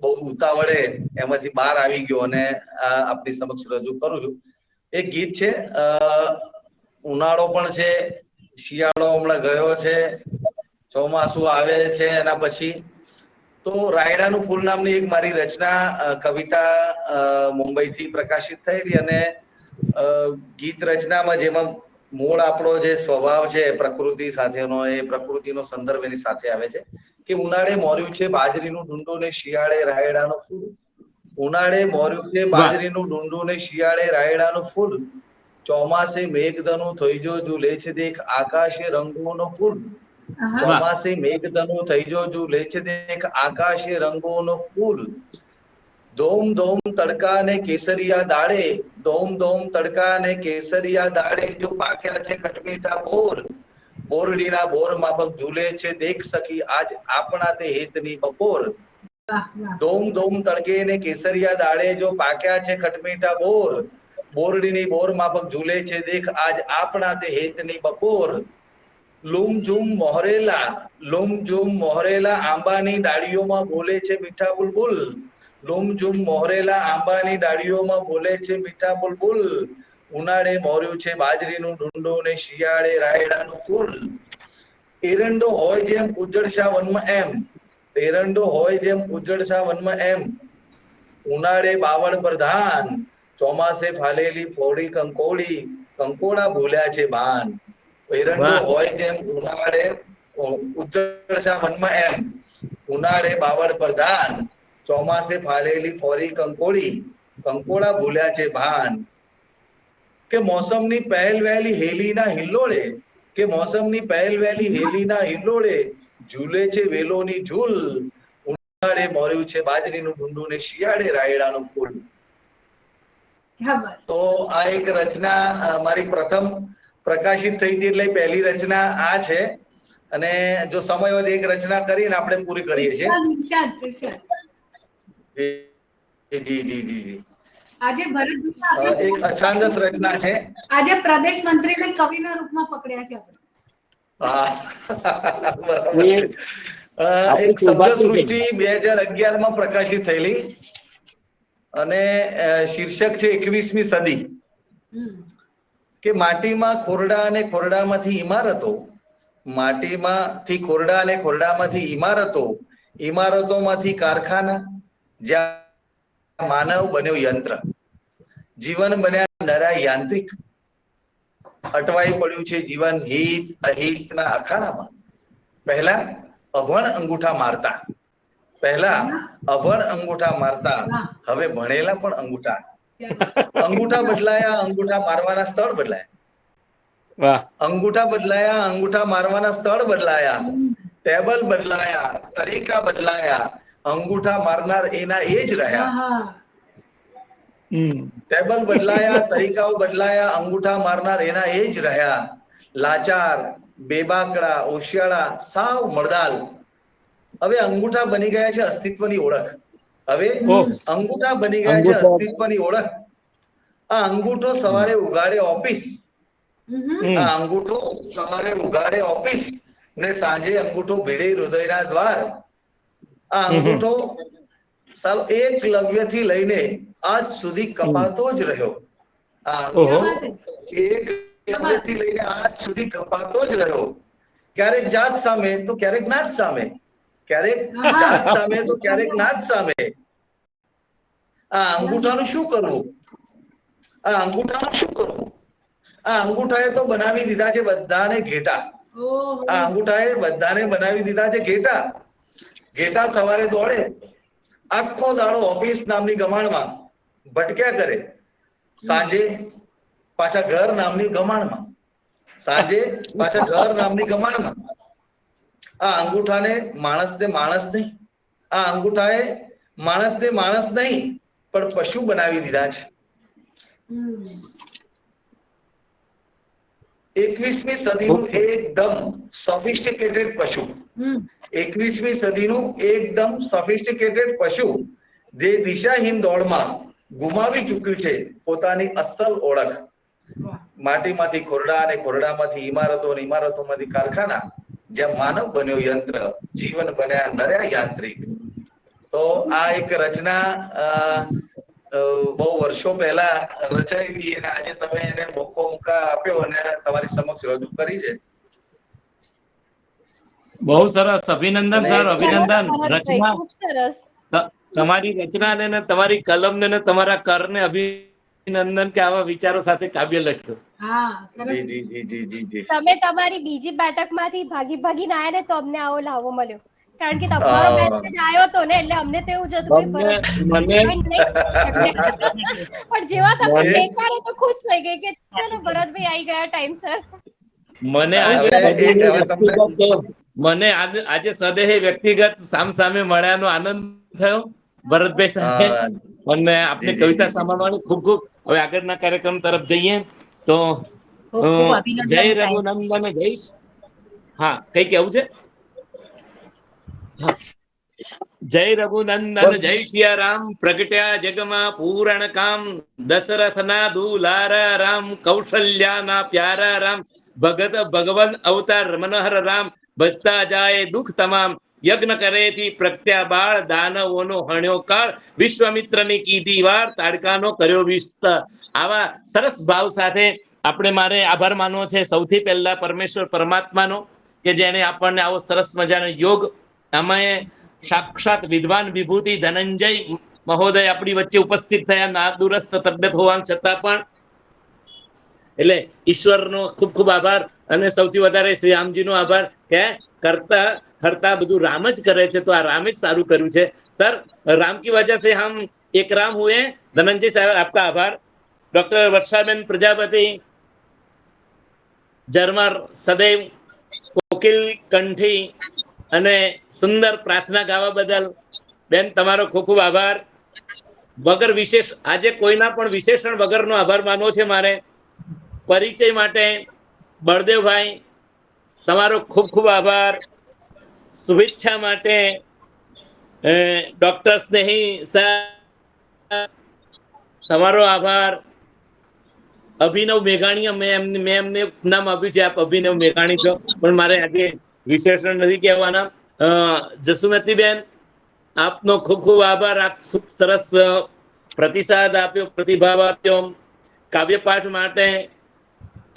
બહુ ઉતાવળે એમાંથી બહાર આવી ગયો અને આપની સમક્ષ રજૂ કરું છું. એક ગીત છે, ઉનાળો પણ છે, શિયાળો હમણાં ગયો છે, ચોમાસું આવે છે એના પછી. તો રાયડાનું ફૂલ નામની એક મારી રચના કવિતા મુંબઈથી પ્રકાશિત થયેલી, અને ગીત રચનામાં જેમાં મૂળ આપણો જે સ્વભાવ છે પ્રકૃતિ સાથેનો, એ પ્રકૃતિનો સંદર્ભ એની સાથે આવે છે કે ઉનાળે મોર્યું છે બાજરીનું ડુંડું ને શિયાળે રાયડાનું ફૂલ. ઉનાળે મોર્યું છે બાજરીનું ડુંડું ને શિયાળે રાયડાનું ફૂલ. ચોમાસે મેઘધનુ થઈ જો ઝૂલે છે દેખ આકાશે રંગોનો ફૂલ. ચોમાસે મેઘધનુ થઈ જો ઝૂલે છે દેખ આકાશે રંગોનો ફૂલ. ધોમ ધોમ તડકા ને કેસરિયા દાડે, ધોમ ધોમ તડકા ને કેસરિયા દાડે જો પાક્યા છે ખટમીઠા બોર. બોરડીના બોર માફક ઝૂલે છે દેખ સખી આજ આપણા તે હેતની બપોર. ધોમ ધોમ તડકે ને કેસરિયા દાડે જો પાક્યા છે ખટમીઠા બોર. બોરડીની બોર માફક ઝૂલે છે દેખ આજ આપણા તે હેતની બપોર. લૂમ ઝૂમ મોહરેલા, લૂમ ઝૂમ મોહરેલા આંબાની ડાળીઓમાં બોલે છે મીઠા બુલબુલ. લૂમ ઝૂમ મોહરેલા આંબાની ડાળીઓમાં બોલે છે મીઠા બુલબુલ. ઉનાળે મોર્યું છે બાજરીનું ડુંડું ને શિયાળે રાયડાનું ફૂલ. એરંડો હોય જેમ ઉજળશા વનમાં એમ, એરંડો હોય જેમ ઉજળશા વનમાં એમ. ઉનાળે બાવળ પ્રધાન, ચોમાસે ફાલેલી ફોડી કંકોડી, કંકોડા ભૂલ્યા છે બાન. એરંડો હોય જેમ ઉનાળે ઉજળશા વનમાં એમ, ઉનાળે બાવળ પ્રધાન, ચોમાસે ફાલેલી ફોરી કંકોડી, કંકોડા ભૂલ્યા છે ભાન. કે મોસમની પહેલ વહેલી હેલીના હિલ્લોળે, કે મોસમની પહેલ વહેલી હેલીના હિલ્લોળે ઝૂલે છે વેલોની ઝૂલ. ઉનાળે મોર્યું છે બાજરીનું ડુંડું ને શિયાળે રાયડાનું ફૂલ. તો આ એક રચના મારી પ્રથમ પ્રકાશિત થઈ હતી, એટલે પહેલી રચના આ છે. અને જો સમય હોય એક રચના કરીને આપણે પૂરી કરીએ છીએ. જી જી જી જી. આજે ભરતભાઈ એક અછાંદસ રચના છે. આજે પ્રદેશ મંત્રીને કવિના રૂપમાં પકડ્યા છે આપણે. હા, બરાબર છે. એક શબ્દ સૃષ્ટિ 2011 માં પ્રકાશિત થયેલી અને શીર્ષક છે 21મી સદી. કે માટીમાં ખોરડા અને ખોરડામાંથી ઇમારતો, માટીમાંથી ખોરડા અને ખોરડામાંથી ઇમારતો, ઇમારતોમાંથી કારખાના, જ્યાં માનવ બન્યો યંત્ર, જીવન બન્યા નરા યાંત્રિક, અટવાઈ પડ્યું છે જીવન હિત અહિતના અખાડામાં. પહેલા અભણ અંગૂઠા મારતા, હવે ભણેલા પણ અંગૂઠા. અંગૂઠા બદલાયા, અંગૂઠા મારવાના સ્થળ બદલાયા. અંગૂઠા બદલાયા, અંગૂઠા મારવાના સ્થળ બદલાયા. ટેબલ બદલાયા, તરીકા બદલાયા, અંગૂઠા મારનાર એના એ જ રહ્યા. ટેબલ બદલાયા, તરીકાઓ બદલાયા, અંગૂઠા મારનાર એના એ જ રહ્યા. લાચાર, બેબાકડા, ઓશિયાળા, સાવ મળદાલ. હવે અંગૂઠા બની ગયા છે અસ્તિત્વની ઓળખ. અંગૂઠા બની ગયા છે અસ્તિત્વની ઓળખ. આ અંગૂઠો સવારે ઉગાડે ઓફિસ, આ અંગૂઠો સવારે ઉગાડે ઓફિસ ને સાંજે અંગૂઠો ભીડે હૃદયના દ્વાર. આ અંગૂઠો એકલવ્યથી લઈને આજ સુધી કપાતો જ રહ્યો. આ એકલવ્યથી લઈને આજ સુધી કપાતો જ રહ્યો. ક્યારેક જાત સામે તો ક્યારેક નાત સામે, ક્યારેક જાત સામે તો ક્યારેક નાત સામે. આ અંગૂઠાનું શું કરવું? આ અંગૂઠાનું શું કરવું? આ અંગૂઠાએ તો બનાવી દીધા છે બધાને ઘેટા. આ અંગૂઠાએ બધાને બનાવી દીધા છે ઘેટા. ઘેટા સવારે દોડે, આખો દાડો ઓફિસ નામની ગમાણમાં ભટક્યા કરે, સાંજે પાછા ઘર નામની ગમાણમાં, સાંજે પાછા ઘર નામની ગમાણમાં. આ અંગૂઠાને માણસને માણસ નહીં, આ અંગૂઠાએ માણસને માણસ નહીં પણ પશુ બનાવી દીધા છે. 21મી સદીનું એકદમ સોફિસ્ટિકેટેડ પશુ, 21મી સદીનું એકદમ સોફિસ્ટિકેટેડ પશુ જે દિશાહીન દોડમાં ગુમાવી ચૂક્યું છે પોતાની અસલ ઓળખ. માટીમાંથી ખોરડા અને ખોરડામાંથી ઇમારતો અને ઇમારતોમાંથી કારખાના, જ્યાં માનવ બન્યો યંત્ર, જીવન બન્યા નર્યા યાંત્રિક. તો આ એક રચના બહુ વર્ષો પહેલા રચાઈ હતી અને આજે તમે એને મોકો આપ્યો અને તમારી સમક્ષ રજૂ કરી છે. બહુ સરસ, અભિનંદન સર, અભિનંદન. રચના, ખૂબ સરસ. તમારી રચનાને ને તમારી કલમને ને તમારા કરને અભિનંદન કે આવા વિચારો સાથે કાવ્ય લખ્યું. હા, સરસ. જી જી જી જી જી. તમે તમારી બીજી બેઠકમાંથી ભાગીને આયા ને તો અમને આવો લાવો મળ્યો, કારણ કે તમારો મેસેજ આવ્યો તો ને એટલે અમને તો એવું જ હતું કે પણ જેવા તમે દેખાડે તો ખુશ થઈ ગઈ કે ચલો ભરતભાઈ આવી ગયા ટાઈમસર. મને આજે સદેહ વ્યક્તિગત સામસામે મળ્યાનો આનંદ થયો ભરતભાઈ સાથે, અને આપની કવિતા સાંભળવાની ખૂબ ખૂબ. હવે આગળના કાર્યક્રમ તરફ જઈએ તો જય રઘુનંદન જઈશ. હા, કઈ કેવું છે? જય રઘુનંદન જય સિયારામ, પ્રગટ્યા જગમાં પૂરણ કામ, દશરથના દુલારા રામ, કૌશલ્યાના પ્યારા રામ, ભગત ભગવન અવતાર મનોહર રામ, બચતા જાય દુઃખ તમામ, યજ્ઞ કરેથી પ્રગટ્યા બાળ, દાનવોનો હણ્યો કાળ, વિશ્વામિત્રની કીધી વાર, તાડકાનો કર્યો વિસ્તાર. આવા સરસ ભાવ સાથે આપણે મારે આભાર માનવો છે સૌથી પહેલા પરમેશ્વર પરમાત્માનો, કે જેને આપણને આવો સરસ મજાનો યોગ, અમે સાક્ષાત વિદ્વાન વિભૂતિ ધનંજય મહોદય આપણી વચ્ચે ઉપસ્થિત થયા, ના દુરસ્ત તબિયત હોવા છતાં પણ. એટલે ઈશ્વરનો ખૂબ ખૂબ આભાર, અને સૌથી વધારે શ્રી રામજીનો આભાર કે કરતા કરતા બધું રામ જ કરે છે, તો આ રામે જ સારું કર્યું છે. સર, राम की वजह से हम एक राम हुए। धनंजय साहब आपका आभार। डॉक्टर वर्षाबेन प्रजापति झरमर सदैव कोकिल कंठी અને સુંદર પ્રાર્થના ગાવા બદલ બેન તમારો ખૂબ ખૂબ આભાર. વગર વિશેષ આજે કોઈના પણ વિશેષણ વગરનો આભાર માનવો છે મારે. પરિચય માટે બળદેવભાઈ તમારો ખૂબ ખૂબ આભાર. શુભેચ્છા માટે ડોક્ટર સ્નેહી તમારો આભાર. અભિનવ મેઘાણી, મેં એમને નામ આપ્યું છે, આપ અભિનવ મેઘાણી છો, પણ મારે આજે વિશેષણ નથી કહેવાના. જસુમતીબેન, આપનો ખૂબ ખૂબ આભાર. આપ ખૂબ સરસ પ્રતિસાદ આપ્યો, પ્રતિભાવ આપ્યો. કાવ્યપાઠ માટે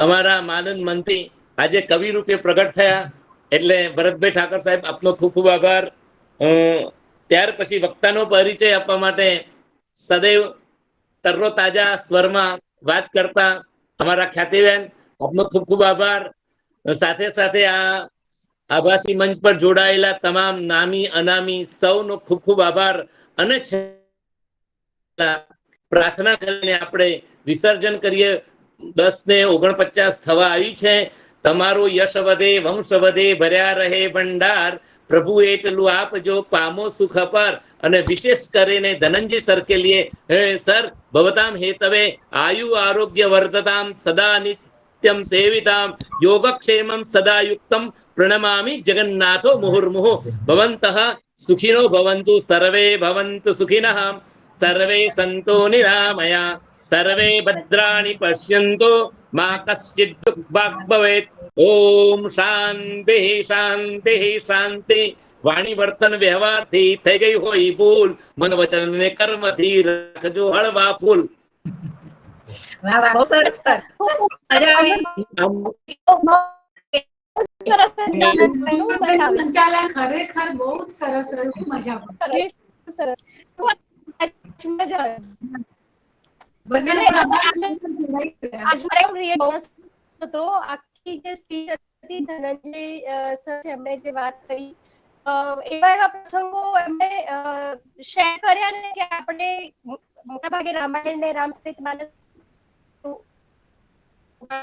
અમારા માનંદ મંત્રી આજે કવિ રૂપે પ્રગટ થયા, એટલે ભરતભાઈ ઠાકર સાહેબ, આપનો ખૂબ ખૂબ આભાર. ત્યાર પછી વક્તાનો પરિચય આપવા માટે સદૈવ તર્રો તાજા સ્વરમાં વાત કરતા અમારા ખ્યાતિબેન, આપનો ખૂબ ખૂબ આભાર. સાથે સાથે આ આભાસી મંચ પર જોડાયેલા તમામ નામી અનામી સૌનો ખૂબ ખૂબ આભાર. અને પ્રાર્થના કરીને આપણે વિસર્જન કરીએ. 10:49 થવા આવી છે. તમારું યશ વધે, વંશ વધે, ભર્યા રહે ભંડાર. પ્રભુ એટલું આપજો, પામો સુખ પર. અને વિશેષ કરીને ધનંજય સર કે લીએ, સર ભવતામ હેતવે આયુ આરોગ્ય વર્ધતામ સદા નિત્યમ સેવિતામ યોગક્ષેમમ સદા યુક્તમ પ્રણમામિ જગન્નાથો મુહુર્મુહુ. ભવन्तઃ સુખિનો ભવन्तु, સર્વે ભવन्तુ સુખિનઃ, સર્વે સંતો નિરામયા, સર્વે ભદ્રાણિ પશ્યન્તુ, મા કશ્ચિદ દુઃખભાગ ભવેત. ઓમ શાંતિ શાંતિ શાંતિ. વાણી વર્તન વ્યવહારથી થઈ ગઈ હોય ભૂલ, મન વચન ને કર્મથી રાખજો હળવા ફૂલ. વાહ વાહ, બહુ સરસ સર. મજા આવી. સંચાલન ખરેખર બહુ જ સરસ રહ્યું, મજા આવી. બધાને આખી જે સ્પીચ હતી ધનંજય સર એમણે જે વાત કરી, એવા પ્રસંગો એમણે શેર કર્યા ને કે આપણે મોટાભાગે રામાયણ ને રામચરિત માનસ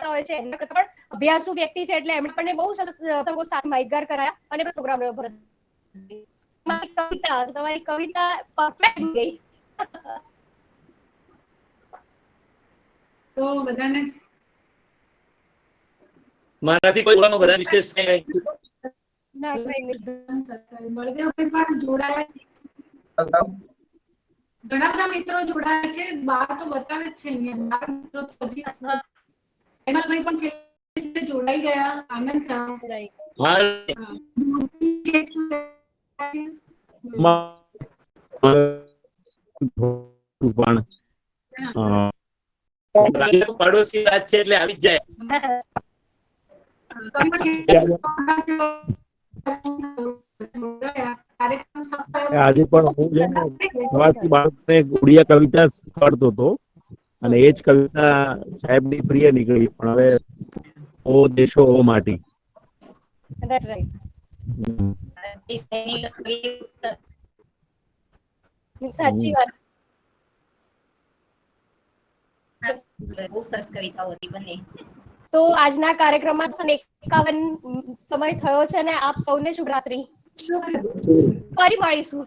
હોય છે, એમના કરતા પણ અભ્યાસુ વ્યક્તિ છે, એટલે એમણે પણ બહુ સરસ પ્રસંગો સાથે માહિતગાર કરાયા અને પ્રોગ્રામ રહ્યો. તમારી કવિતા પરફેક્ટ ગઈ. તો બધાને મારાથી કોઈ બોલવાનો બધા વિશેષ કઈ ના, કઈ નહીં. બળદેવભાઈ પણ જોડાયા છે, ઘણા બધા મિત્રો જોડાયા છે. બાર તો બતાવે જ છે અહીંયા, બાર મિત્રો તો હજી હેમલભાઈ પણ છે, જોડાઈ ગયા. આનંદ થયો. પડોશી રાજ છે એટલે આવી જ જાય. આજે પણ હું છે ને સવારથી બાળકને ઉડિયા કવિતા શીખવાડતો હતો, અને એ જ કવિતા સાહેબની પ્રિય નીકળી. પણ હવે ઓ દેશો ઓ માટી. સાચી વાત. બહુ સરસ કવિતાઓ હતી બંને. તો આજના કાર્યક્રમમાં 51 સમય થયો છે અને આપ સૌને શુભરાત્રી. ફરી મળીશું.